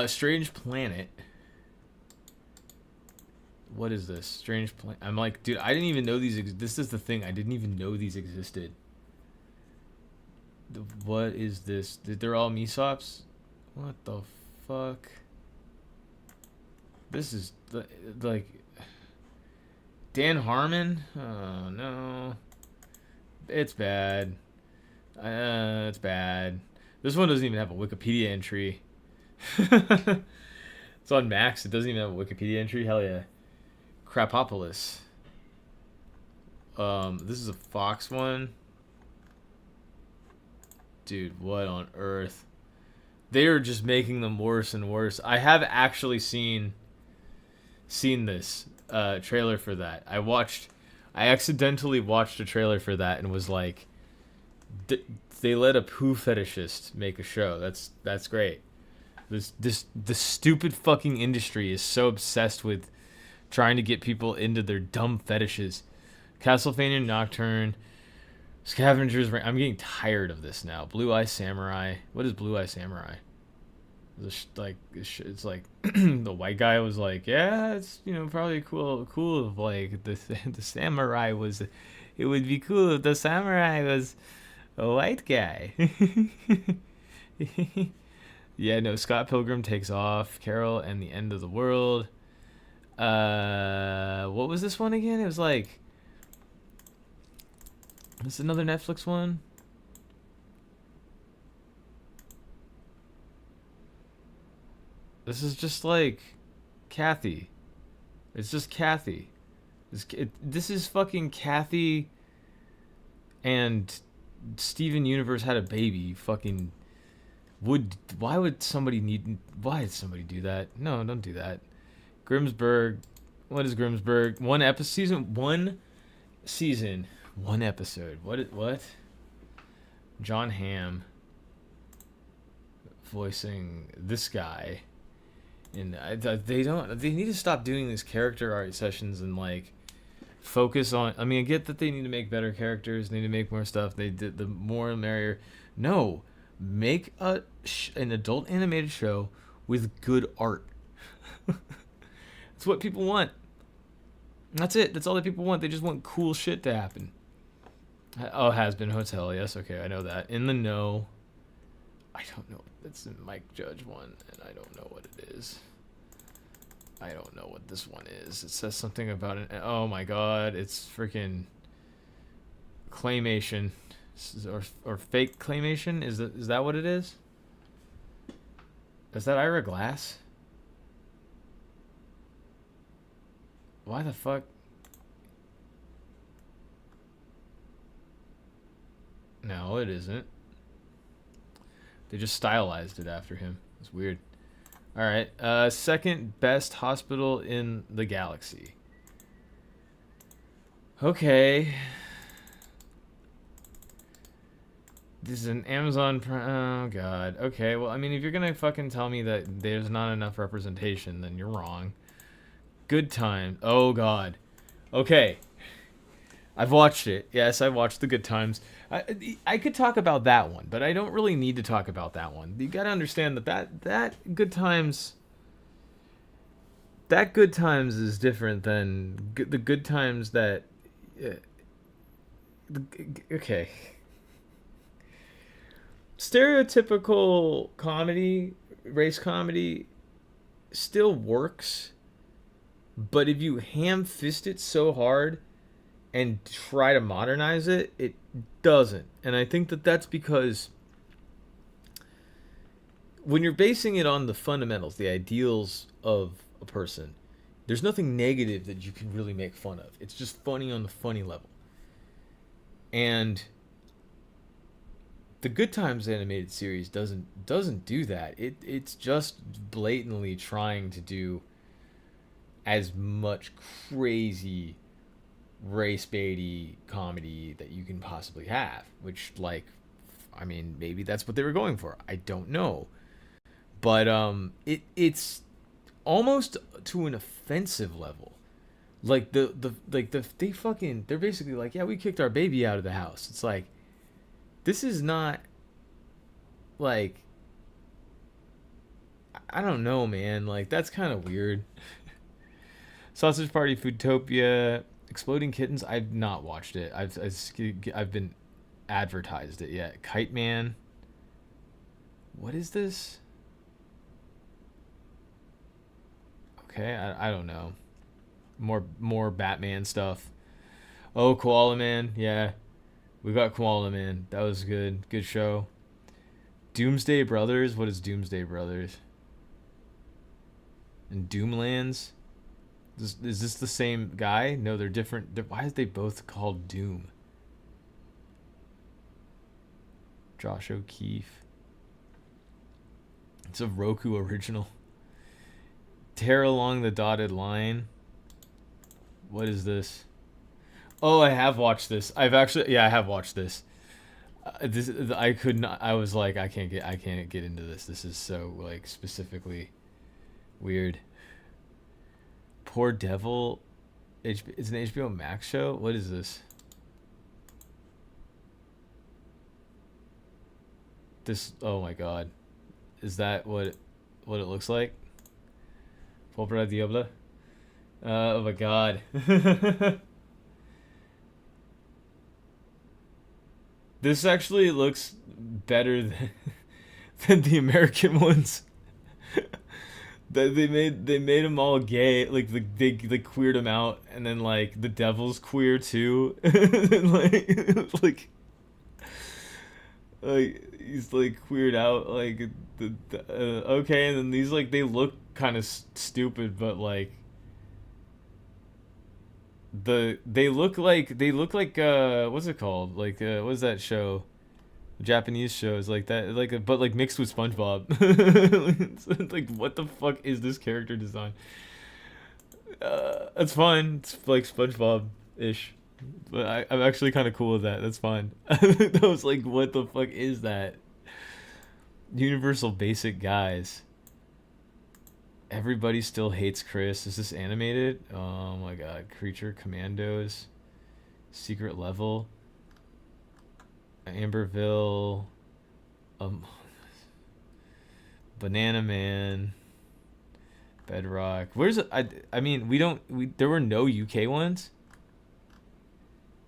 Strange Planet. What is this? Strange Planet. I'm like, dude, I didn't even know these. This is the thing. I didn't even know these existed. What is this? They're all Mesops? What the fuck? This is like. Dan Harmon? Oh, no. It's bad. It's bad. This one doesn't even have a Wikipedia entry. It's on Max. It doesn't even have a Wikipedia entry. Hell yeah. Crapopolis. This is a Fox one. Dude, what on earth? They are just making them worse and worse. I have actually seen this trailer for that. I accidentally watched a trailer for that and was like, they let a poo fetishist make a show. That's great. This stupid fucking industry is so obsessed with trying to get people into their dumb fetishes. Castlevania Nocturne, Scavengers Ring. I'm getting tired of this now. Blue Eye Samurai. What is Blue Eye Samurai? It's like the white guy was like, yeah, it's probably cool if like the samurai was. It would be cool if the samurai was a white guy. Yeah, no. Scott Pilgrim takes off. Carol and the End of the World. What was this one again? It was like. This is another Netflix one. This is just like Kathy. It's just Kathy. This is fucking Kathy and Steven Universe had a baby. Fucking why did somebody do that? No, don't do that. Grimsburg. What is Grimsburg? One episode. One episode. What? John Hamm voicing this guy. And they need to stop doing these character art sessions and like focus on. I mean, I get that they need to make better characters, they need to make more stuff. They did the more the merrier. No, make an adult animated show with good art. That's what people want. That's it. That's all that people want. They just want cool shit to happen. Oh, Has Been Hotel. Yes, okay, I know that. In the Know. I don't know. It's a Mike Judge one, and I don't know what it is. I don't know what this one is. It says something about it. Oh my god, it's freaking claymation, or fake claymation. Is that what it is? Is that Ira Glass? Why the fuck? No, it isn't. They just stylized it after him. It's weird. All right. Second best hospital in the galaxy. Okay. This is an Amazon Prime. Oh, God. Okay. Well, I mean, if you're going to fucking tell me that there's not enough representation, then you're wrong. Good Time. Oh, God. Okay. I've watched it. Yes, I watched The Good Times. I could talk about that one, but I don't really need to talk about that one. You got to understand that Good Times. That Good Times is different than the Good Times that. Okay. Stereotypical comedy, race comedy, still works, but if you ham-fist it so hard and try to modernize it, it doesn't. And I think that that's because when you're basing it on the fundamentals, the ideals of a person, there's nothing negative that you can really make fun of. It's just funny on the funny level. And the Good Times animated series doesn't do that. It's just blatantly trying to do as much crazy race baity comedy that you can possibly have, which, like, I mean, maybe that's what they were going for. I don't know, but it's almost to an offensive level. Like they're basically like, yeah, we kicked our baby out of the house. It's like, this is not like, I don't know, man. Like, that's kind of weird. Sausage Party, Foodtopia, Exploding Kittens. I've not watched it. I've been advertised it yet. Kite Man. What is this? Okay, I don't know. More Batman stuff. Oh, Koala Man. Yeah, we got Koala Man. That was good. Good show. Doomsday Brothers. What is Doomsday Brothers? and Doomlands. Is this the same guy? No, they're different. Why are they both called Doom? Josh O'Keefe. It's a Roku original. Tear Along the Dotted Line. What is this? Oh, I have watched this. I have watched this. I could not. I was like, I can't get into this. This is so like specifically weird. Poor Devil. It's an HBO Max show. What is this? This. Oh my god. Is that what it looks like? Pobra Diablo. Oh my god. This actually looks better than the American ones. They made them all gay, like they queered them out, and then like the devil's queer too, and like he's like queered out, like okay, and then these like they look kind of stupid, but like they look like what's it called, like what's that show, Japanese shows like that, like but like mixed with SpongeBob. It's like what the fuck is this character design? That's fine. It's like SpongeBob ish, but I'm actually kind of cool with that. That's fine. I was like, what the fuck is that? Universal Basic Guys. Everybody Still Hates Chris. Is this animated? Oh my god. Creature Commandos. Secret Level. Amberville. Banana Man. Bedrock. Where's it? I mean, there were no UK ones?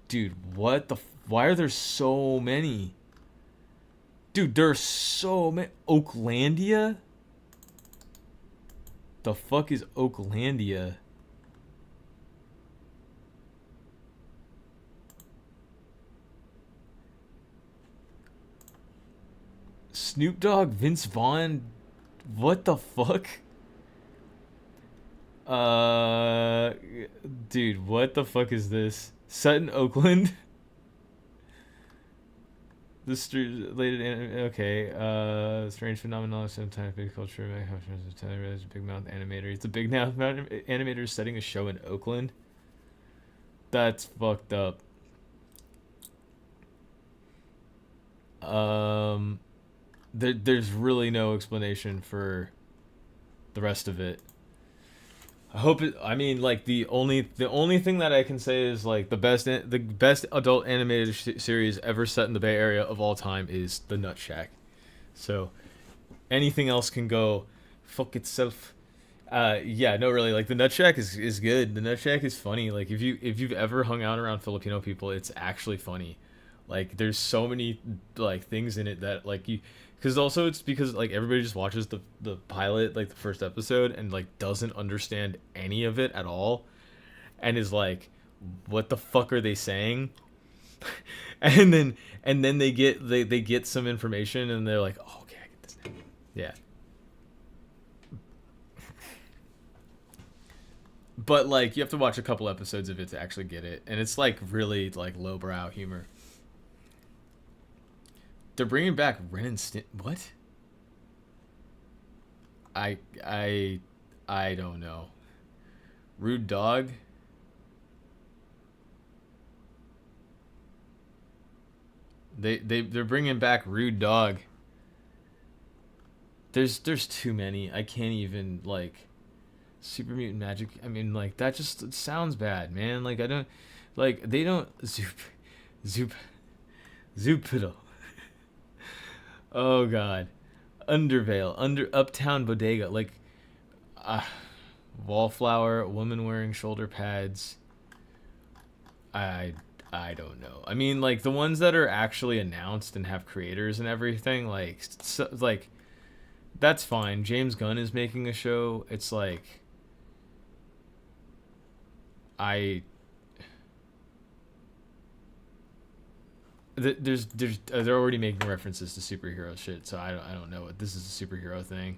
Dude, what the why are there so many? Dude, there's so many. Oaklandia? The fuck is Oaklandia? Snoop Dogg, Vince Vaughn. What the fuck? Dude, what the fuck is this? Sutton, Oakland. This related anime. Okay. Strange phenomenon. Sometimes big culture. Big Mouth animator. It's a Big Mouth animator setting a show in Oakland. That's fucked up. There's really no explanation for the rest of it. I hope it. I mean, like the only thing that I can say is like the best adult animated series ever set in the Bay Area of all time is The Nut Shack. So anything else can go fuck itself. Yeah, no, really. Like The Nut Shack is good. The Nut Shack is funny. Like if you've ever hung out around Filipino people, it's actually funny. Like there's so many like things in it that like you, because also it's because like everybody just watches the pilot, like the first episode, and like doesn't understand any of it at all, and is like, what the fuck are they saying? and then they get some information and they're like, oh, okay, I get this now. Yeah. But like you have to watch a couple episodes of it to actually get it, and it's like really like lowbrow humor. They're bringing back Ren and Stimpy. What? I don't know. Rude Dog. They're bringing back Rude Dog. There's too many. I can't even like. Super Mutant Magic. I mean, like that just sounds bad, man. Like I don't, like they don't Zoopito. Oh god, Undervale, Uptown Bodega, like, Wallflower, woman wearing shoulder pads. I don't know. I mean, like the ones that are actually announced and have creators and everything, like, so, like, that's fine. James Gunn is making a show. It's like, they're already making references to superhero shit, so I don't know what this is a superhero thing.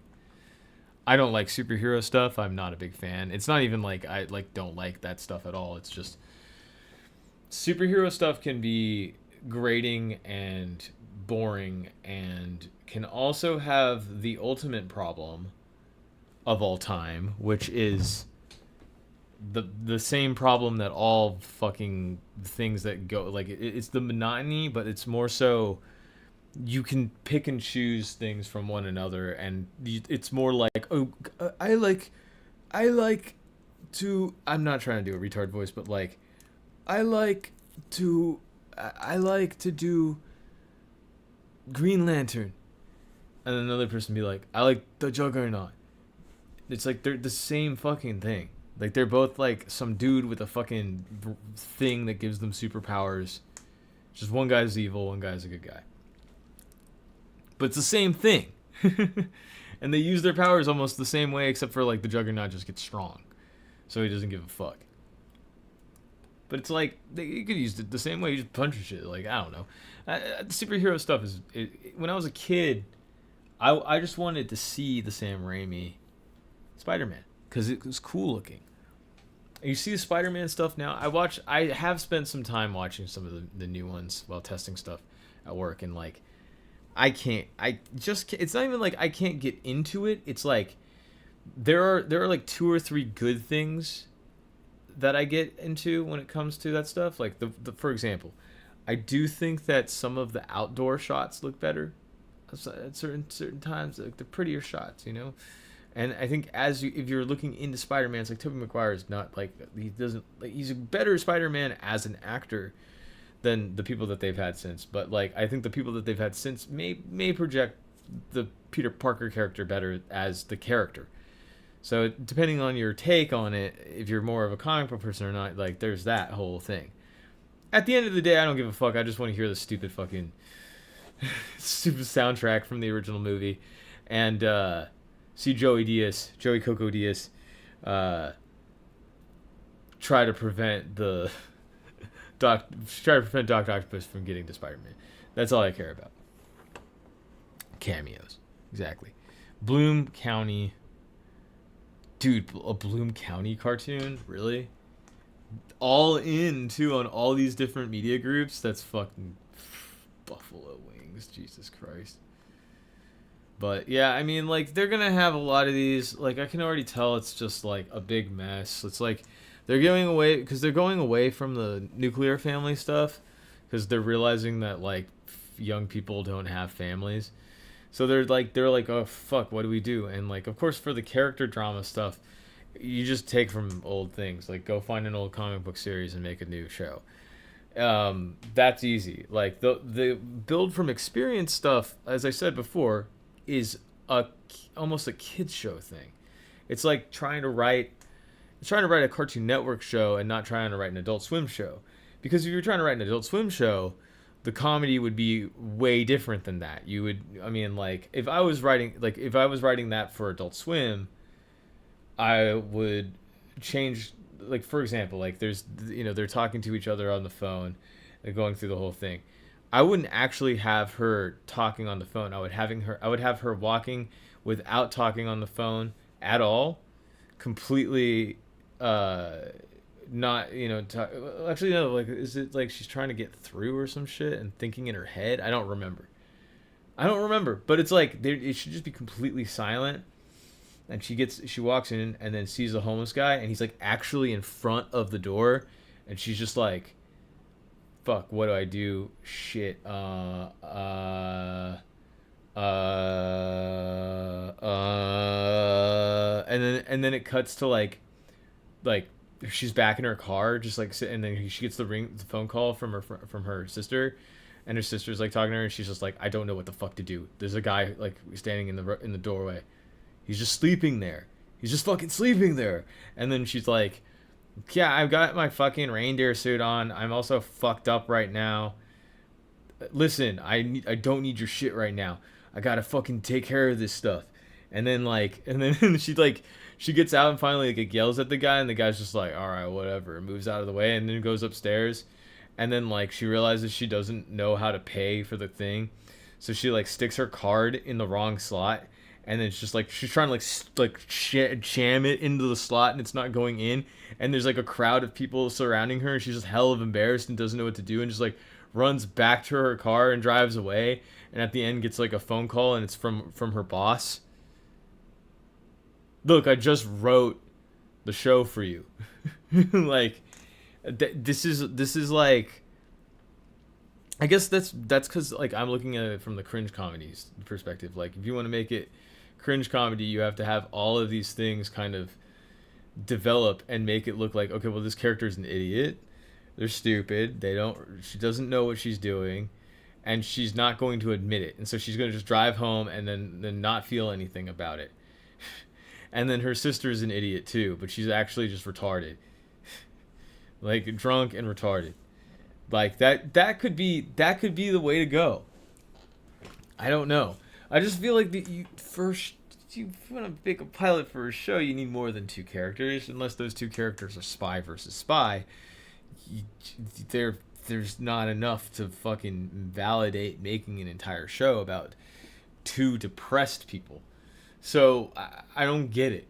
I don't like superhero stuff. I'm not a big fan. It's not even like I like don't like that stuff at all. It's just superhero stuff can be grating and boring and can also have the ultimate problem of all time, which is the same problem that all fucking things that go like it's the monotony, but it's more so you can pick and choose things from one another, and it's more like, oh, I like to. I'm not trying to do a retard voice, but like, I like I like to do Green Lantern, and another person be like, I like the Juggernaut. It's like they're the same fucking thing. Like they're both like some dude with a fucking thing that gives them superpowers. Just one guy's evil, one guy's a good guy. But it's the same thing. And they use their powers almost the same way, except for like the Juggernaut just gets strong. So he doesn't give a fuck. But it's like, you could use it the same way, you just punch shit. Like, I don't know. Superhero stuff is, when I was a kid, I just wanted to see the Sam Raimi Spider-Man. Because it was cool looking. You see the Spider-Man stuff now. I have spent some time watching some of the new ones while testing stuff at work, and like, it's not even like I can't get into it. It's like there are like 2 or 3 good things that I get into when it comes to that stuff. Like the for example, I do think that some of the outdoor shots look better at certain times. Like the prettier shots, you know. And I think if you're looking into Spider-Man, it's like Tobey Maguire is not like, he's a better Spider-Man as an actor than the people that they've had since. But like I think the people that they've had since may project the Peter Parker character better as the character. So depending on your take on it, if you're more of a comic book person or not, like there's that whole thing. At the end of the day, I don't give a fuck. I just want to hear the stupid fucking stupid soundtrack from the original movie, and see Joey Coco Diaz, try to prevent Doc Octopus from getting to Spider-Man. That's all I care about. Cameos, exactly. Bloom County, dude, a Bloom County cartoon, really? All in too on all these different media groups. That's fucking Buffalo Wings, Jesus Christ. But yeah, I mean, like, they're gonna have a lot of these. Like, I can already tell it's just like a big mess. It's like they're going away from the nuclear family stuff, because they're realizing that like young people don't have families. So they're like, oh fuck, what do we do? And like, of course, for the character drama stuff, you just take from old things. Like, go find an old comic book series and make a new show. That's easy. Like the build from experience stuff, as I said before, is almost a kids show thing. It's like trying to write a Cartoon Network show and not trying to write an Adult Swim show. Because if you're trying to write an Adult Swim show, the comedy would be way different than that. If I was writing that for Adult Swim, I would change, like, for example, like there's, they're talking to each other on the phone and going through the whole thing. I wouldn't actually have her talking on the phone. I would have her walking without talking on the phone at all, completely not, actually no, like, is it like she's trying to get through or some shit and thinking in her head? I don't remember, but it's like it should just be completely silent. And she walks in and then sees the homeless guy, and he's like actually in front of the door, and she's just like, fuck, what do I do? Shit. And then it cuts to like she's back in her car, just like, and then she gets the phone call from her sister, and her sister's like talking to her, and she's just like, I don't know what the fuck to do. There's a guy like standing in the doorway. He's just sleeping there. He's just fucking sleeping there. And then she's like, yeah, I've got my fucking reindeer suit on. I'm also fucked up right now. Listen, I don't need your shit right now. I gotta fucking take care of this stuff. And then she gets out and finally like yells at the guy, and the guy's just like, all right, whatever, and moves out of the way, and then goes upstairs. And then like she realizes she doesn't know how to pay for the thing, so she like sticks her card in the wrong slot, and then it's just like she's trying to jam it into the slot and it's not going in, and there's like a crowd of people surrounding her and she's just hell of embarrassed and doesn't know what to do and just like runs back to her car and drives away, and at the end gets like a phone call and it's from her boss. Look, I just wrote the show for you. Like this is like, I guess that's because like I'm looking at it from the cringe comedies perspective. Like if you want to make it cringe comedy, you have to have all of these things kind of develop and make it look like, okay, well, this character is an idiot, they're stupid, she doesn't know what she's doing, and she's not going to admit it, and so she's going to just drive home and then not feel anything about it. And then her sister's an idiot too, but she's actually just retarded. Like drunk and retarded. Like that could be the way to go. I don't know. I just feel like you want to make a pilot for a show, you need more than 2 characters, unless those 2 characters are spy versus spy. There's not enough to fucking validate making an entire show about 2 depressed people. So I don't get it.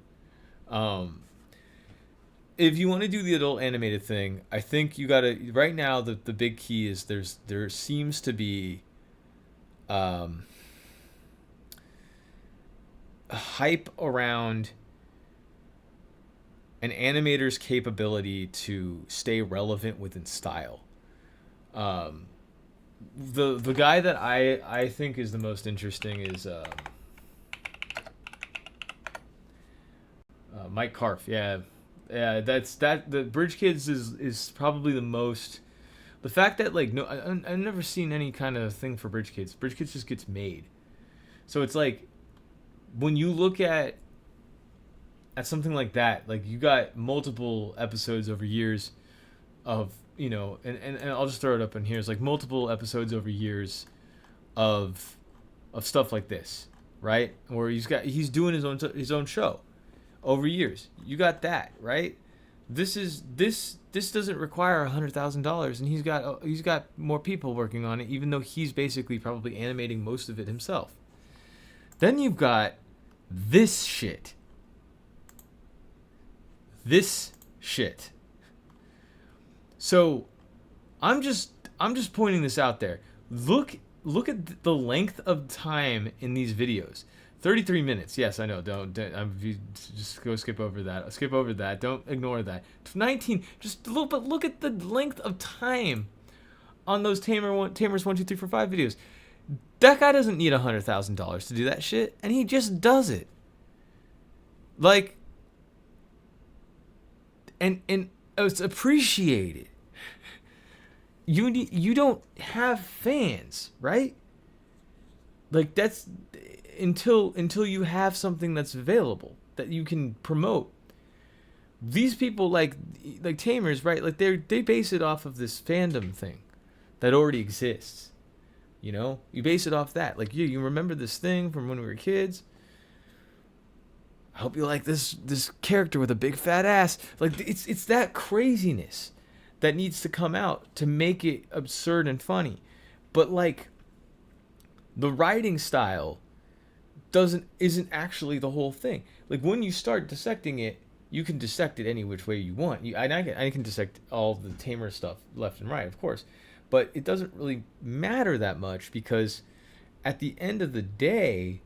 If you want to do the adult animated thing, I think you gotta, right now the big key is there seems to be a hype around an animator's capability to stay relevant within style. The guy that I think is the most interesting is Mike Karf. Yeah, the Bridge Kids is probably the most. The fact that like I've never seen any kind of thing for Bridge Kids. Bridge Kids just gets made, so it's like when you look at something like that, like you got multiple episodes over years of, you know, and I'll just throw it up in here. It's like multiple episodes over years of stuff like this, right? Where he's doing his own show over years. You got that, right? This doesn't require $100,000, and he's got more people working on it, even though he's basically probably animating most of it himself. Then you've got this shit. This shit. So I'm just pointing this out there. Look at the length of time in these videos. 33 minutes. Yes, I know. Don't just go skip over that. Skip over that. Don't ignore that. 19. Just a little bit. Look at the length of time on those Tamers 1, 2, 3, 4, 5 videos. That guy doesn't need $100,000 to do that shit, and he just does it. Like, and it's appreciated. You don't have fans, right? Like that's until you have something that's available that you can promote. These people like Tamers, right? Like they base it off of this fandom thing that already exists. You know, you base it off that. Like you remember this thing from when we were kids. I hope you like this character with a big fat ass. Like it's that craziness that needs to come out to make it absurd and funny. But like the writing style isn't actually the whole thing. Like when you start dissecting it, you can dissect it any which way you want. I can dissect all the Tamer stuff left and right, of course. But it doesn't really matter that much because at the end of the day,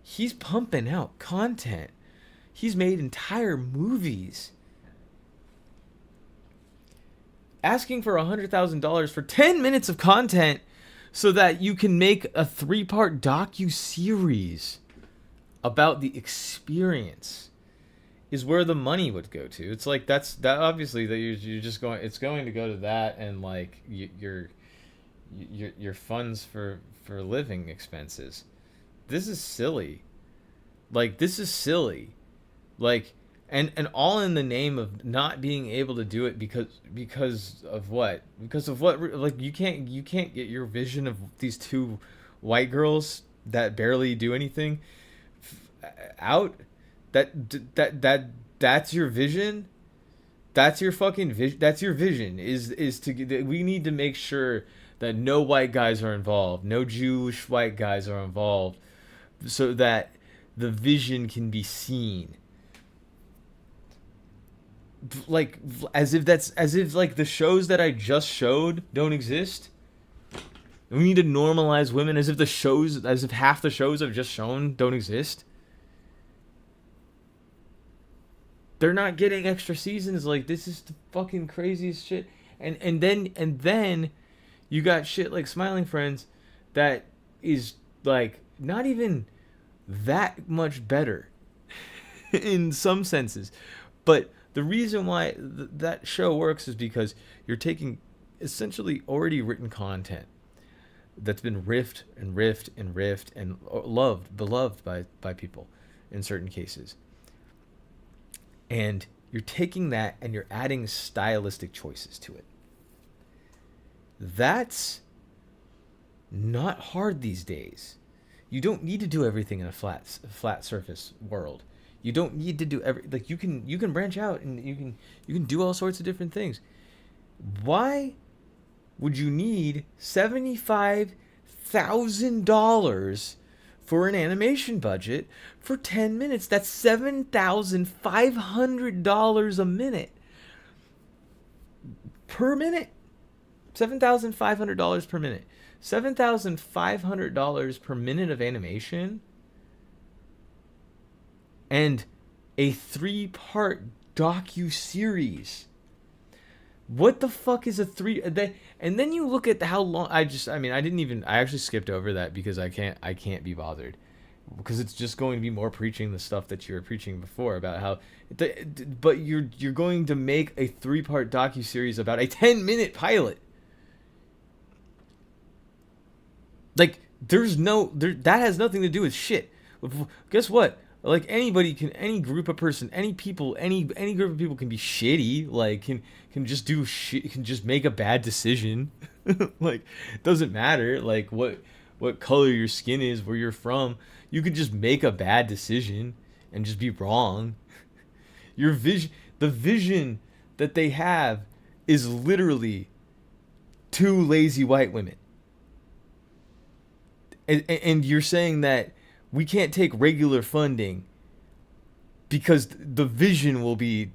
he's pumping out content. He's made entire movies. Asking for $100,000 for 10 minutes of content so that you can make a 3-part docu-series about the experience is where the money would go to. It's like that obviously that you're just going. It's going to go to that and like your funds for living expenses. This is silly. Like this is silly. Like and all in the name of not being able to do it because of what? Because of what? Like you can't get your vision of these 2 white girls that barely do anything out. That's your vision. That's your fucking vision. That's your vision. Is to we need to make sure that no white guys are involved. No Jewish white guys are involved, so that the vision can be seen. Like, as if like the shows that I just showed don't exist. We need to normalize women as if half the shows I've just shown don't exist. They're not getting extra seasons. Like, this is the fucking craziest shit. And then you got shit like Smiling Friends that is like not even that much better in some senses. But the reason why that show works is because you're taking essentially already written content that's been riffed and beloved by people in certain cases. And you're taking that and you're adding stylistic choices to it. That's not hard these days. You don't need to do everything in a flat surface world. You don't need to do like you can branch out and you can do all sorts of different things. Why would you need $75,000 for an animation budget for 10 minutes? That's $7,500 a minute. Per minute. $7,500 per minute. $7,500 per minute of animation. And a 3-part docu-series. What the fuck is a 3? And then you look at how long. I actually skipped over that because I can't be bothered, because it's just going to be more preaching the stuff that you were preaching before about how. But you're going to make a 3-part docu-series about a 10-minute pilot. Like, that has nothing to do with shit. Guess what? Like, anybody can, any group of person, any people, any group of people can be shitty. Like, can just do shit, can just make a bad decision. Like, it doesn't matter like what color your skin is, where you're from. You could just make a bad decision and just be wrong. The vision that they have is literally 2 lazy white women. And you're saying that we can't take regular funding because the vision will be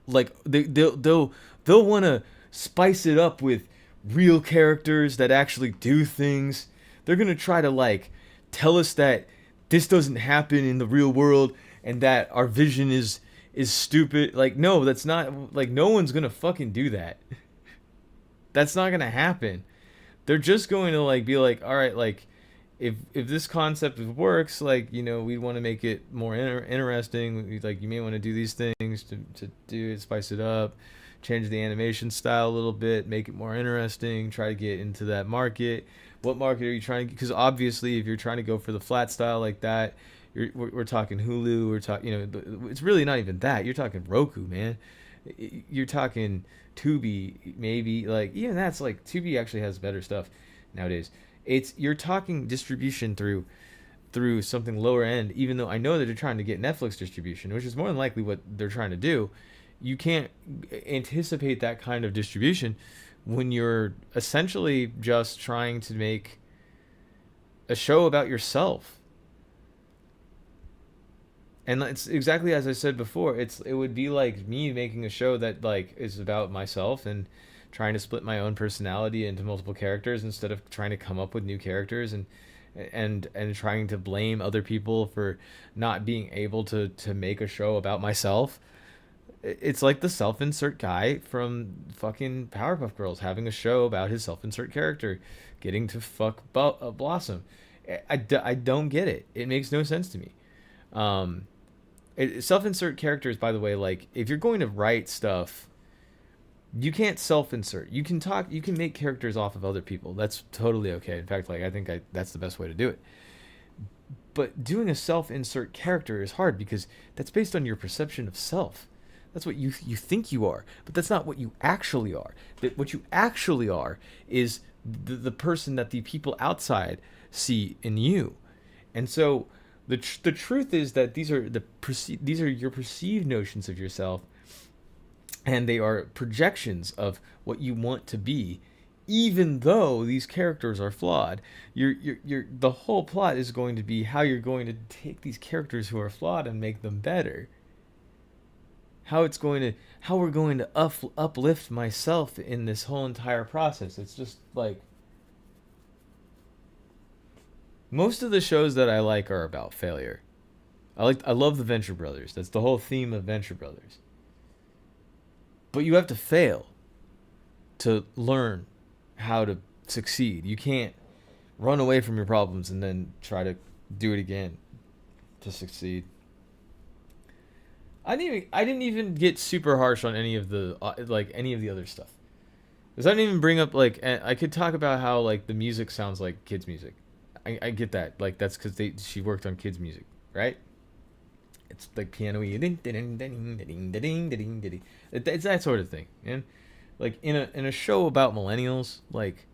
like they'll want to spice it up with real characters that actually do things. They're gonna try to like tell us that this doesn't happen in the real world and that our vision is stupid. Like, no, that's not, like, no one's gonna fucking do that. That's not gonna happen. They're just going to like be like, all right, like, if this concept works, like, you know, we want to make it more interesting. Like, you may want to do these things to do it, spice it up, change the animation style a little bit, make it more interesting, try to get into that market. What market are you trying to, because obviously if you're trying to go for the flat style like that, we're talking Hulu, we're talking, you know, it's really not even that. You're talking Roku, man. You're talking Tubi, maybe. Like, even that's like, Tubi actually has better stuff nowadays. You're talking distribution through something lower end, even though I know that they're trying to get Netflix distribution, which is more than likely what they're trying to do. You can't anticipate that kind of distribution when you're essentially just trying to make a show about yourself. And it's exactly as I said before. It would be like me making a show that like is about myself and trying to split my own personality into multiple characters instead of trying to come up with new characters and trying to blame other people for not being able to make a show about myself. It's like the self-insert guy from fucking Powerpuff Girls having a show about his self-insert character getting to fuck Blossom. I don't get it. It makes no sense to me. Self-insert characters, by the way, like, if you're going to write stuff, you can't self-insert. You can make characters off of other people. That's totally okay. In fact, like, I think that's the best way to do it. But doing a self-insert character is hard because that's based on your perception of self. That's what you think you are, but that's not what you actually are. What you actually are is the person that the people outside see in you. And so the truth is that these are your perceived notions of yourself, and they are projections of what you want to be even though these characters are flawed. The whole plot is going to be how you're going to take these characters who are flawed and make them better. How we're going to uplift myself in this whole entire process. It's just like most of the shows that I like are about failure. I love the Venture Brothers. That's the whole theme of Venture Brothers. But you have to fail to learn how to succeed. You can't run away from your problems and then try to do it again to succeed. I didn't even get super harsh on any of the any of the other stuff. Cuz I didn't even bring up like I could talk about how like the music sounds like kids music. I get that. Like that's cuz she worked on kids music, right? It's like piano-y. It's that sort of thing. And like in a show about millennials, like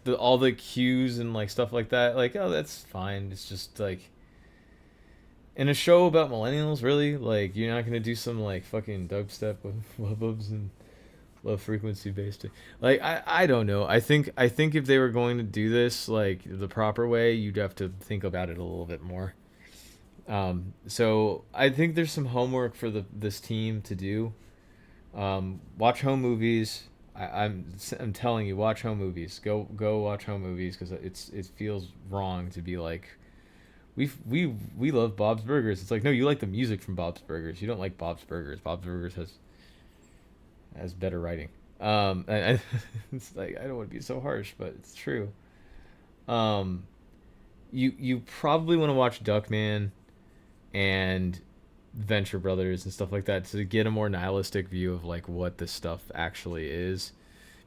all the cues and like stuff like that, like oh that's fine. It's just like in a show about millennials, really, like you're not gonna do some like fucking dubstep with wubs and low frequency based. Like I don't know. I think if they were going to do this like the proper way, you'd have to think about it a little bit more. So I think there's some homework for this team to do. Watch home movies. I'm telling you, watch home movies. Go watch home movies because it feels wrong to be like we love Bob's Burgers. It's like no, you like the music from Bob's Burgers. You don't like Bob's Burgers. Bob's Burgers has better writing. And it's like I don't want to be so harsh, but it's true. Um, you probably want to watch Duckman and Venture Brothers and stuff like that to get a more nihilistic view of like what this stuff actually is.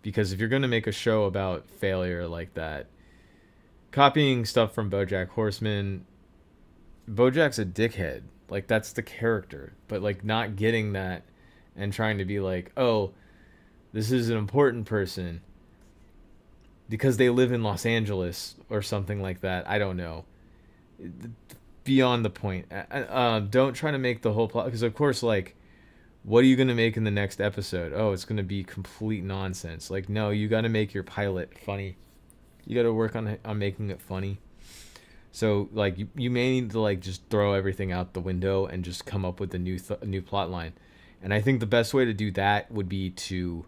Because if you're going to make a show about failure like that, copying stuff from BoJack Horseman, BoJack's a dickhead. Like that's the character, but like not getting that and trying to be like, oh, this is an important person because they live in Los Angeles or something like that. I don't know. Beyond the point. Don't try to make the whole plot because of course like what are you going to make in the next episode? Oh, it's going to be complete nonsense. Like no, you got to make your pilot funny. You got to work on making it funny. So like you may need to like just throw everything out the window and just come up with a new plot line. And I think the best way to do that would be to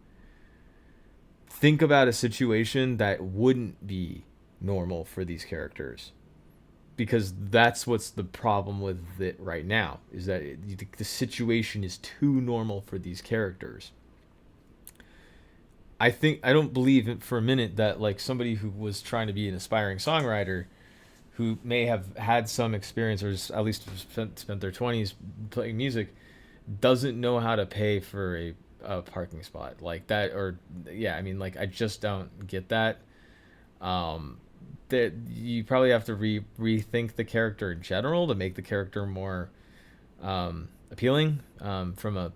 think about a situation that wouldn't be normal for these characters. Because that's what's the problem with it right now, is that the situation is too normal for these characters. I don't believe for a minute that like somebody who was trying to be an aspiring songwriter who may have had some experience or at least spent their 20s playing music doesn't know how to pay for a parking spot like that. Or yeah, I mean like I just don't get that. That you probably have to rethink the character in general to make the character more appealing from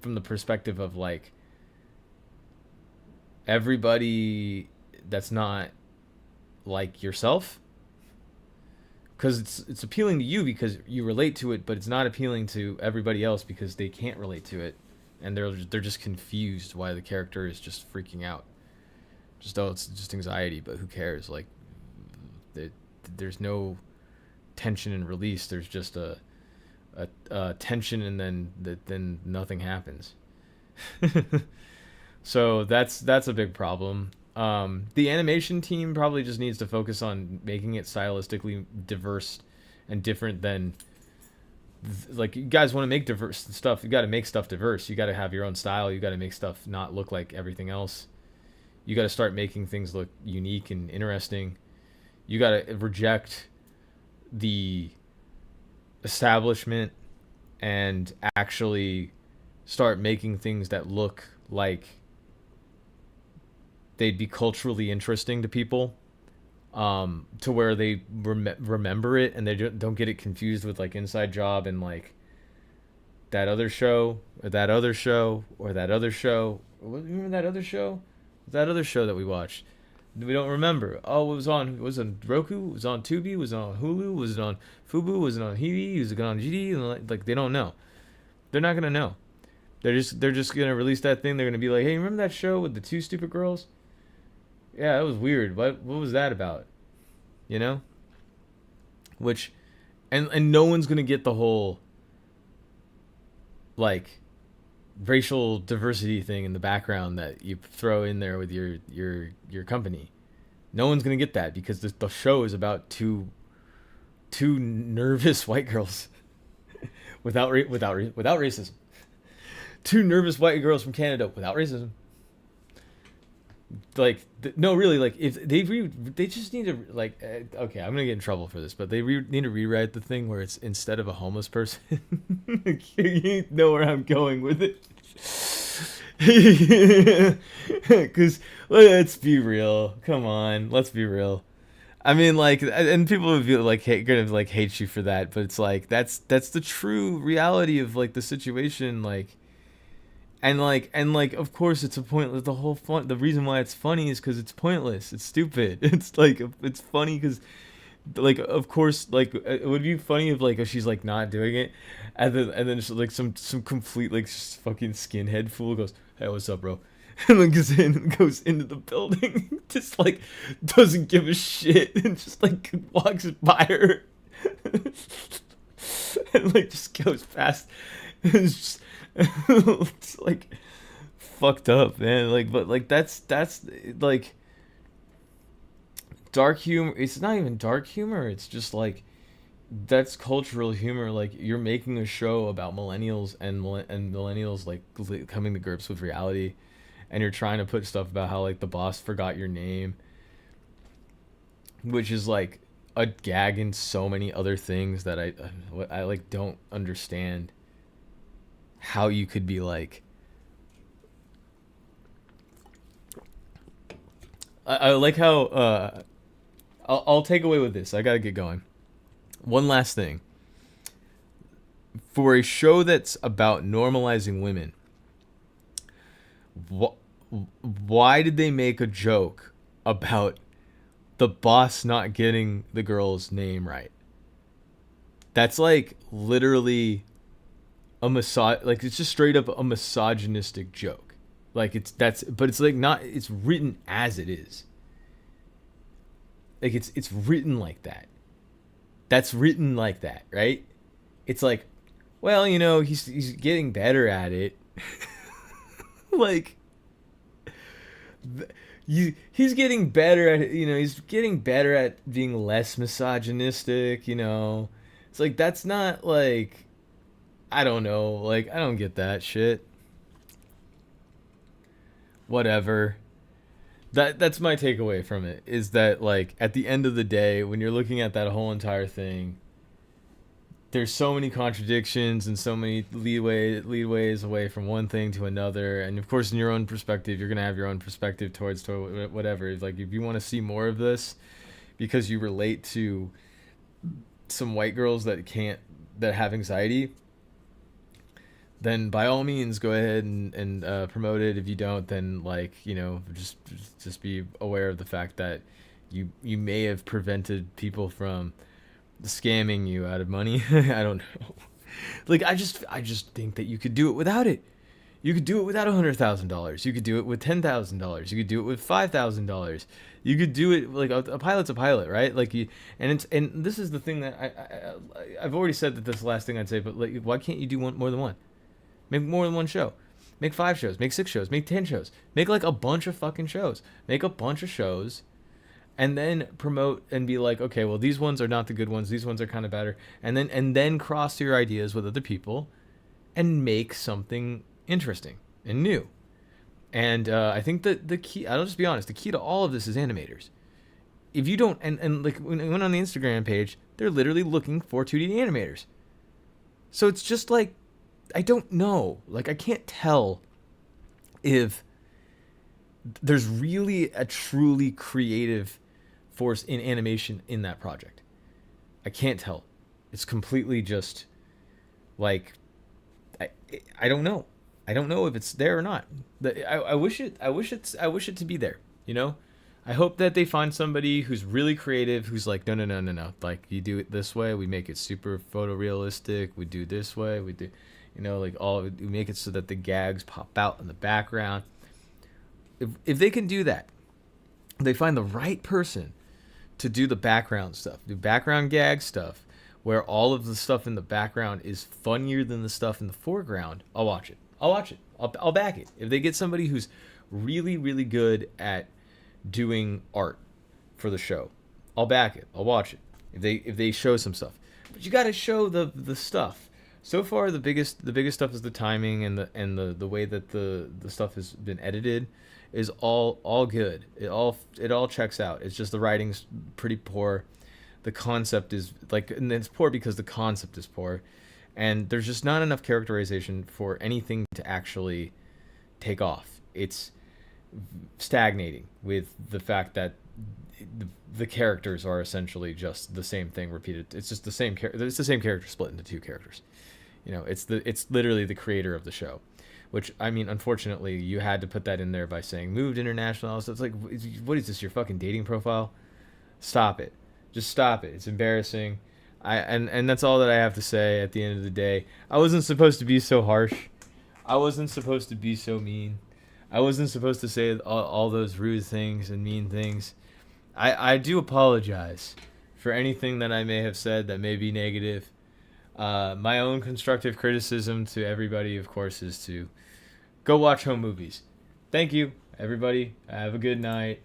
the perspective of like everybody that's not like yourself, because it's appealing to you because you relate to it, but it's not appealing to everybody else because they can't relate to it, and they're just confused why the character is just freaking out. Just oh, it's just anxiety, but who cares? Like, there's no tension and release. There's just a tension, and then nothing happens. So that's a big problem. The animation team probably just needs to focus on making it stylistically diverse and different than like you guys want to make diverse stuff. You got to make stuff diverse. You got to have your own style. You got to make stuff not look like everything else. You got to start making things look unique and interesting. You got to reject the establishment and actually start making things that look like they'd be culturally interesting to people, to where they remember it and they don't get it confused with like Inside Job and like that other show or that other show or that other show. Remember that other show? That other show that we watched. We don't remember. Oh, it was on Roku? It was on Tubi? Was it on Hulu? Was it on Fubu? Was it on Hibi? Was it on GD? Like they don't know. They're not gonna know. They're just gonna release that thing. They're gonna be like, hey, remember that show with the two stupid girls? Yeah, that was weird. What was that about? You know? Which, and no one's gonna get the whole like racial diversity thing in the background that you throw in there with your company. No one's gonna get that because the show is about two nervous white girls without racism. Two nervous white girls from Canada without racism. Like no, really, like if they just need to like okay, I'm gonna get in trouble for this, but they need to rewrite the thing where it's instead of a homeless person. You know where I'm going with it. Because let's be real, come on, let's be real. I mean, like, and people would be like gonna like hate you for that, but it's like that's the true reality of like the situation, like. And like of course it's a pointless, the whole fun, the reason why it's funny is because it's pointless, it's stupid. It's like it's funny because like of course like it would be funny if she's like not doing it, and then just like some complete like just fucking skinhead fool goes, hey, what's up, bro? And then goes into the building, just like doesn't give a shit and just like walks by her and like just goes past. It's just it's like fucked up, man. Like, but like that's like dark humor. It's not even dark humor. It's just like that's cultural humor. Like you're making a show about millennials and millennials like coming to grips with reality, and you're trying to put stuff about how like the boss forgot your name, which is like a gag in so many other things that I like don't understand how you could be like. I like how I'll take away with this. I gotta get going. One last thing. For a show that's about normalizing women, why did they make a joke about the boss not getting the girl's name right? That's like literally like it's just straight up a misogynistic joke. Like but it's like not, it's written as it is. Like it's written like that. That's written like that, right? It's like, well, he's getting better at it. Like he's getting better at it, he's getting better at being less misogynistic, It's like that's not like, I don't know. Like, I don't get that shit. Whatever. That's my takeaway from it, is that, like, at the end of the day, when you're looking at that whole entire thing, there's so many contradictions and so many leadways away from one thing to another. And, of course, in your own perspective, you're going to have your own perspective towards whatever. Like, if you want to see more of this because you relate to some white girls that have anxiety, then by all means go ahead and promote it. If you don't, then like, just be aware of the fact that you may have prevented people from scamming you out of money. I don't know. Like I just think that you could do it without it. You could do it without $100,000. You could do it with $10,000. You could do it with $5,000. You could do it like a pilot's a pilot, right? Like and this is the thing that I've already said that this last thing I'd say, but like, why can't you do more than one? Make more than one show. Make 5 shows. Make 6 shows. Make 10 shows. Make like a bunch of fucking shows. Make a bunch of shows, and then promote and be like, okay, well, these ones are not the good ones. These ones are kind of better. And then cross your ideas with other people, and make something interesting and new. And I think that the key, I'll just be honest, the key to all of this is animators. If you don't, and like when I went on the Instagram page, they're literally looking for 2D animators. So it's just like, I don't know. Like, I can't tell if there's really a truly creative force in animation in that project. I can't tell. It's completely just like, I don't know. I don't know if it's there or not. I wish it to be there, I hope that they find somebody who's really creative, who's like, no. Like, you do it this way, we make it super photorealistic. We do this way, we do, You know, like all we make it so that the gags pop out in the background. If they can do that, they find the right person to do the background stuff, do background gag stuff, where all of the stuff in the background is funnier than the stuff in the foreground. I'll watch it. I'll back it. If they get somebody who's really, really good at doing art for the show, I'll back it. I'll watch it. If they show some stuff, but you got to show the stuff. So far, the biggest stuff is the timing and the way that the stuff has been edited is all good. It all checks out. It's just the writing's pretty poor. The concept is like, and it's poor because the concept is poor, and there's just not enough characterization for anything to actually take off. It's stagnating with the fact that the characters are essentially just the same thing repeated. It's just the same it's the same character split into two characters. You know, it's literally the creator of the show, which, I mean, unfortunately, you had to put that in there by saying moved international. So it's like, what is this, your fucking dating profile? Stop it. Just stop it. It's embarrassing. And that's all that I have to say at the end of the day. I wasn't supposed to be so harsh. I wasn't supposed to be so mean. I wasn't supposed to say all those rude things and mean things. I do apologize for anything that I may have said that may be negative. My own constructive criticism to everybody, of course, is to go watch home movies. Thank you, everybody. Have a good night.